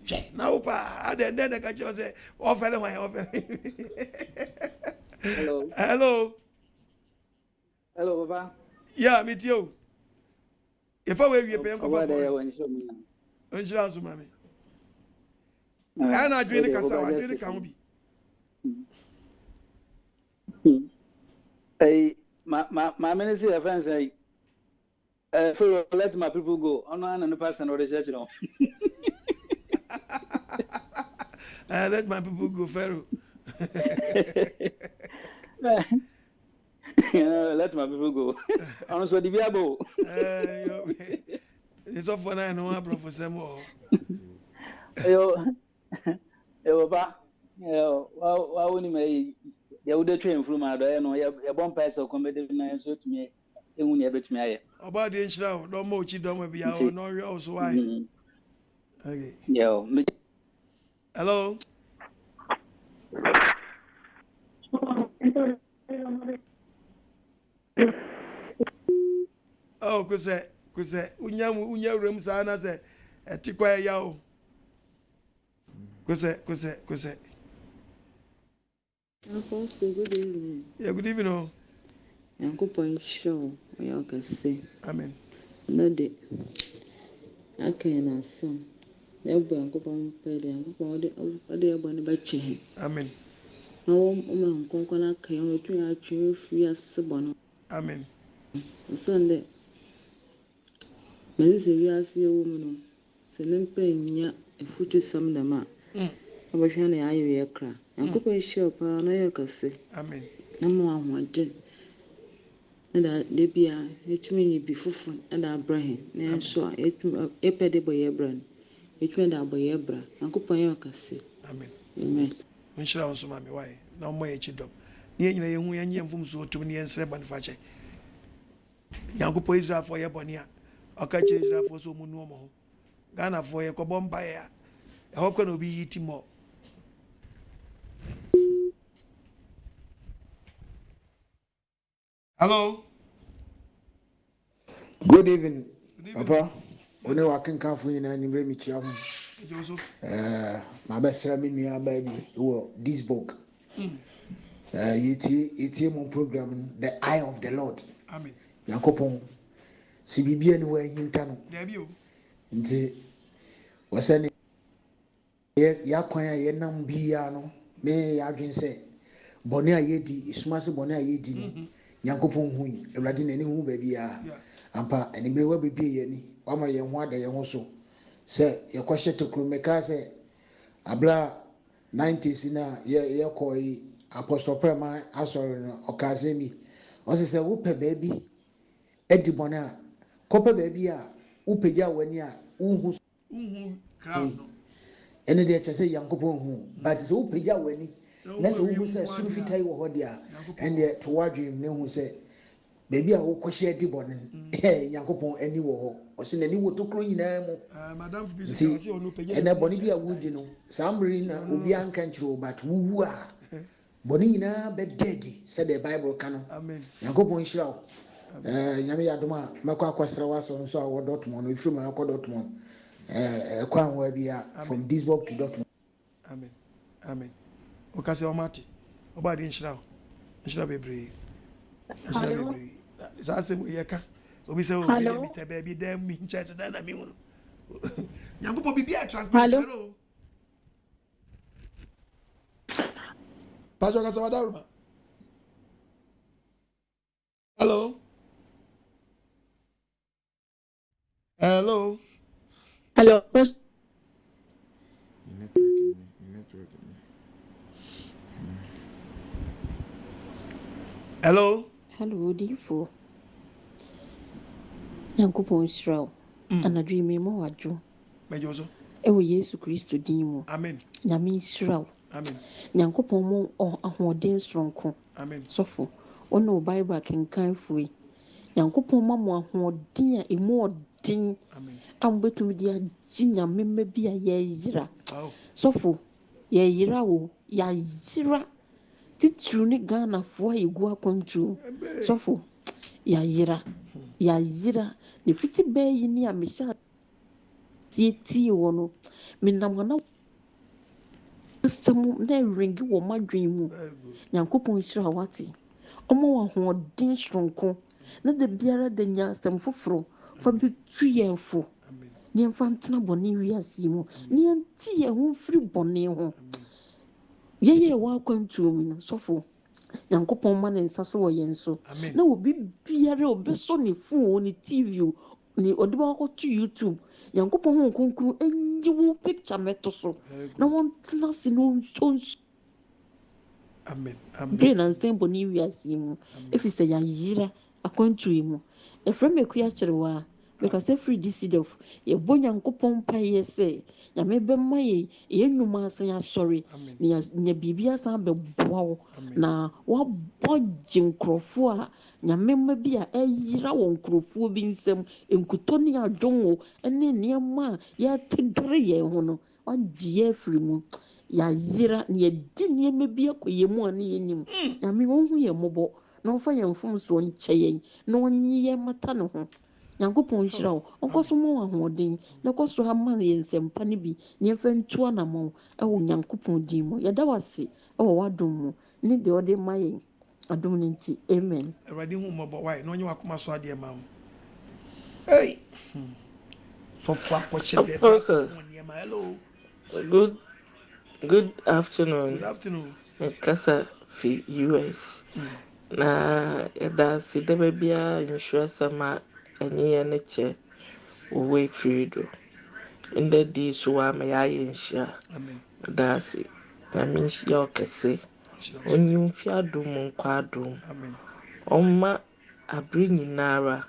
S1: che na wo pa ade nde ka jo se o fele hwan o fele.
S10: Hello baba.
S1: Yeah, me ti o if I we pay ko
S10: Baba
S1: for
S10: dey won show me.
S1: on shall so mami ana adwene kasa adwene ka ho bi.
S10: Hey, my ministry of friends say, let my people go. I'm not a person or the church, you know.
S1: Let my people go, Pharaoh.
S10: Let my people go. Also, the Bible.
S1: It's off for 9 1 Professor Mo.
S10: Yo, Papa. Why wouldn't you? You would train from my door, and your bomb pass or comedy and so to me. It won't ever to me.
S1: About the inch no more, she don't be our no also. Why? Okay.
S10: Yo,
S1: hello. Oh, kuse, unya room sana se, tikwa yao. Kuse.
S11: Apostle, good evening.
S1: Yeah, good evening.
S11: Yankopon show, OKOH.
S1: Amen.
S11: No de. Okay, na some. Never Yankopon pay the Yankopon ode abone bache.
S1: Amen.
S11: No man konkona kayo tu ya twe free asebono.
S1: Amen.
S11: Sunday. Me se wi ase ewo mu no. Se lempa nya efutu sam na ma. Abahwa na ayo ye kra. Yankopon show pa na OKOH.
S1: Amen.
S11: Na mo ahwade. Na de bia etumi ni bi fufun na abraham na so etumi epede boye bran etumi da boye bra Yankopon OKOH.
S1: Amen.
S11: Amen.
S1: Nshira on so mami why na mo ye chidop ni nyina ye hu ye nyem fum so otum ni ensre boniface Yankopon Israel for ye boni a OKOH Israel for so mu nu omo Ghana for ye ko bomba ya e ho kwa no bi yiti mo. Hello.
S12: Good evening. Papa. One wakin kan fu nyina ni bremi chia ho. Ma besra mi nua ba bi wo this book. Yeti mon program The Eye of the Lord.
S1: Amen.
S12: Yankopon si bibia ni wa hinta no.
S1: There bi o.
S12: Nti wasani ya kwan ya nam bia no me ya adwen se bone a yedi isuma se bone a yedi no nyankopɔn hu yi awurade n'ani hu baabi a ampa anibere wa bebie yɛni wama yɛn ho ada yɛn ho so sɛ yɛkɔhyɛ tokuro meka sɛ abra 90s na yɛkɔ yi apostle prema asɔre no ɔkaase bi ɔsɛ sɛ wopɛ baabi adi bɔne a kɔpɛ baabi a wopagya w'ani a wohu
S1: crowd no
S12: ɛne deɛ kyɛ sɛ nyankopɔn hu but sɛ wopagya w'ani na sɛ wohu sɛ soro fitaa wɔ hɔ deɛ a ɛndeɛ to wadwene ne hu sɛ baabi a wokɔhyɛ adi bɔne nyankopɔn ani wɔ hɔ ɔsɛ n'ani wɔ tokuro nyinaa mu nti ɛnɛ bɔne bi a wodi no saa mmere na obiara nka nkyerɛ wo but wowu a bɔne nyinaa bɛda adi sɛdeɛ bible ka no nyankopɔn nhyira wo nyame yɛ adom a mɛkɔ akɔsrɛ w'asɔ nso a wɔ dɔtmɔ no ɛfiri ma akɔ dɔtmɔ ɛkɔ ahoa bi a from Duisburg to Dortmund.
S1: Amen. Okase omati. Oba di nhyira wo. Nhyira bebree. Nhyira bebree. Sa se bo yeka. Obi se o bi mi te ba bi dem mi nche se da na mi hu. Nyankopɔ bibia transport no. Pajo kasa wadaruma. Hello. Hello.
S13: Hello, Difo. Nyankopɔn hyira wo. Anadwo me ma wadwo.
S1: Mejozo.
S13: Ewo Yesu Kristo din mu.
S1: Amen.
S13: Nyame hyira wo.
S1: Amen.
S13: Nyankopɔn mo ahoɔden soronko.
S1: Amen.
S13: Sɔfo, ono Bible kenkan fui. Nyankopɔn ma mo ahoɔden a emu ɔden.
S1: Amen.
S13: Ambetumi dia agye nyame mma bi a yɛyira. Sɔfo, yɛyira wo, yɛyira. Titru ne Ghana fo ayegu akwantu. Sɔfo, yɛyira. Ne fiti bɛyi ni a mehyɛ tie wɔ no. Menam hana asɛm na ringi wɔ madwen mu. Nyankopɔn hyira wate. Ɔmo wɔ ahoɔden soronko. Na de biara de nya asɛm foforo. Fa bi tu yɛn fo. Ni mfantena bɔne wiase mu. Ni nti yɛn ho firi bɔne ho. Yɛyɛ wɔ akwantu mu no sɔfo. Nyankopɔn ma ne nsa so wɔ yɛn so. Na obi biara obeso ne phone ne TV ni ɔde ba kɔ to YouTube. Nyankopɔn ho nkonkron enyi wo picture meto so. Na wɔn tena se no
S1: Amen.
S13: Brain and same bɔne wiase mu. Efi sɛ yɛayira akwantu mu. Efrem ekuya kyerwa. Because every seed of ye bo Nyankopɔn paye sɛ nyame bɛma ye nnwuma asan asɔre nya bibia san bɛboa wo na wabɔ nkrɔfo a nyame ma bi a ɛyira wɔ nkrɔfo bi nsɛm nkutɔ ne adwonwo ɛne nneɛma a yɛtedore yɛn ho no wagye afiri mu yɛayira ne yɛdi nneɛma bi akɔyɛ mu a ne yɛnim nyame wɔnhu yɛ mmɔbɔ na ɔfa yɛn mfom so nkyɛ yɛn na ɔnyi yɛn mata ne ho Nyankopɔn hyira wo ɔkɔso mo ahoɔden na kɔso ama yɛn nsɛmpa ne bi ne yɛmfa ntu anamɔ ɛwɔ Nyankopɔn din mu yɛda wase ɛwɔ w'adom mu ne deɛ ɔde ma yɛn adom no nti amen.
S1: Awurade hu mmɔbɔ wae na ɔnyɛ wakoma so adeɛ ma wo. Hey! Sɔfo akɔkyɛ bɛɛba nneɛma. Hello.
S14: Good afternoon.
S1: Good afternoon.
S14: Kasa fi US. Na yɛda se dɛbɛ biara nhyira sama ɛnyɛ ne kyɛ wo fredo. Inde di so wa me ya nhyira.
S1: Amen.
S14: Da se na me nhyira okese. Onyim fi adom nkwa adom.
S1: Amen.
S14: Omma abri nyinara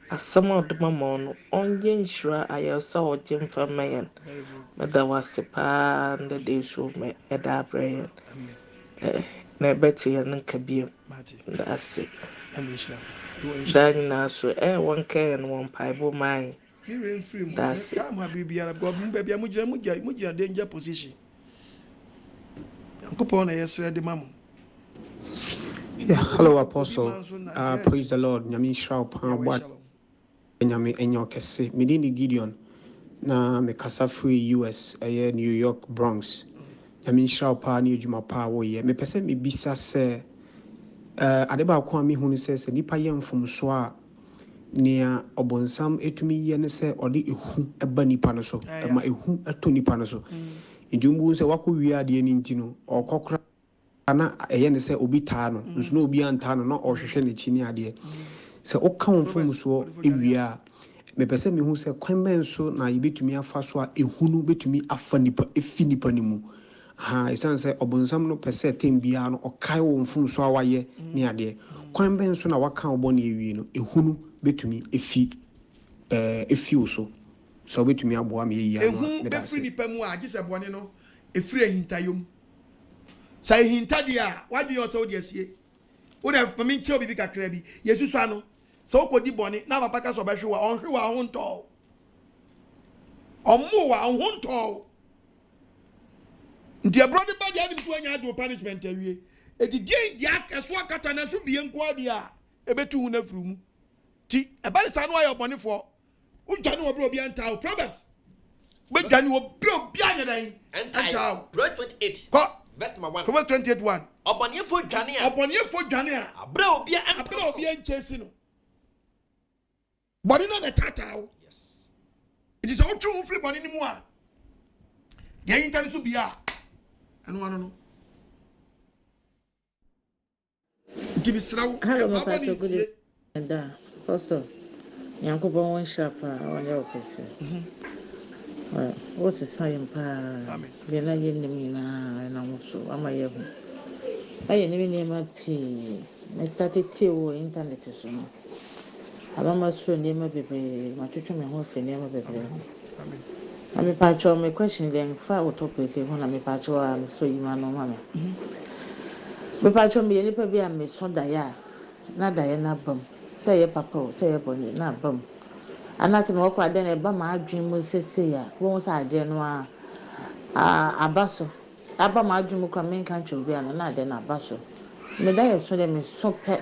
S14: asɛm a ɔde ma no ɔnyɛ nhyira ayɛsa ɔgye mfa mayen. Meda wase paa nda de so me ɛda abrɛn. Na bɛte yɛ nka biem. Da se. Dan na so one can one pipe mine.
S1: That's come bibia God mbebia mugira danger position. Yankopon yesre de mamu.
S15: Yeah, hello Apostle. Praise the Lord. Nyami shraw pan what nyami enyo kese. Medini Gideon na me kasa free US New York Bronx. Nyami shraw pan ni adwuma pa wo ye. Me pese me bisa se adeba kwa mi hunu se nipa ye mfomso a nea obonsam etumi ye ne se ode ehu eba nipa no so ema ehu eto nipa no so edumbu se wakɔ wi ade ni ntino okokra na ɛyɛ ne sɛ obi taa no nso na obi antaa no na ɔhwehwɛ n'akyi ne adeɛ sɛ ɔka wo mfom so ewie a mepɛ sɛ mehu sɛ kwan bɛn so na yɛbɛtumi afa so a ehunu bɛtumi afa nipa efi nipa ne mu ɛsiane sɛ ɔbonsam no pɛ sɛ tem biara no ɔkae wo mfom so a wayɛ ne adeɛ kwan bɛn so na waka wo bɔne awie no ehunu bɛtumi efi wo so sɛ wobɛtumi aboa me yɛyi ano
S1: ehu bɛfiri nipa mu a agye sɛ bɔne no efiri ahintayom sɛ ahinta deɛ a wadwe yɛ sɛ wode asie wode mame nkyerɛ bibi kakra bi yesu sa no sɛ wokɔdi bɔne na papa ka sɛ ɔbɛhwe wa ɔnhwe wa ho ntɔɔ ɔmo wa ho ntɔɔ nti ɛbrɔ de ba deɛ anim so anya agye punishment awie ɛti deɛ deɛ akɛso akata na so bie nko adeɛ a ɛbɛtu ho no afiri mu nti ɛba ne saa no ayɛ ɔbɔnefoɔ wodwane wɔ berɛ obi antaa wo proverbs wobɛdwane wɔ berɛ obi anyɛ dan antaa wo
S3: Proverbs 28
S1: kɔ
S3: verse number 1
S1: Proverbs 28:1
S3: ɔbɔnefoɔ dwane a abrɛ obi
S1: ankyɛ si no bɔne no na taataa wo nti sɛ wotwe wo firi bɔne no mu a deɛ yinta no so bia a ɛno ano no nti bisra wo ɛfa bɔne nsie
S13: da also Yankopɔn won sharp a ɔnyɛ opese wo se sayem pa de na yɛ nim nyinaa na mo so ama yɛ ho ayɛ ne nneɛma pii na started tie wo internet so no abama so nneɛma bebree matwetwe me ho afi nneɛma bebree na me patcho me question then fa wo topic ho na me patcho a me so yima no ma me patcho me nipa bi a me so da ya na da ya na bam sɛ yɛ papa o sɛ yɛ bɔne na bam anase me wɔkɔ ade na ɛba ma adwen mu sese a wɔn sɛ ade no a aba so aba ma adwen mu kɔ me nka nkyɛw bi a na ade na aba so me da yɛ so de me so pɛ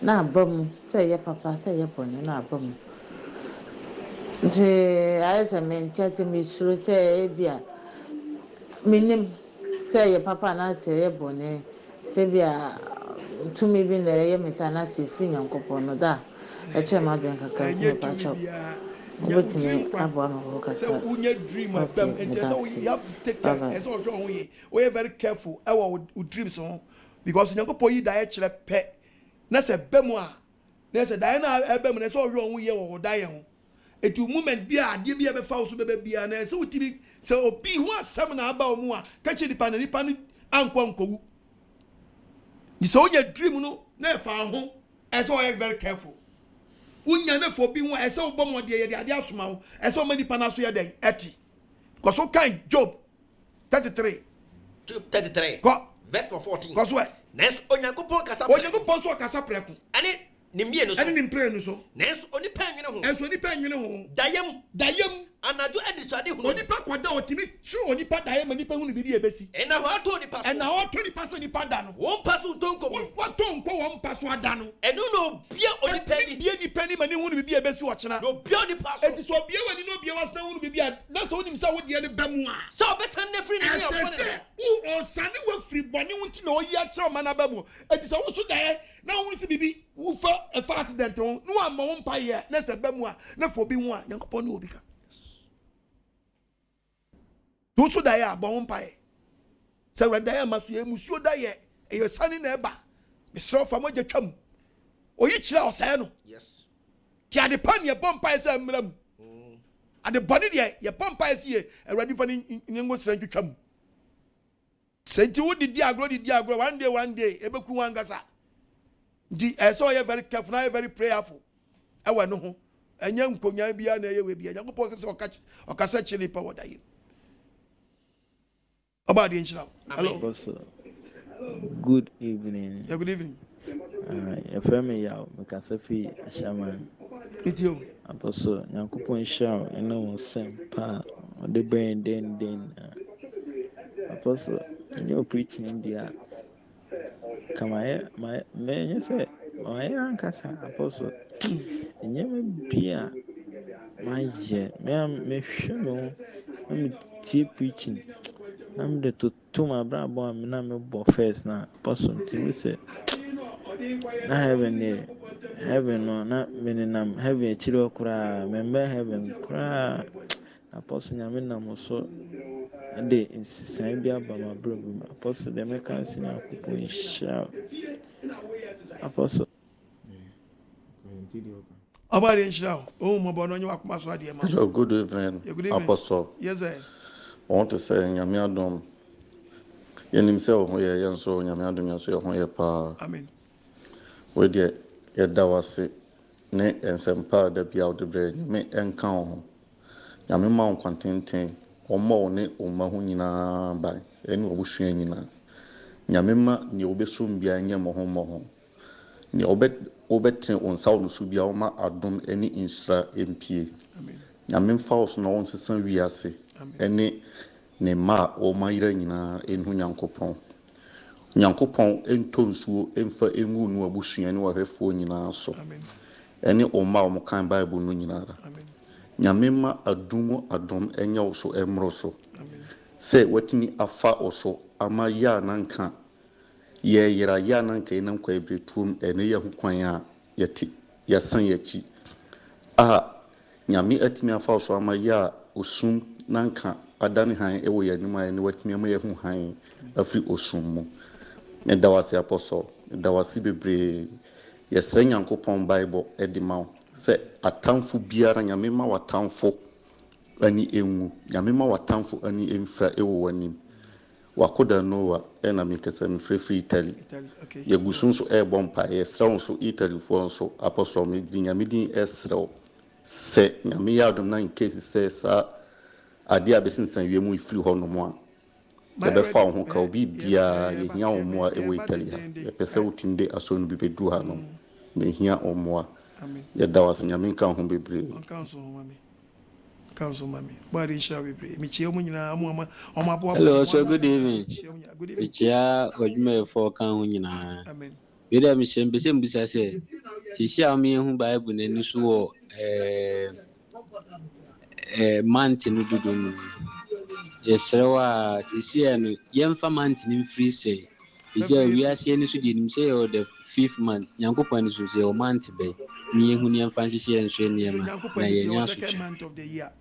S13: na aba mu sɛ yɛ papa sɛ yɛ bɔne na aba mu nti ayɛ sɛ me nti sɛ me suro sɛ ebi a menim sɛ yɛ papa na sɛ yɛ bɔne sɛ bi a tumi bi na yɛ me sa na sɛ fi Nyankopɔn no da ɛkyɛ ma adwen kakra nti me patcho wobɛtumi aboa me ho kakra
S1: sɛ wonya dream abam nti sɛ you have to take time ɛsɛ ɔhwɛ ho yɛ woyɛ very careful ɛwɔ wo dreams ho because Nyankopɔn yi daeɛ kyerɛ pɛ na sɛ bɛ mu a na sɛ daeɛ no ɛbɛ mu na sɛ ɔhwɛ ho yɛ wɔ wo daeɛ ho etu moment bi a adeɛ bi a bɛfa wo so bɛbɛ bia na sɛ wotimi sɛ obi ho asɛm na aba wo mu a ka kyerɛ nipa no ankɔ nkɔwu ni sɛ wonya dream no na ɛfa ho ɛsɛ ɔyɛ very careful wonya na for bi ho ɛsɛ wo bɔ mmɔdeɛ yɛde adeɛ asoma wo ɛsɛ ɔma nipa no so yɛ dɛn ɛti because so kan Job 33 kɔ
S3: verse 14
S1: kɔ so ɛ
S3: nanso Onyankopɔn kasa
S1: prɛko
S3: ɛne ne mmienu so
S1: ɛne ne mprenu so
S3: nanso onipa nwene ho dayam anadwo adisuade hu
S1: onipa kwada otimi tru onipa dayam onipa hu ne bibi ebesi
S3: ɛna hɔ ato onipa so
S1: ɛna hɔ ato onipa so nipa da no
S3: wɔn pa so ntonko
S1: wɔto nko wɔn pa so ada no
S3: ɛno na obia onipa ni
S1: bie nipa ni mani hu ne bibi ebesi wɔkyena
S3: na obia onipa so
S1: eti so obia wani na obia wasna hu ne bibi a na so onim sa wodi ne ba mu a
S3: sɛ obesan ne firi ne ne
S1: ɔbɔne wo ɔsane wa firi bɔne hu nti na ɔyi akyerɛ ɔma na ba mu eti so wo so dae na hu si bibi wo fa accident ho no amma wo mpa ye na sɛ ba mu a na fo bi hu a Nyankopɔn ne obi ka wo so dae a bɔ wo mpa ye sɛ wura dae ma so ye musuo dae e sane na eba mesrɛ fa mo gye twam oyi kyerɛ ɔsɛe no
S3: yes
S1: ti ade pa ne bɔ mpa ye sɛ mmram ade bɔne de ye bɔ mpa ye sɛ ye awurade fa ne ngo sra ntwam sɛ nti wo didi agro one day ebeku wangasa di ɛsɛ ɔyɛ very careful na very prayerful ɛwɔ no ho ɛnyɛ nkonya bia na ɛyɛ we bia Nyankopɔn sɛ ɔkasa kyerɛ nipa wɔ dae ɔba de nhyira hello
S16: good evening
S1: yeah, good evening
S16: ɛfrɛ me yaw mekasa fi AGYEMANG
S1: itio
S16: apostle Nyankopɔn hyira ɛna wo nsɛm pa ɔde bɛn den apostle nyɛ preaching dia kama my say my ankasa apostle nyɛma bia my ye me hwɛ no me tie preaching na me de to my brabo am na me bo first na apostle ti we say na heaven no na me nam heaven chiro kura member heaven kura apostle nyame nam so de nsesan bi aba m'abrabɔ mu. Apostle deɛ mɛka ase na Nyankopɔn nhyira wo. Apostle.
S1: About Israel. Oh, my boy, no, you are my son, dear man.
S17: Good evening,
S1: Good evening.
S17: Apostle.
S1: Yes, sir.
S17: I want to say, Yamiadum. Yenimself, who ye so Yamiadum, yaso, who ye pa.
S1: Amen.
S17: Where ye dawasi, ne and some part that be out the bread, me encounter. Yamima contenting, or more ne, or mahunina by any obushina. Yamima, ni obesum behind your mohomo. Ni obet on sound should be oma adum any instra MP. Yamin false no one season we are say. Any ne ma o ma ira nyina enhu Nyankopɔn. Nyankopɔn entonsuo emfa engu no abusua ne wahwefo nyina so. Any o ma o kan Bible no nyina ra. Nyamema adum enya wo so emro so. Say watini afa oso ama ya nanka ye yira ya nanka enam kwa ebretum ene ye ho kwan a yeti yasan yachi nyame atimi afa oso ama ya osum nanka adane han ewo ya nima ene watimi ama ye ho han afri osum mu ne dawase apostle dawase bebre yesre Nyankopɔn Bible edima se atamfo biara nyame ma watamfo ani enwu nyame ma watamfo ani emfra ewo wanim wakoda noa ena mikesa mfrefri Italy
S1: okay.
S17: Yegusun so bompa yesra so Italy for so apostle me nyame din esra se nyame ya dom na in case say sa ade abesinsan wiemu ifiri ho no mo a be fa ho ka obi bia ye hia omo a ewo Italy ha ye pese utimde aso no bi bedu ha no me hia omo a ye dawas nyame kan ho bebre
S1: Council Mammy, but it shall be
S18: hello, so good evening. Chia, what you may for Kahuna.
S1: Amen.
S18: You have Michelle Bissem Bissay. She shall me whom Bible and you saw a mountain. Yes, sir. She said, young for mountain free say. Is there we are seeing this didn't say or the 5th month. Yanko Panis was your month bay. Me who near fancy and train near my
S1: second month of the year.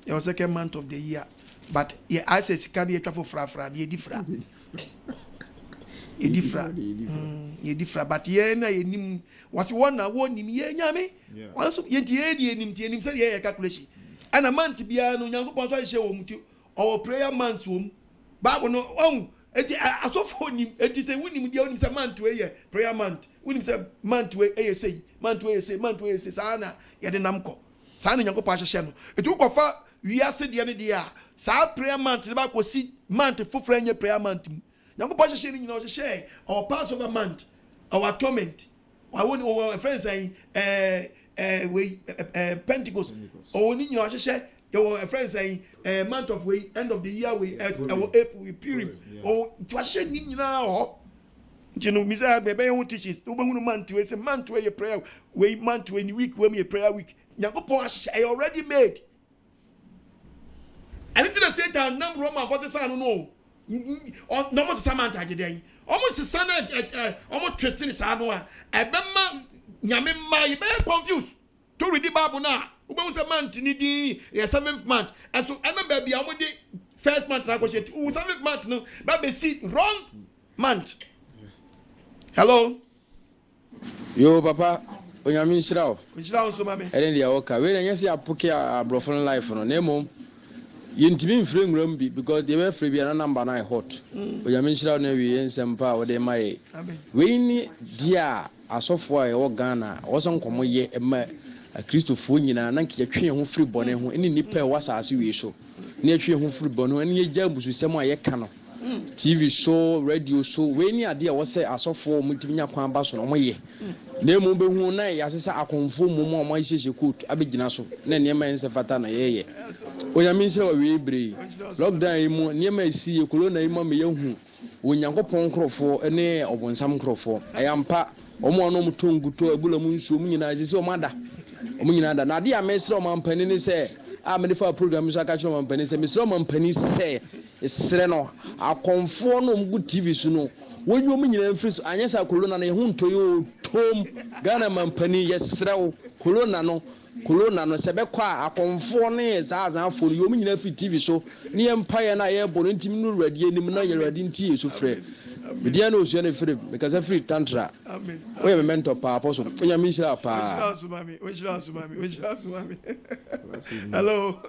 S1: Your second month of the year, but I say can you travel fra ye different. Ye different, but ye na ye nim was one na one nim ye nyame. Also ye nim say ye calculation. And a man to be no Nyankopɔn so hye wo muti or prayer man's womb. Bible no on aso for nim eti say wonim dia wonim say man to ye prayer month. Wonim say man to ye say man to ye say sana ye de namko. Sana Nyankopɔn hye no. Etu kofa we are said the other day, sa prayer month, the back was see month for friend prayer month. Nyankopɔn share you know share our Passover month, our torment. I want our friends saying Pentecost. Or when you know share your friends saying month of way end of the year we our April we Purim. Or it was sharing you know. You know, Mr. Baby who teaches to man to a man to a prayer way month to any week when a prayer week. Nyankopɔn I already made. And it's the same time, number one for the son, no. Almost Samantha today. Almost the son, almost Tristan Sanoa. I remember Yamima, you better confused. To read the Bible now. Who was a month in the 7th month. And so, I remember the 1st month, I was 7th month, no, but they see wrong month. Hello?
S19: Yo, Papa. Onyami nhyira
S1: nhyira so mame
S19: ene dia woka we na nyese apoke abrofon life no nemo yintimi mfre nguram bi because they were free bi na number na hot onyami nhyira na wi ensempa wo de mai we ni dia asofo a wo Ghana wo so nkomo ye ema kristofo nyina na nke yetwe ho free bone ho ene nipa e wasase wi so na yetwe ho free bone ho ene ye ja bususem a ye ka no TV show radio show we ni ade a wo se asofo mutimi nya kwan ba so no mo ye na emu be hu na ya sesa akonfo mum o mo ihye coat abegina so na niema ense fata na yeye onyame nhyira wa we bre lockdown yi mu niema esi ye corona yi ma me yehu onyankopon krofo ne obonsam krofo ayampa omo no mutonguto abula mu nsuo mu nyina sese o mada o mu nyina da na ade a mesre o mampani ni se a me fa program so aka kire o mampani se mesre o mampani se esre no akonfo no mgu TV so no wonyo mu nyina mfiri so anyesa corona na ye hu ntoyo home Ghana mampani yesrew corona no sebekɔ a akonfo ne zaazanfo no yomu nyina fi TV so ne empire na ye bɔ no ntimi no radie nim na ye radie nti yesu frɛ media no osuo ne frɛ because free tantra we have mentor pa apostle onya mi shira pa
S1: hello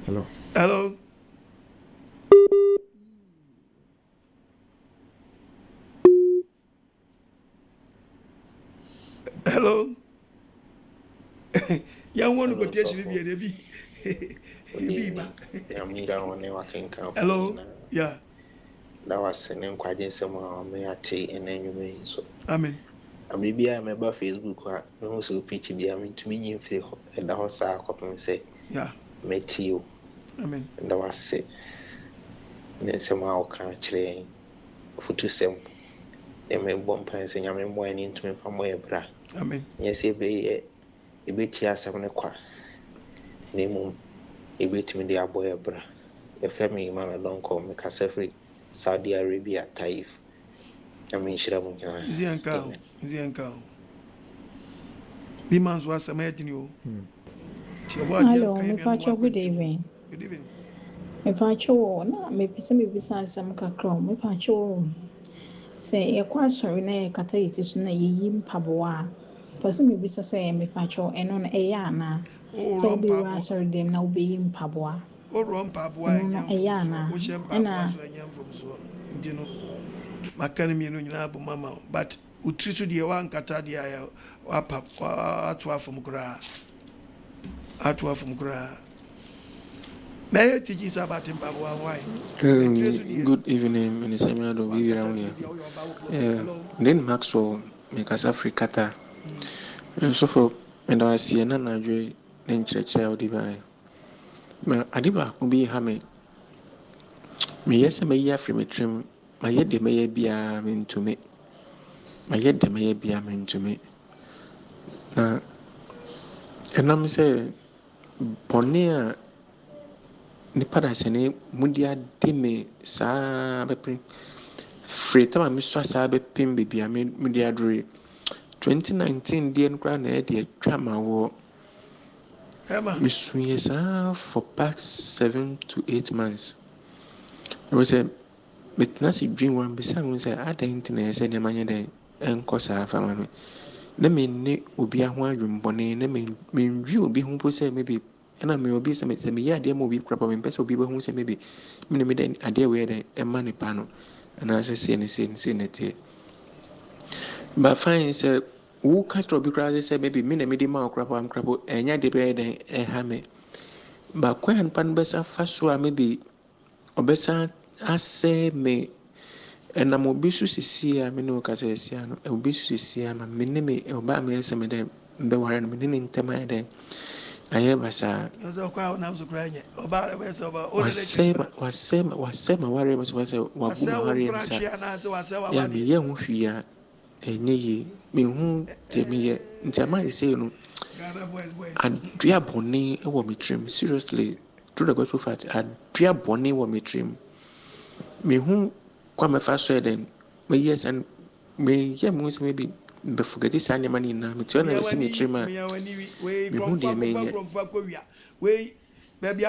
S1: hello hello hello young one go teach me be hello yeah
S20: that was NKWAGYESEM me ate enenwume so
S1: amen
S20: abibia me ba Facebook a me ho so pitch bia me tumi nyi free ho da ho sa akopem say
S1: yeah
S20: metio
S1: amen
S20: that was it nsema o kan kire futusem e me bom pan se nyame mo ani ntumi fa mo ebra
S1: amen
S20: yes ebe ti asem ne kwa nemu ebe tumi de abo ebra e fe me man don come me kasa free Saudi Arabia Taif amen shira mo nyana
S1: zianka bi man so asem ayetini o
S21: hello me pacho good evening me pacho na me pese me bisa asem kakra me pacho se ye kwa sorry na ye kata yiti so na ye yi mpaboa pese me bisa se me pacho eno na eya na so be wa sorry dem na obe yi mpaboa
S1: o ro mpaboa
S21: eya
S1: o she mpaboa so enya mfom so ndino makani mi no nyina bo mama but utri so de wa nkata de ya wa papa atu afom kura may teach us about mpaboa why
S15: good evening Minister Miado Bibira then Maxwell make us Africata so for and I see an anadre then church divine ma adiba ko bi ha me yes me ya free me trim ma ye de me bia me ntumi ma ye de me bia me ntumi na enam say bonia nipa da sene mudia de me saa be free time me so saa be pim bibia me mudia dure 2019 die nkra na e de twa ma wo misuye saa for past 7 to 8 months I was a witness dream one beside me say I didn't know say the man then enko saa fa me na me ne obi a ho adwumbone na me nwi obi ho po say maybe na me obi say me ya de mo obi krapa me pese obi be ho say maybe me me den ade we den e ma ne pa no na say ne tie but fine say who catch obi krapa say maybe me na me de ma krapa am krapa enya de be den e ha me ba kwan pan be sa fa so a maybe obesa ase me na mo bi so sisi a me no ka se sia no e obi so sisi a ma me ne me e oba me ese me dem be ware no me ne ntema dem aye basa
S1: so kwa na so kra nye oba be so ba o
S15: wasema ware me so say wa bu ma ware sa ya me ye hu hwia enye yi me hu de me ye ntama ise no adua boni e wo me trim seriously through the gospel fact adua boni wo me trim me hu kwa me fa so den me yes and me ye mu se maybe be forget this animal na me tell na see me trim me hu de me ye
S1: we baby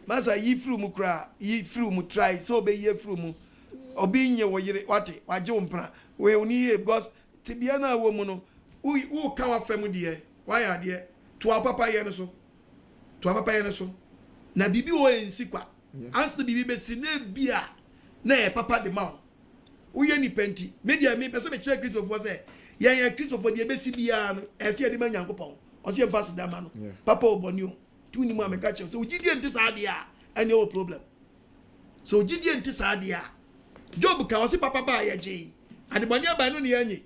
S1: masa yi fru mu kra yi fru mu try so be ye fru mu obi nye wo yire wate waje ompra we oni ye because tibia na wo mu no u ka wa fam de why are de to papa ye no so na bibi wo ensi kwa answer bibi be si na bia na e papa de ma wo ye ni penti media me pese me check Christopher say ya Christopher de be si bia no e se de ma nyankopon o se fast da ma no papa oboni o tu ni mu ameka che so gidie nti sa de a any problem so gidie nti sa de a Job ka o se papa ba ya je ademani aba no ne anye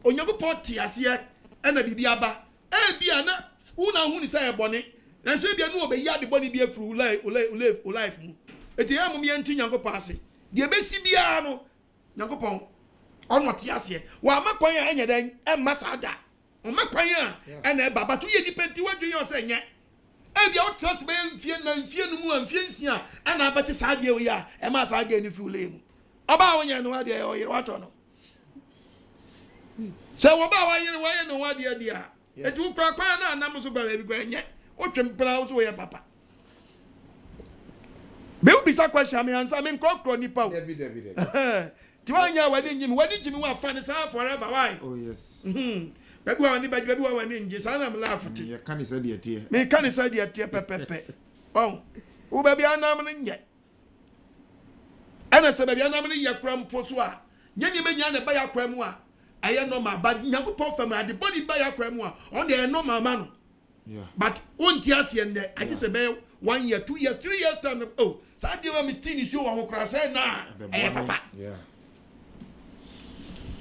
S1: onyankopon ti ase e na bibi aba e bia na una hu ni say e boni na so bia no obeyi ade boni bia fru life mu eti ya mum ye nti nyankopon ase de be si bia no nyankopon ono ti ase wa makwan ya enya den e masada o makwan ya e na baba to ye di penti wadwe yo se nye e bia o trust be mfie na mfie no mu mfie nsia ana abete saa de we ya e ma saa de ni fi ule mu oba wo nya no ade o yere wato no se wo ba wa yere no ade de a etu kra kwa na anam so ba bi kwa nye o twempra so ye papa be u bisa question me answer me krokro nipa o
S2: Debi.
S1: ti wanya wani jimi wa fa ni sa forever why
S2: Oh yes.
S1: Baby wa wani nje sa na me laugh ti
S2: Me kan say de tie.
S1: me kan say de tie pepepe bon wo baby anam ne nye ana se baby anam ne ye kura mpo so a nye ni menya na ba ya kwa mu a aye normal but Nyankopon fam ade body ba ya kwa mu a on the normal man.
S2: Yeah.
S1: But on tia se ne I just say 1 year 2 years 3 years time oh sa de wa me tini so wa ho kra say na papa.
S2: Yeah.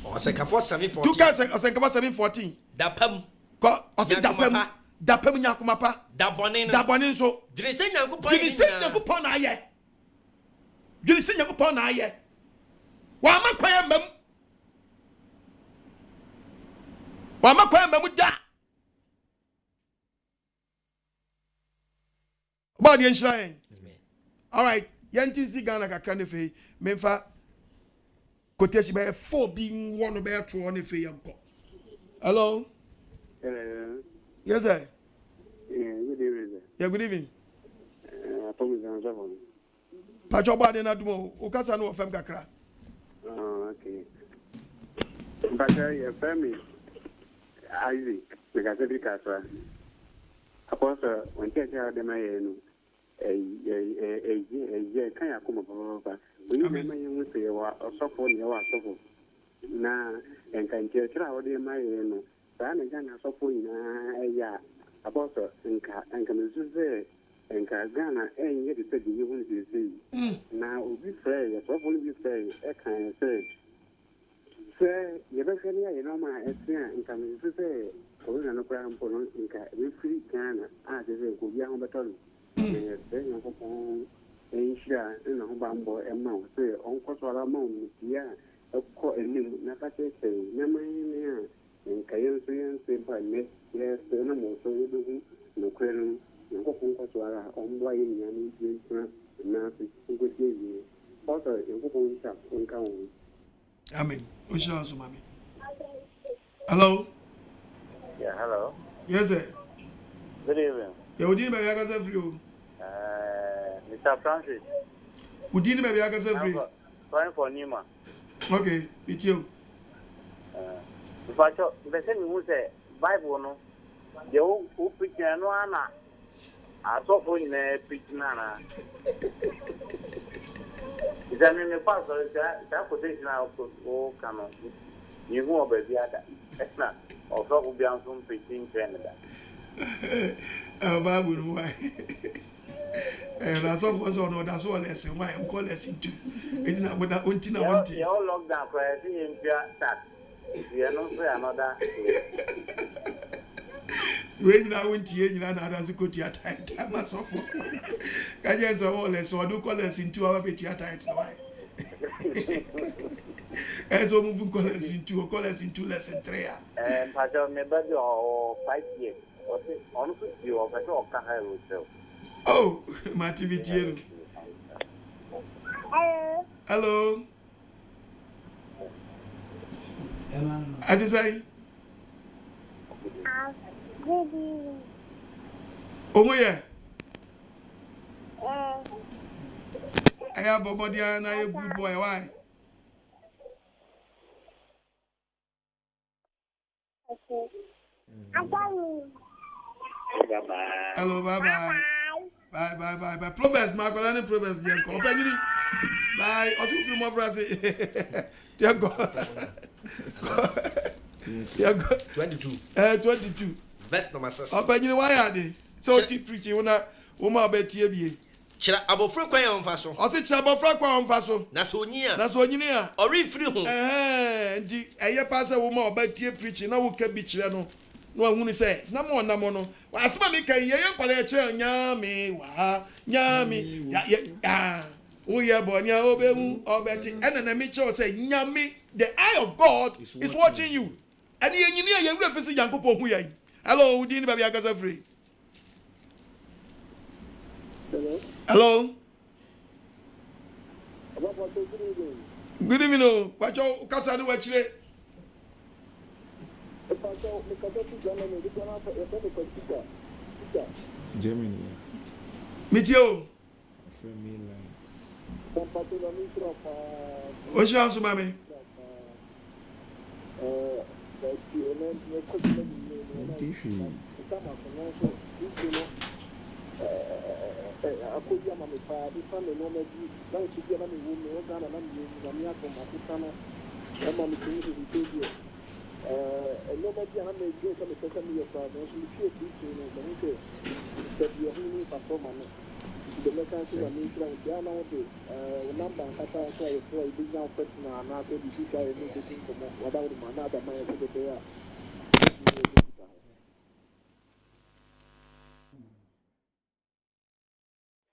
S3: Osenkafo 714.
S1: Tu ka Osenkafo 714.
S3: Dapam.
S1: Ko ose dapam Nyankopapa. Dabone so.
S3: Dwene se Nyankopon
S1: na aye. Dwene se Nyankopon na aye. Wa makwa mam. Wa makwa mam da. Body enshine. All right. Yantin si Ghana kakra ne fe. Memfa quotation by 4 being one of bear to on if you go. Hello? Yes, sir.
S4: Good evening.
S1: Yeah, good evening.
S4: Pacho
S1: body na dumo. Ukasa no fam kakra.
S4: Oh, okay. Pacho your family. Isaac, because every casa. Apostle, when take out the man, kind of come up. We never use a software, you na enkanchira odi mai no sana gana sopo ina ya apostle enka mezuze enka gana enye de pedi ye hu de na obi frey ya sopo ni frey e kan se ye be kani ya no ma esia enka mezuze ko na no kwa mpo no enka we free gana a de ko bia ho betolo e se no ko enshia na ho ba mbo e ma o se onko so ala ma o ya ko enim na ka se na mai ne a en kayen so yen se pa ne yes na mo so ye du no kwenu ko ko so ara on bwa ye nya ni ti na se ko se ye ko so en ko sha on ka on
S1: amen o sha so mami hello
S4: yeah hello
S1: yes sir
S4: good evening
S1: ya udi ba ya ka se free o
S4: Mr. Francis
S1: udi ni ba ya ka se free
S4: fine for Nima.
S1: Okay, it's you.
S4: But the same who say Bible no, you who preach no ana. I saw for in a preach nana. Is that in the past or is that quotation now for canon? You know about the other. That's not. Or so will be on some preaching Canada.
S1: Bible no why. That's all so no that's all lesson why I'm call lesson 2 and na moda unti na unti
S4: you all lockdown for in that you are not say another
S1: when na unti e nyina na adazu ko tia tight ma so for ka je so all lesson o do call lesson 2 aba be tia tight no why so move call lesson 2 call lesson 2 lesson 3
S4: Pastor me body or 5 years or say honestly you are better of ka high road.
S1: Oh, my TV here. Hello. I just say. Oh yeah. I have a body and I a good boy. Why? Hello, bye bye. Bye. Proverbs, Marcolani Proverbs, dear God. Bye. Also, from my phrase. Dear God. Dear God.
S3: 22.
S1: 22.
S3: Verse number 6.
S1: Open why are they? So, keep preaching. Uma bet ye.
S3: Chira abofra kwa ya mfaso.
S1: Ose chira abofra kwa ya mfaso.
S3: Na so nyia.
S1: Ori free ho. Ndi eye pasa wo ma obatie preaching na wo ka bi chire no. No ahunu say na mo no. Asema me kan ye nkwala e chire nyame wa. Nyame ya. Uye bonia obemu obeti. Ena na me chire say nyame the eye of God is watching you. And ye nyini ye wura fisi Yankopon hu yan. Hello, udi ni ba bia kasa free. Hello. Good evening. Oh, Pacho, Kasadu Wachire.
S2: Germany.
S1: Mitio. What's your answer, mommy?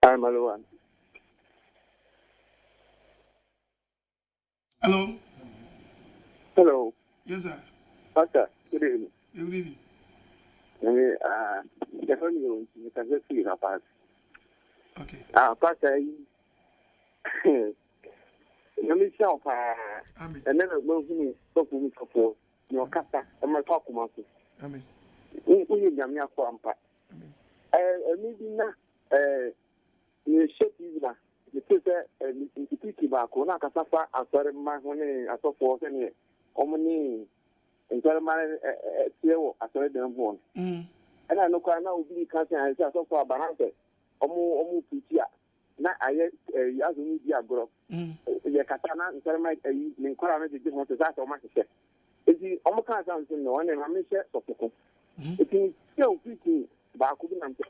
S4: I'm Alwan.
S1: Hello.
S4: Hello.
S1: Yes, sir.
S4: Pastor, good evening.
S1: Good evening.
S4: Definitely, you can just see in a pass.
S1: Okay.
S4: Pastor, let me show and then I'll go to me, talk to me for your casta, and my talk to
S1: Amen.
S4: We Yamia Quampa. Maybe not, you should be now. The sister, and the Tiki Bakona Casafa, and sorry, my money, I saw for any omni, and tell my CEO, I saw them born. And I know I now be catching I saw so far, but Omu Pitia. Na aye yazo ni dia gro ye katana nserma ayi me nkora me de ho to za so ma hye eti omo kan san sin no one ma me hye sopoko eti se o fiti ba ku bi na mte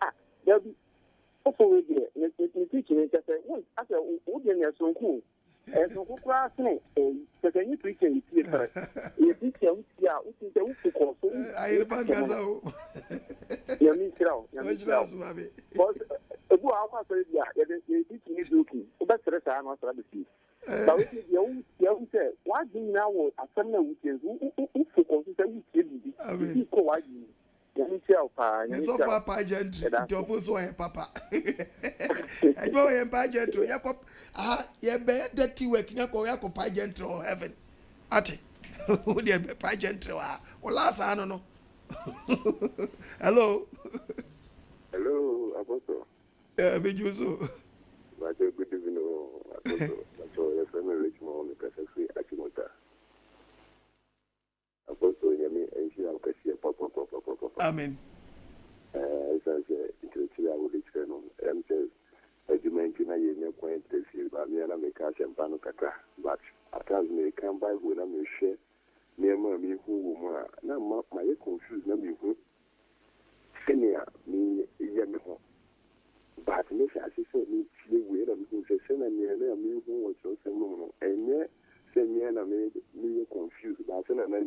S4: there be ofo we de ne teach ni te won ase wo de ne sonku sonku kra sene te ni preach ni tie pere ye teach ya uti a uti te uti ko so
S1: ayi bangaza o
S4: ya mi krao because ebu akwa so dia ye teach ni doki o be sere sa no sere be si ba we ti ya u se wa din na wo asem na wuti u focus se wuti bi bi ko wa din ya mi krao pa ya mi
S1: so far pageant your phone so papa I go in pageant yakop ye be dirty work yakop pageant or heaven ate who dey pageant wa o last no hello
S4: apostle
S1: bejuso
S4: but good evening apostle so yes I'm rich more me perfectly akimota apostle yemi enshi akasi papa
S1: amen
S4: so I would extend AGYEMANG na ye ne kwan tesi ba me na me ka sempa no kaka but atras me kan Bible na me hwe me ma me hu wo mu a na ma ye confused na me hu senia me ye me ho but me sha se me tie we na me hu se na me hu wo so se no enye se me na me confused but se na me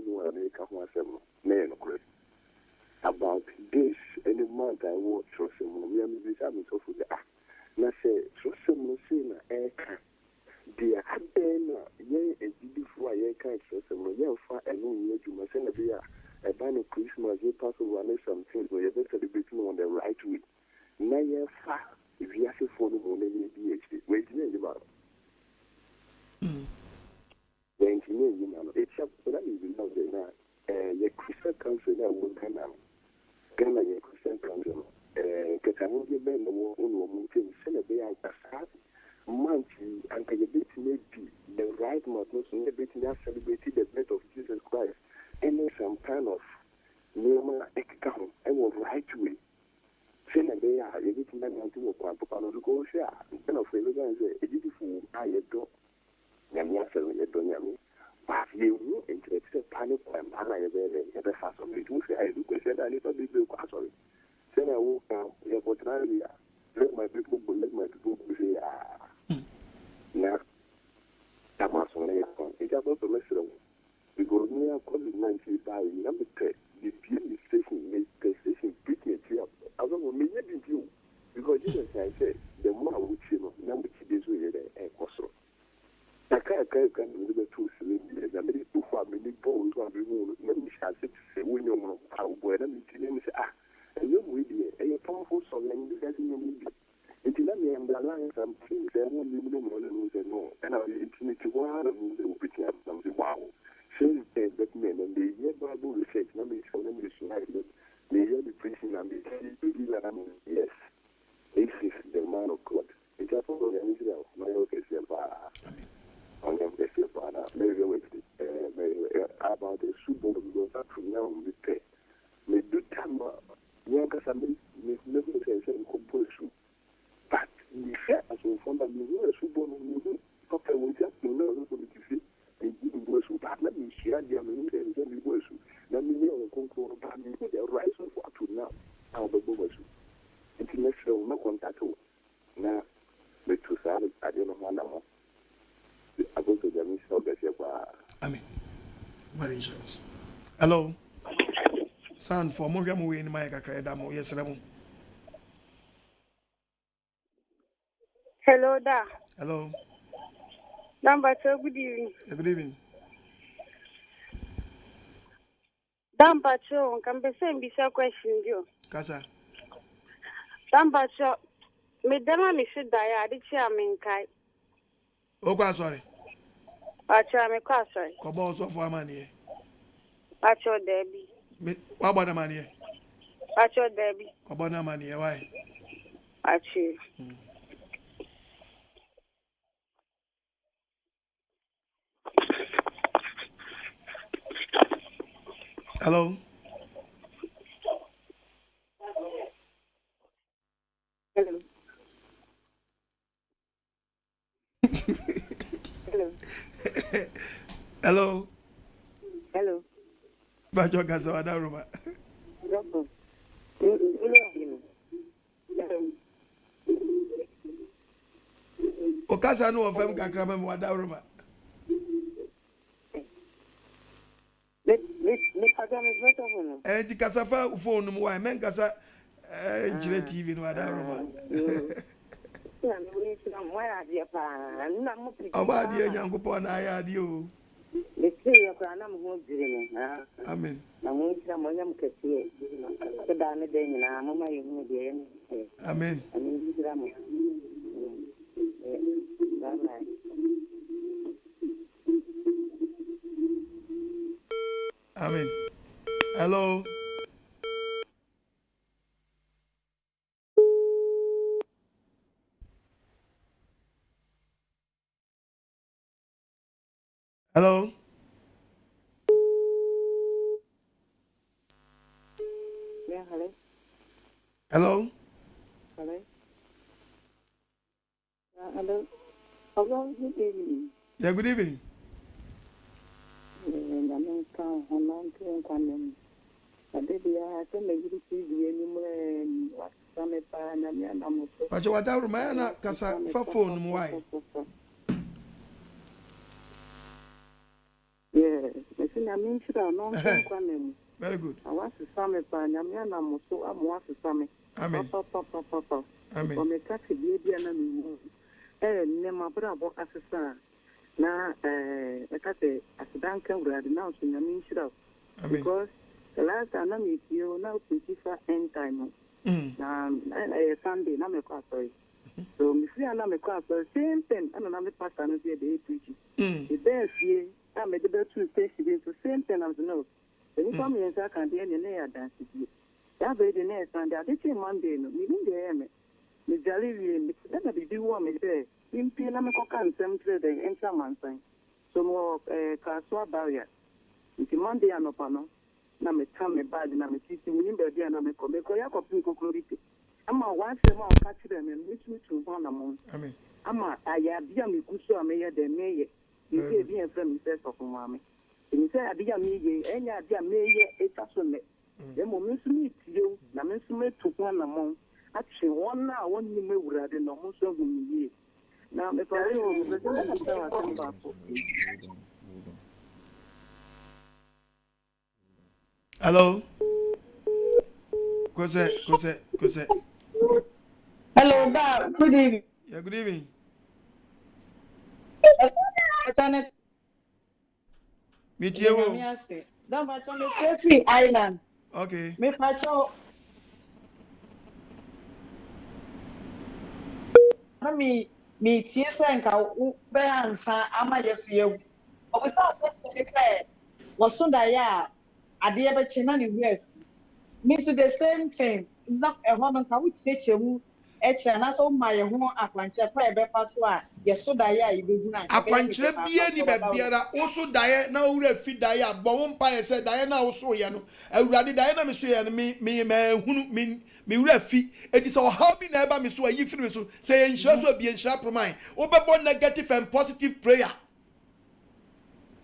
S4: hu a me ka ho asem no na no correct about this any month I watch so me am be say me so for na say so no say na eka dia adena ye edidifu a ye kan so no ye fa enu nye juma say na bia e ba no Christmas ye Passover and something so ye be celebrating on the right way na ye fa we are for no mo na ye bi echi we ti na ba then ti na you know it's up so that you know na ye Christian council na wo kan na Ghana ye Christian council ketamu ge ben no ono mu tin sene be ya kasa manti anka ye bit me be the right month no so ye bit na celebrate the birth of Jesus Christ and some kind of normal account and was right way sene be ya ye bit na nanti wo kwa papa no ko sha kind of we go say e did fu aye do nyame asel ye do nyame but you know interested panic and ana ye be fa so me do say I do question that little bit go sorry say na wo ye potrandia let my people say na tamaso na ye kon e ja so mesro because me a COVID-19 by na me the PA station pick it up I don't me ye be you because Jesus I say the more we see no na me ti deso ye e koso aka kan do be to see na me to for me ni bo so abi mu na me sha se se wo nyo mo pa bo na me ti me say and you will be a powerful soul and you guys in your movie.
S9: It's not me and the alliance. I'm saying there won't be no more than no. And it's one of the opinion of something. Wow. Since then, that men and they hear Bible research, not me, so let me slide it. They hear the preaching and they yes, this is the man of God. It's a follow the Israel. My OKOH. On your best father, very well about the football because that from now we pay. Me do time, young Casamay, Miss Never says and compulsion. But the fair as we found that we were a football and we okay, we just don't know what to see. They didn't go so bad. Let me share the amount and then we go so. Let me know and control about me. They are right so far to now. How the go so. International no contact. Now, the two sides, I don't know how. I go to the mission.
S1: Amen. Hello. Son, for more we in my credamo. Yes, Ramo.
S6: Hello, da.
S1: Hello.
S6: Number 2, good evening.
S1: Good evening.
S6: Number 2, can be same be a question, you.
S1: Casa.
S6: Number 2, Madame, me should die. I did see a minkai.
S1: Oh, sorry.
S6: I try me class, sorry.
S1: Cobos of money.
S6: I told Debbie.
S1: What about the money?
S6: I told Debbie.
S1: Cobona money, why?
S6: I choose.
S1: Hello.
S6: Hello. Hello.
S1: Hello.
S6: Hello.
S1: Bajo Casa Roma. Okasa no ofem kakra me wada Roma. Di kasa fa phone mu wa men kasa jire TV no wada Roma. Oba di Nyankopon na ya di o. Amen. Amen. Amen. Hello. Hello.
S6: Yeah, hello.
S1: Hello.
S6: Hello. Hello. Hello. Good evening.
S1: Yeah, good evening. But you are down Romana Casa for phone. Why?
S6: Yes,
S1: very good.
S6: I want to summon it, and I'm so I want to summon.
S1: Amen. Amen.
S6: For me, catch a baby and name of bravo assessor. Now, I catch a Duncan would announce in a mean shut because the last time I meet you now to for end time. Sunday, I'm a class. So, Miss Rihanna, I'm a class, same thing, and another pastor, and the day preaching. The best year, I made the best to face it the same thing as the note. The new family is a candy and an air dance. That way, the next Sunday, I did say Monday, no, we didn't hear me. Miss Jalili, let me do one, Miss Bay. In Pinamico can send to the entire man sign. So, more Casua barrier. It's Monday and Opano. Now, me tell me bad, and I'm a teaching in the and I'm a comic, or Yakob Cocoriti. I'm a once a month catch them and reach me to one among.
S1: Amen.
S6: I'm a Ayabia Mikuso, mayor, the mayor. You say, be a friend, Mr. Sokomami. And you say, I be a mayor, and I be a mayor, it's a son. The moment meet you, the moment to one among. Actually, 1 hour, 1 year, we are in the most of the year. Now, if I will,
S1: hello. Kose.
S22: Hello, Bob. Good evening.
S1: Yeah, good evening. Meet you.
S22: Don't match on the Free Island.
S1: Okay.
S22: Me pacho. na me tie sɛ nka bɛyɛ ansa ama yɛ so yɛwu ɔbɛsa ɔbɛsɛ ne sɛ wɔso daeɛ a adeɛ bɛkye na ne werɛ afi me nso the same thing na ɛhɔ no nka wokyerɛkyerɛ mu ɛkyerɛ anaasɛ woma yɛ ho akwankyerɛ kɔ yɛbɛfa so a yɛso daeɛ a yɛbɛhu no anka bɛyɛ me
S1: akwankyerɛ bie ni baabiara woso daeɛ na wowura fi daeɛ a bɔ wo mpaeɛ sɛ daeɛ na woso yɛ no awurade daeɛ na meso yɛ no mahunu me wura fi eti sɛ ɔhaw bi na ɛba me so ayi firi me so sɛ yɛnhyira so abi yɛnhyira proman wobɛbɔ negative and positive prayer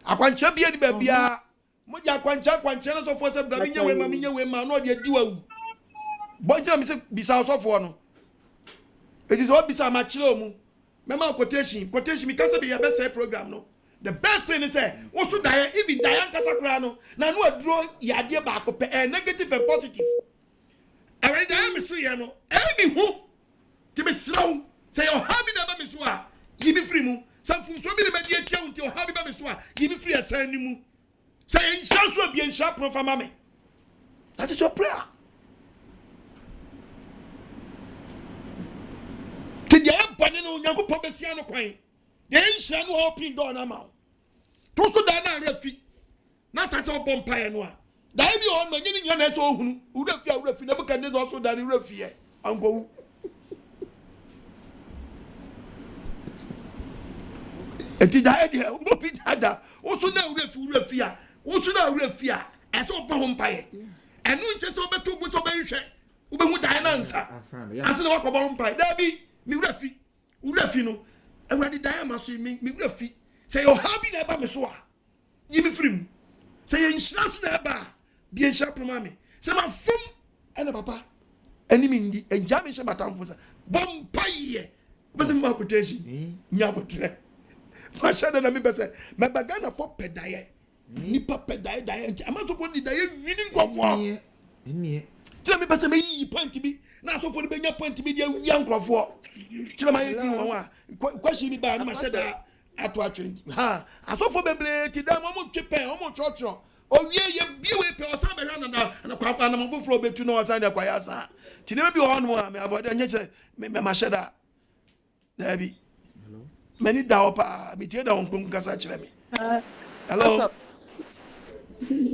S1: akwankyerɛ bie ni baabiara mo di akwankyerɛ no sɔfoɔ sɛ bra menyɛ wei ma na ɔde adi wawu bɔ nkyerɛ me sɛ bisa sɔfoɔ no eti sɛ ɔbisa makyerɛ mu mema quotation mi kasa be yebese program no the best thing is say woso dae even dae nkasa kra no na no aduro yade ba ko pe negative and positive already dae me so ye no me hu ti be sraw say your habi na ba me so a yi me free mu samfum so bi na madi atia unti your habi ba me so a yi me free asan ni mu say ensha so bi ensha profa ma me that is your prayer. Tidia bani no Nyankopon besia no kwan. Ye nhira no open door na ma. To so da na refi. Na start up bompa no a. Da bi on ma nyini nya na so ohunu. Urafi na buka ne so da ni refi e. Angowu. Eti da e de mo bi dada. Wo so na urafi a. Wo so na urafi a. Ese oba ho mpa ye. Enu nche so beto bu so be hwe. Ube hu da na nsa. Ase na wakoba ho mpa. Da bi mi urafi no awurade dan ama so mi urafi say your habi na eba me so a yi mi firim say ye nhyira so na eba bi nhyira proma me say ma fom ena papa eni mi ndi enja me hye matamfo sa bompaye bese ma quotation nya kotre ma shada na mi bese ma baga na fo pedaye nipa pedaye daye nti ama so fo ndi daye wini nkrofo enie tira mi bese me yi point bi na so fo ni benya point bi dia wi nkrofo tira ma yedi won a question mi ba na ma shada ato atwere ha asofo bebre ti da mo twepe mo trotro owie ye biwe pe osan be hwa na kwa na mo foforo betu na osan de kwa ya sa ti ne bi ho no a me avoid enye che me ma shada da bi many da opa mi tie da won kun kasa kire me hello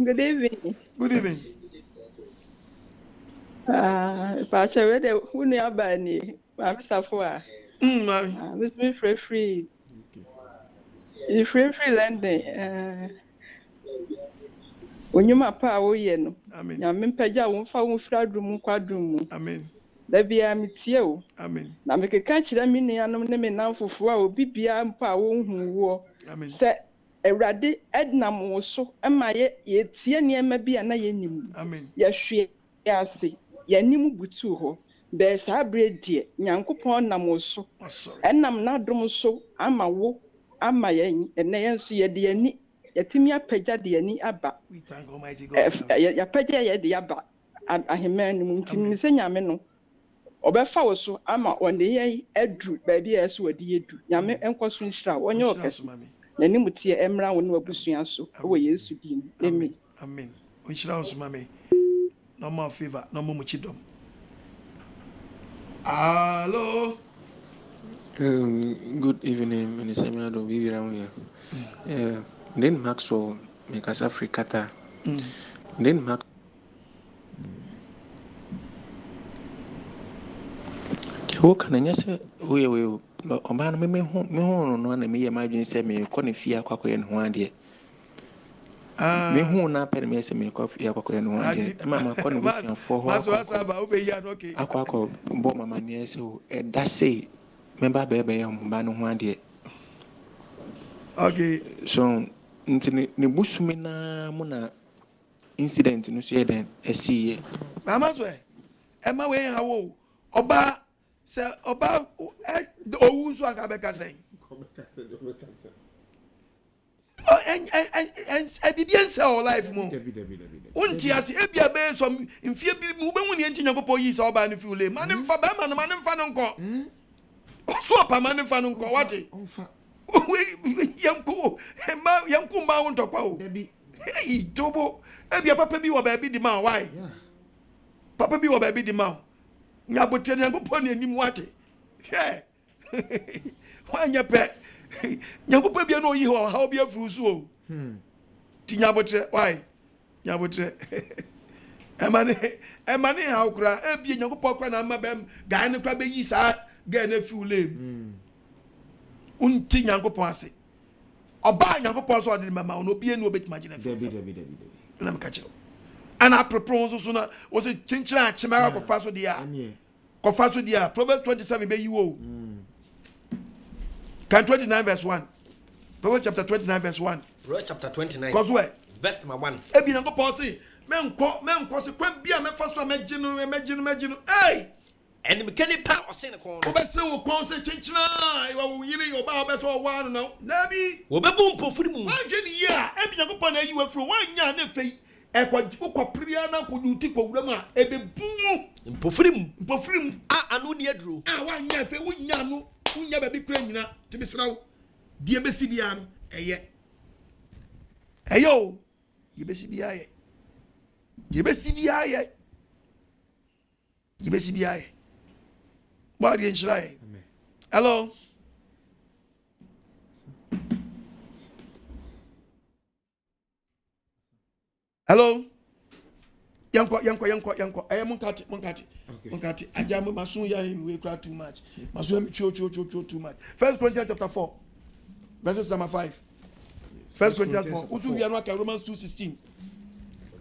S22: good evening Pacha, where the who near Bani, I'm Safua. Miss me free. Free landing. When you mapa, oh, yen. Amen. I mean, Paja won't found Fradrum quadrum. Amen. There be a mitio. Amen. Now make a catch that meaning I know them now for 4 BPM and power who war. Amen. Set a raddy Edna Mosso, and my yet near maybe an ayenim. Amen. Yes, she. Yasi yanimu butu ho be sa bredi Nyankopon nam so enam na dom so ama wo ama yen ene yenso ye de ani yatimi apagya de ani aba we thank Almighty God ya pagya ye de aba ahemani mu ntimi se nyame no obefa wo so ama onde ye adu ba bia so wadi edu nyame enkoso nhira wonye okese nanimu tie emra wo no abusua so wo Yesu din amen amen onhira wo so mame no more favor, no more muchidom. Hello.
S5: Good evening, Minister Miado. We around here. Then Maxwell make us Africata. Then Max. Who can I say? We will. Oman me home no na me imagine say me ko ne fia kwakọ en ho ade. Me hu na pere me se me kofi akwa no ade mama ko no busian fo ho
S1: maso ba obeyi an okay
S5: akwa bo mama ne se o da say member bebe ya mba no ho ade
S1: okay
S5: so ntini ne busumi na mu na incident no so eden asiye
S1: mama so e ma we ha wo oba se oba owu so aka be ka sen and Bibian say life mo. Unti asi ebia be so mfie bi mu be hu ne nti Nyankopɔ yi sa oba ne fi ule manem fa ba ma no nko so opa manem fa no nko wate yanku ma won tokwa o hey tobo ebia papa bi wo ba bi di ma why papa bi wo ba bi di ma nyabotre Nyankopɔ ne anim wate Why nya pe? Nyankopon bia no yi ho how bia furu so. Ti nyabotre why? Nyabotre. Emane how kra e bia Nyankopon kra na ma bem ga ne kra be yi sa ga na fi ulem. Unti Nyankopon ase. Oba Nyankopon so de mama no bia no betima gina fi. Debi. Na me ka che. Ana propose so na was it chinchira chimara ko fa so dia. Ko fa so dia. Proverbs 27 be yiwo. Can 29 verse 1. Proverbs chapter 29 verse 1.
S3: Proverbs chapter 29.
S1: Cause where?
S3: Verse number 1.
S1: Ebi Nyankopon say men ko se kwa bia me fa so meginu. Hey!
S3: And me can pa o sin ko.
S1: Obese wo kon se chinchira e wo yiri yo ba obese wo wa no. Nabi.
S3: Wo bebu mpofuri mu.
S1: Anje ni ya ebi Nyankopon na yi wa fro wan nya na fei. Ekwa priya na ko duti ko wura ma ebe bumu mpofrim
S3: anu ne aduro
S1: wan nya fe wunya no wunya ba bi kura nyina tibisraw die besi bia no eye eyo ye besi bia ye ba di nshiraye hello hello yanko munkati ajamu masun ya we cry too much masun cho too much. 1 Corinthians chapter 4 verses number 5. 1 Corinthians 4 usu we are not Romans 2:16.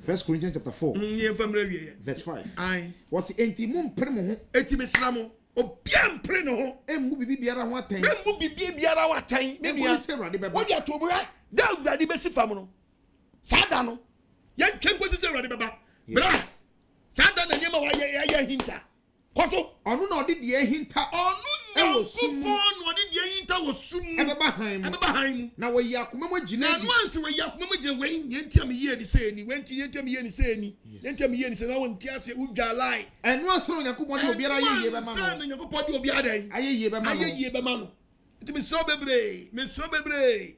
S2: 1 Corinthians chapter 4 verse 5
S1: ai
S2: was enti mum premo ho
S1: enti mesramo obiam pre no ho
S2: embu bibi biara ho atan
S1: me nua wo dia to bra da urade besi fam no sada no yan kemposi se urade baba bra sada na nyema wa ya hinta koso
S2: onu na odi de hinta
S1: onu nyankopon no odi de hinta wo sum
S2: ebeba han mu na wo yi akoma mo gina
S1: na nuance wo yi akoma mo gina we yentia me ye ni se ni wenti yentia me ye ni se ni yentia me ye ni se na wonti ase udwa lai
S2: enu asoro nyankopon de obiara ye be ma no
S1: sa na nyankopon de obiara dan
S2: aye be ma no
S1: nti me so bebre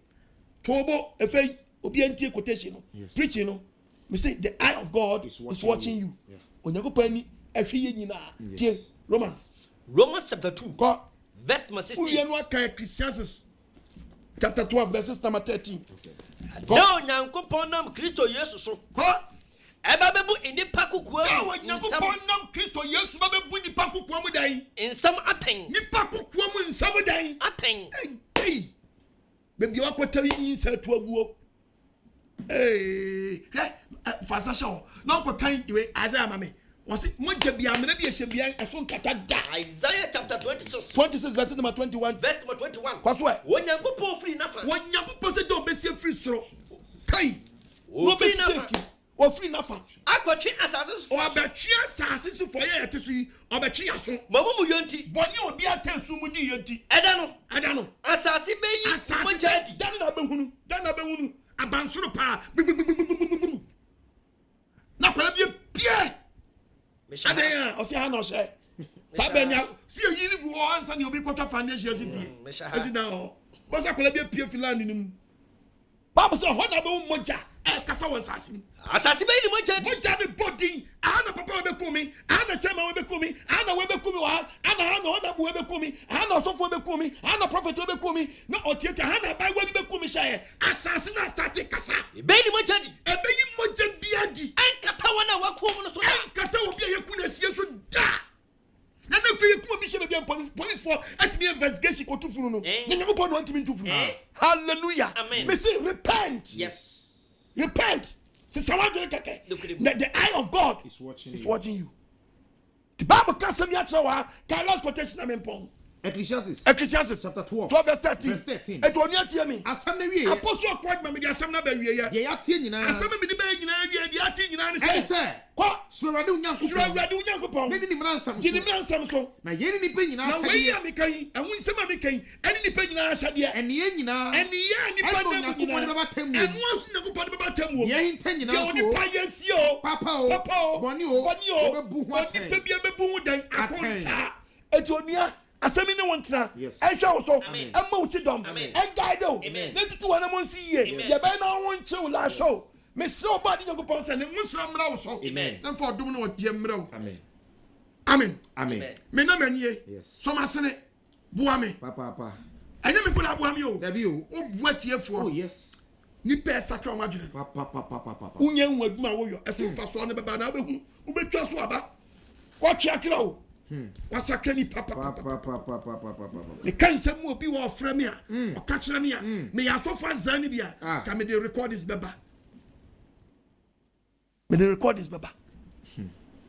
S1: tobo efei obi antie quotation no preaching no me say the eye of God is watching you onyankopon ni ahwe ye nyina tie Romans
S3: chapter 2 verse 16
S1: we are not Christians chapter 12 verses number 13
S3: no nyankopon nam Kristo Yesu so eba bebu inipa kukuwa
S1: nyankopon nam Kristo Yesu ba bebu nipa kukuwa mu dan
S3: nsam aten
S1: nipa kukuwa mu nsam dan
S3: aten
S1: bebi wakotari insa to aguo fasa show na ko kan iwe Isaiah mame wasi moja bia mena bia hye eso nkata da
S3: Isaiah chapter 26
S1: verse number 21
S3: verse number 21
S1: kwaso e
S3: wonyankopon free nafa
S1: wonyankopon se do besie free soro kai
S3: o free nafa akwatwe asase so
S1: obetwe asase so for ye yetesu yi obetwe yaso
S3: mamumu yonti
S1: boni obi atensu mu di yonti
S3: eda no asase beyi moja di
S1: dan na behunu abansoro pa na kwala bia pie Adaya, o se ha no she. Sabenya, si yiri bu o ansa ni obi kwata foundation si fie. Esi dan o. Bo sa kwala bia pie filani nim. Baba so ho na be moja e kasa won sasim.
S3: Asase be ni moja
S1: ni body. Ana papa be kumi, ana chama we be kumi, ana we be kumi wa, ana ha no na bu we be kumi, ana sofo be kumi, ana prophet we be kumi, na otieta ana bai we be kumi sha. Asase na start kasa.
S3: Be ni moja di.
S1: E be yi moja bia di.
S3: Enkata wana wakuo no so.
S1: Enkata obi ayekuna sie so da. Na na kwe kuma bi shebe bi police for atimi investigation ko tufunu no. Na nyamo pon want me tufunu. Hallelujah.
S3: Amen.
S1: Me say repent.
S3: Yes.
S1: Repent. The eye of God is watching you. The Bible can say me achawa, can last quotation amempon. Ecclesiastes
S2: chapter 12
S1: verse 13. Et woni atie me.
S2: Asam na wie.
S1: Apostle kwad ma me di asam na ba wie ye.
S2: Ye atie nyina.
S1: Asam me di ba nyina wie di atie nyina ne
S2: say. Kwa surade
S1: unyankopon.
S2: Ne ni mransam so.
S1: Di ni mransam so.
S2: Na ye ni nipa nyina
S1: asade. Na we ya me kan, ehun nsema me kan. Eni nipa nyina asade.
S2: Eni ye nyina.
S1: Eni ye nipa nyina.
S2: Enu
S1: asu nyankopon be batam wo.
S2: Ye hinta nyina so.
S1: Ye oni pa ye si o.
S2: Papa o. Boni o.
S1: Obebu ho. Oni pe bia bebu ho dan akonta. Etonia asemi ne wontra ehwa wo so emma wo tidom en guide o na tutu wana mo nsi ye ye be na won chew la show me se obadi nyakopon se ne musra mra wo so na for dum no ye mra wo amen me na manie so masene Buame.
S2: Papa.
S1: Anya me kula buame yo.
S2: Dabi o.
S1: O buatie fo.
S2: Oh yes.
S1: Ni pe sakra o madwene.
S2: Papa.
S1: Unya nwa adwuma wo yo. Eso fa so ne beba na behu. Ubetwa so aba. Watwe akira o. Wasakra ni papa. Le kan sem obi wo ofra me a. O ka kire me a. Me ya so fa zan ni bia. Ka me dey record this beba. Me dey record this beba.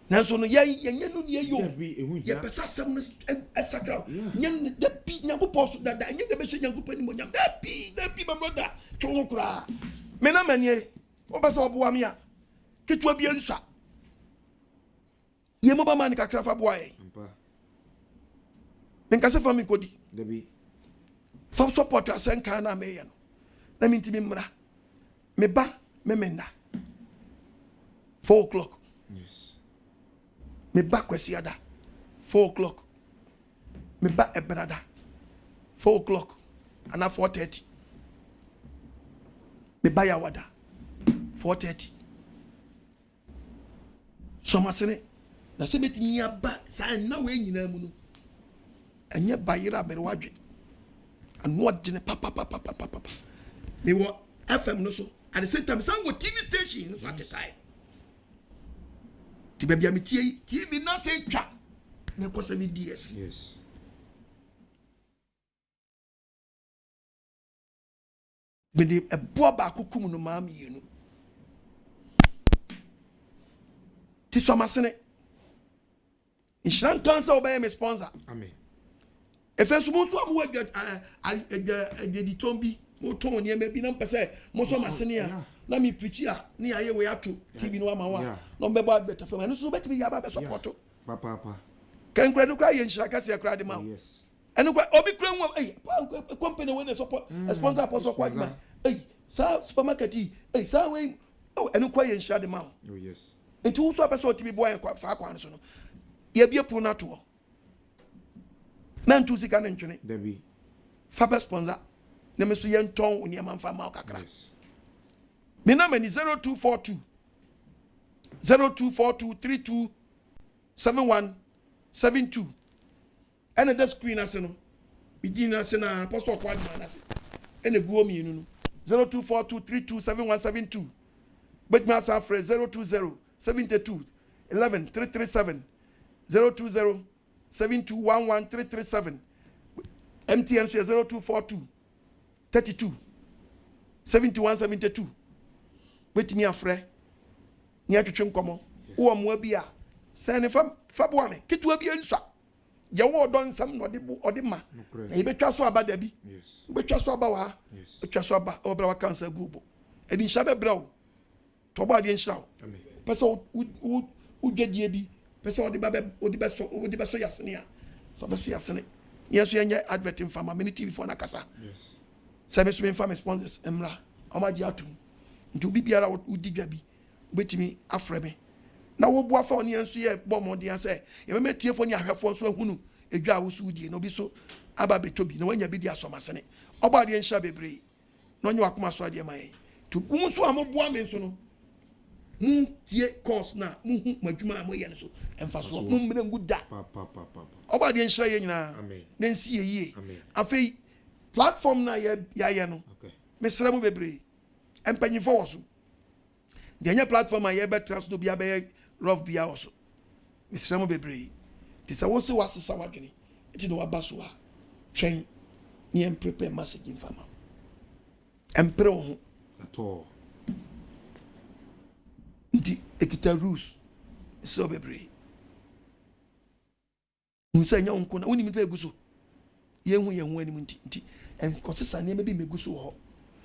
S1: Nanso no yenye no ne yo. Ye pesa sem no esakra. Nyen da bi nyankopɔ so dada. Nyen da be hye nyankopɔ ni monyam. Da bi my brother. Twon kura. Me na manie. O pesa oboa me a. Ketua bi ansa. Ye mo ba man kakra fa boa e. Menkase fa me kodi.
S2: Dabi.
S1: Fa support asenka na me ye no. Na me ntimi mra. Me ba me menda. 4 o'clock.
S2: Yes.
S1: Me ba kwesiada. 4 o'clock. Me ba ebrada. 4 o'clock. Ana 4:30. Me ba yawada. 4:30. Somasene. Na se metimi aba sa na we nyina mu no. Enye bayira bere wadwe. Anu odine papa. Me wo FM no so. At the same time some go TV station so at the time. Ti baby am TV na say twa. Me ko 7 DS.
S2: Yes.
S1: Me de ebo ba kukum no ma mienu. Ti so masene. Insurance cancer obey me sponsor.
S2: Amen.
S1: Efeso mo so am di tombi mo ton ne me bi na mpese mo so masene a na me preach a na aye we ato TV no ama wa no be bad better for me no so betimi ya ba be support.
S2: Papa.
S1: Kan kra no kra ye insurance kase kra de ma.
S2: Yes.
S1: Enu kwa obi kra nwa company we na support sponsor apostle kwa ma. Sa supermarket sa we enu kwa ye insurance de ma.
S2: Oh yes.
S1: Enti wo so abeso otimi boy kwa sa kwa no so no. Ye bia pro na to. Na ntu sika na ntwene.
S2: Dabi.
S1: Fa be sponsor. Na me so ye nton oni am fa ma kakra. Yes. Me na me ni 0242 32 7172. Ene the screen ase no. Me di na ase na apostle kwa adman ase. Ene guo mi nu no. 0242 32 7172. But me asa frɛ 020 72 11 337 020 7211 337. MTN 0242 32 7172. Wait me afre. Ni atwetwe nkomo. Wo mo abi a. Se ne fa boa me. Kitu abi ansa. Ye wo don sam no de ma. Na ye betwa so aba da bi.
S2: Yes.
S1: Betwa so aba wa. Yes. Betwa so aba obra wa cancer group. Edi nsha be brawo. To ba de nsha. Amen. Pese u gedie bi. Pese odi be so yasene a. Fa be so yasene. Yesu yenye adverting fama many TV for na kasa.
S2: Yes.
S1: Sabe so fama sponsors emra. Omaji atum. Nti obi biara udi dwa bi. Betimi afre me. Na wo bua fa oni enso ye bomodi an say ye me tiefo ni ahwefo nso ahunu edwa wo so die no bi so aba betobi na wanya bi di asomasene. Oba de nsha bebre. Na onye wakoma so ade mai. To kum so amobua me nso no. Tie course na mu hu madwuma amoye ne so emfa so mu mre nguda.
S2: Papa.
S1: Oba de nsha ye nyina. Na nsi ye yie. Afei platform na ye no. Okay. Mesra mu bebre. Empanyifo wo so. The other platform I ever trust to be a rough be also. Mr. Mo Bebre. This I was Sawagini. It's no Abasua. Train me and prepare message in Fama. Emperor
S2: at all.
S1: The Ekita rules. So Bebre. Unsa nya unko na unimi pe guso. Ye hu ani and consistent maybe me guso ho.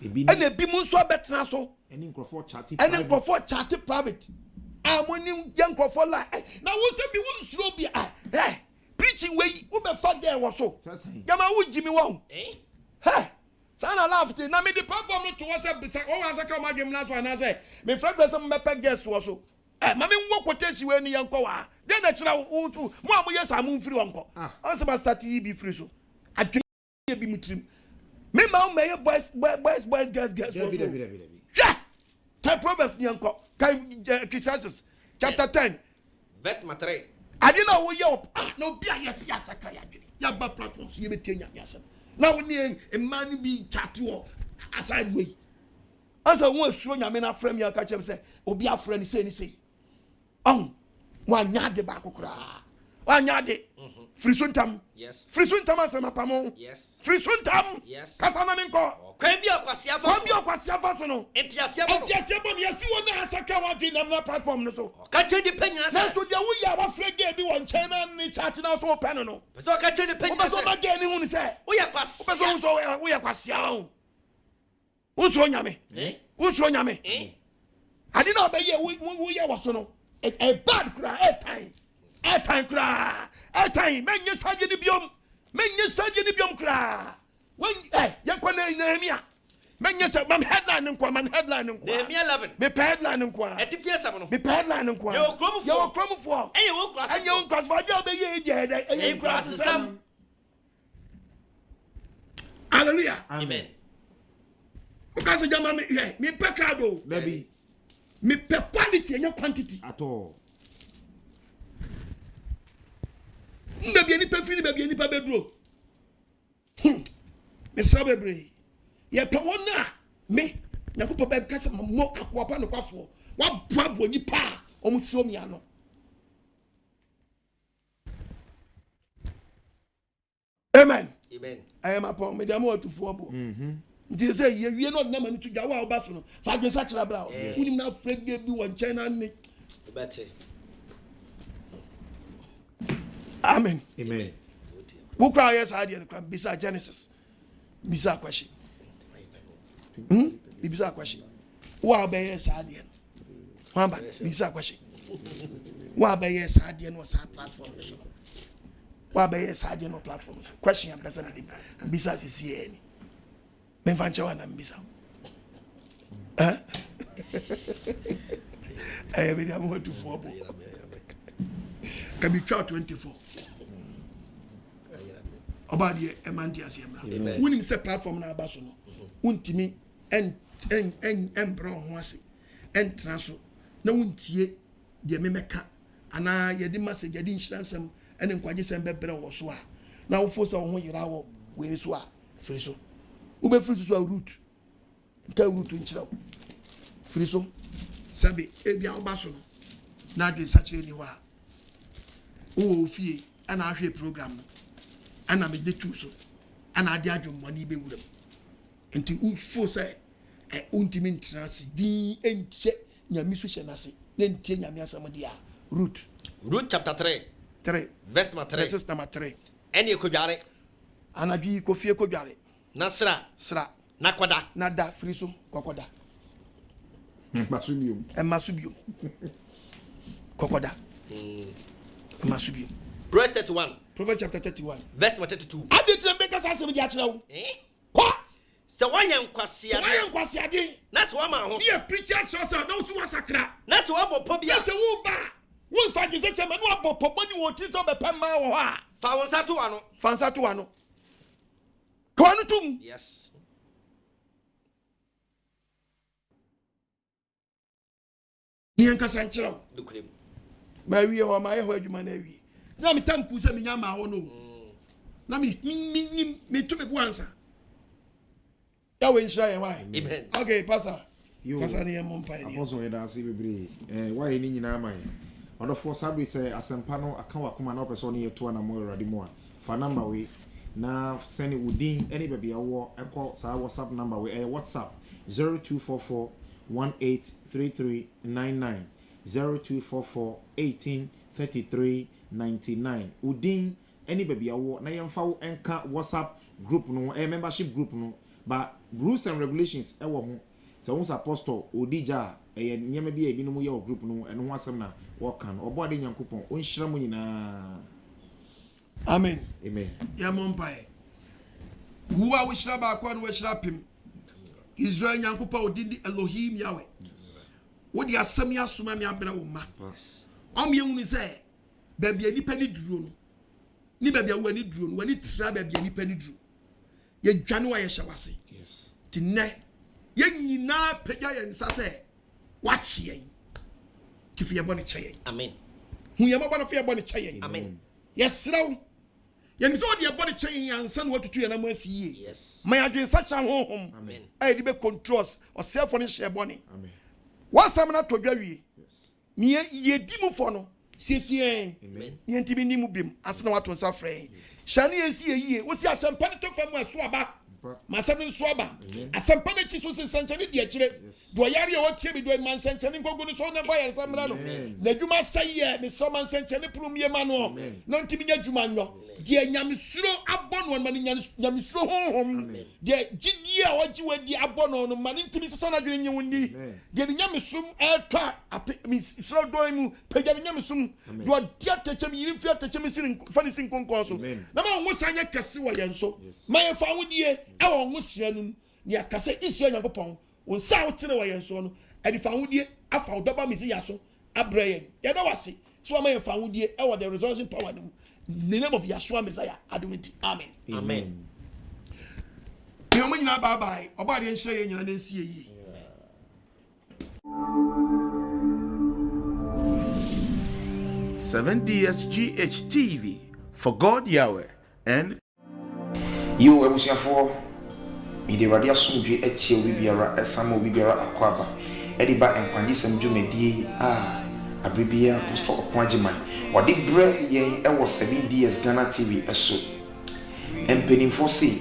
S1: And ebi mu nso abetena so.
S2: Any microphone chatty
S1: private. Any microphone chatty private. Amoni young microphone la. Na wo se bi wo slow bi preaching way wo be fa there wo so. Yama wo jimi won. Sana laugh na me the platform to was o answer come agem last one na say me friend say me pe guest wo so. Ma me wo quotation we ni yanko wa. Den na kira wo tu mo am yes am free wonko. On se ba start be free so. Adwe bi mutrim. Me ma me boys girls. Yeah. Can Proverbs nyanko. Can Ecclesiastes chapter 10
S3: verse 3.
S1: I didn't know you no be a yes sakra ya dwene ya ba platforms you betie nyame asem na wo ne a man be chat to aside way asa won asuo nyame na frame ya ka chem say obi afra ni say wanya de ba kokora wanya de frisuntam
S3: yes
S1: frisuntam asem apamo
S3: yes
S1: frisuntam
S3: yes
S1: kasana menko
S3: kwan bi akwasiafa
S1: so no
S3: entiasiabo
S1: no yesi won na asaka wa di na platform no so
S3: ka twedi panyina
S1: na so de wo ya wa frage bi won china ni chat na so pen no
S3: so ka twedi panyina
S1: so ma ge ni hu ni say
S3: wo ya kwasia
S1: wo ya kwasia wo so nyame wo so nyame ade na obeye wo ya waso no a bad cry time cry time menye saje ni biom cry when yakwana Nehemia menye se man headline nkwa Nehemia 11 me headline nkwa
S3: etifie sam no
S1: me headline nkwa yo kromfo enye wo cross for dey obeye ide cross sam hallelujah
S3: amen
S1: because jama me pekado
S2: baby
S1: me pe quality and quantity
S2: at all.
S1: Baby any pe feel baby any pa bedro. Me so bebre. Ye pe wona me nyakopo baby ka se mo akwapa no kwafo. Wa boabo ni pa omusuo mi ano. Amen. I am upon me demo to fobo. Nti say ye no na mani to dwa wa oba so no fa gbe sa kira bra unim na frege bi won China ni
S3: bete
S1: amen wo kra yes idea no kra bisa Genesis bisa question bisa question wa be yes idea no hamba bisa question wa be yes idea no sa platform no so wa be yes idea no platform question am pesa me bisa fi ni menfanche wana mbisa bidi amu watu fobo kabi 24 obadi emandi asiemra woni se platform na abaso no untimi embro ho ase entra so na wuntie de memeka ana yedi message yedi insurance ene nkwagesem bebre wo so a na wo fo se wo ho yira wo we so a firi so ube free so root ka root nchira free so sabe ebia obaso na de sache ni wa o fie ana ahwe program no ana me de tu so ana ade adwom mani be wuram enti u fo say untimi ntrasi din enche nyame so hye nase na ntie nyame asam dia root
S3: chapter 3 verse number 3 eni ko dware
S1: anadwi ko fie ko dware
S3: nasra nakwada
S1: nada friso kokoda
S2: masubium
S1: kokoda masubium Proverbs chapter 31
S3: verse 32
S1: ade trembeka sasem di akira wo ko
S3: se wayan kwasiade na se wama ho
S1: ye preacher so na so wasakra
S3: na se wabopo bia
S1: na se wo ba wo fa gese chema na wabopo boni wo tri so be pema wo ha
S3: fa wonsa to ano
S1: kwanu tum
S3: yes
S1: yen kasa nkyerɛ ma wie ho ma ye ho adwuma na wie na mi tanku se mi nya ma ho no na mi to me bu ansa ya we nhyira ye why
S3: amen
S1: okay pastor kasa ne mo mpa ni
S2: apostle yeda ase bebre why ni nyina man ono for sabi say asempa no aka wakoma na opeso ne yeto na mo erade mo a fa number we na send udin any baby awo ekọ sa WhatsApp number we WhatsApp 0244 183399 0244 183399 udin any baby awo na yemfa wo enka WhatsApp group no membership group no but rules and regulations ewo ho so once apostle odija nyema bi ebi no mu ye group no eno ho asem na wo kan obo ade nyankopon onhyira mu nyina
S1: amen
S2: ya
S1: mompai huwa wishira ba kwa no wishira pim Israel nyankopa odindi Elohim Yahweh wodi asem ya soma mi abra wo ma am ye hunu se baabi anipa ni duro no ni baabi awani duro no wani tra baabi anipa ni duro ye dwane wa ye hyawase
S2: yes
S1: tinne ye nyina pagya ye nsa se wachi yen tifi ye bone kye yen
S3: amen
S1: hu ye mabana fe bɔ ne kyɛyɛ
S3: amen
S1: yɛsrɛw yɛn so de bɔ ne kyɛyɛ ansa no watutu yɛn am asiye ma yɛadwen sacha honhom ai de be controls ɔsɛfo ne hyɛ bɔ ne amen wasam na todwa wie ni ye di mu fo no siesie amen yɛntimi ni mu bim asena wato nsa frɛ hyane yɛsi yie wo si asɛmpa ne to fam aso aba masam nso aba asɛmpa ne ti so sensankyane di akyire do yare a wotie bi do man senkyane ngogo no so ne ba yare samra no na dwuma saye ne so man senkyane prumie ma no na ntimi nya dwuma nyo de nyamesuro abɔ no ma ne nyamesuro honhom de gidie a wogi wadi abɔ no ma ne ntimi sesa na dwene nyi wonni de nyamesum ɛtwa suro do mu pagya nyamesum do dia tachem yiri fia tachem sin fani sin konkon so na ma wo sanya kase wo yɛn so ma yɛ fa wodie ɛwɔ nwosua no ni akase isu Nyankopɔn won sa wotere wɔ yɛn so no ɛdi fa wodie afa odoba misi ya so abrɛ yɛn yɛ da wase so ma yɛ fa wodie ɛwɔ the resurrection power no in the name of Yeshua Messiah adumiti amen
S3: amen
S1: mi omo nyina bye bye oba de nhire yɛn nyina na esie yi
S2: 7DSGH TV for God Yahweh and you ebusiafo mide radio asomdwe achie obi biara esama obi biara akwaba ediba enkwanjisem dwumedie abribia apostle okwajeman wade bre yen ewo 7DS Ghana TV eso empenimfo se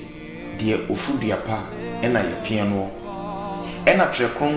S2: de ofuduapa ena ye piano ena trekron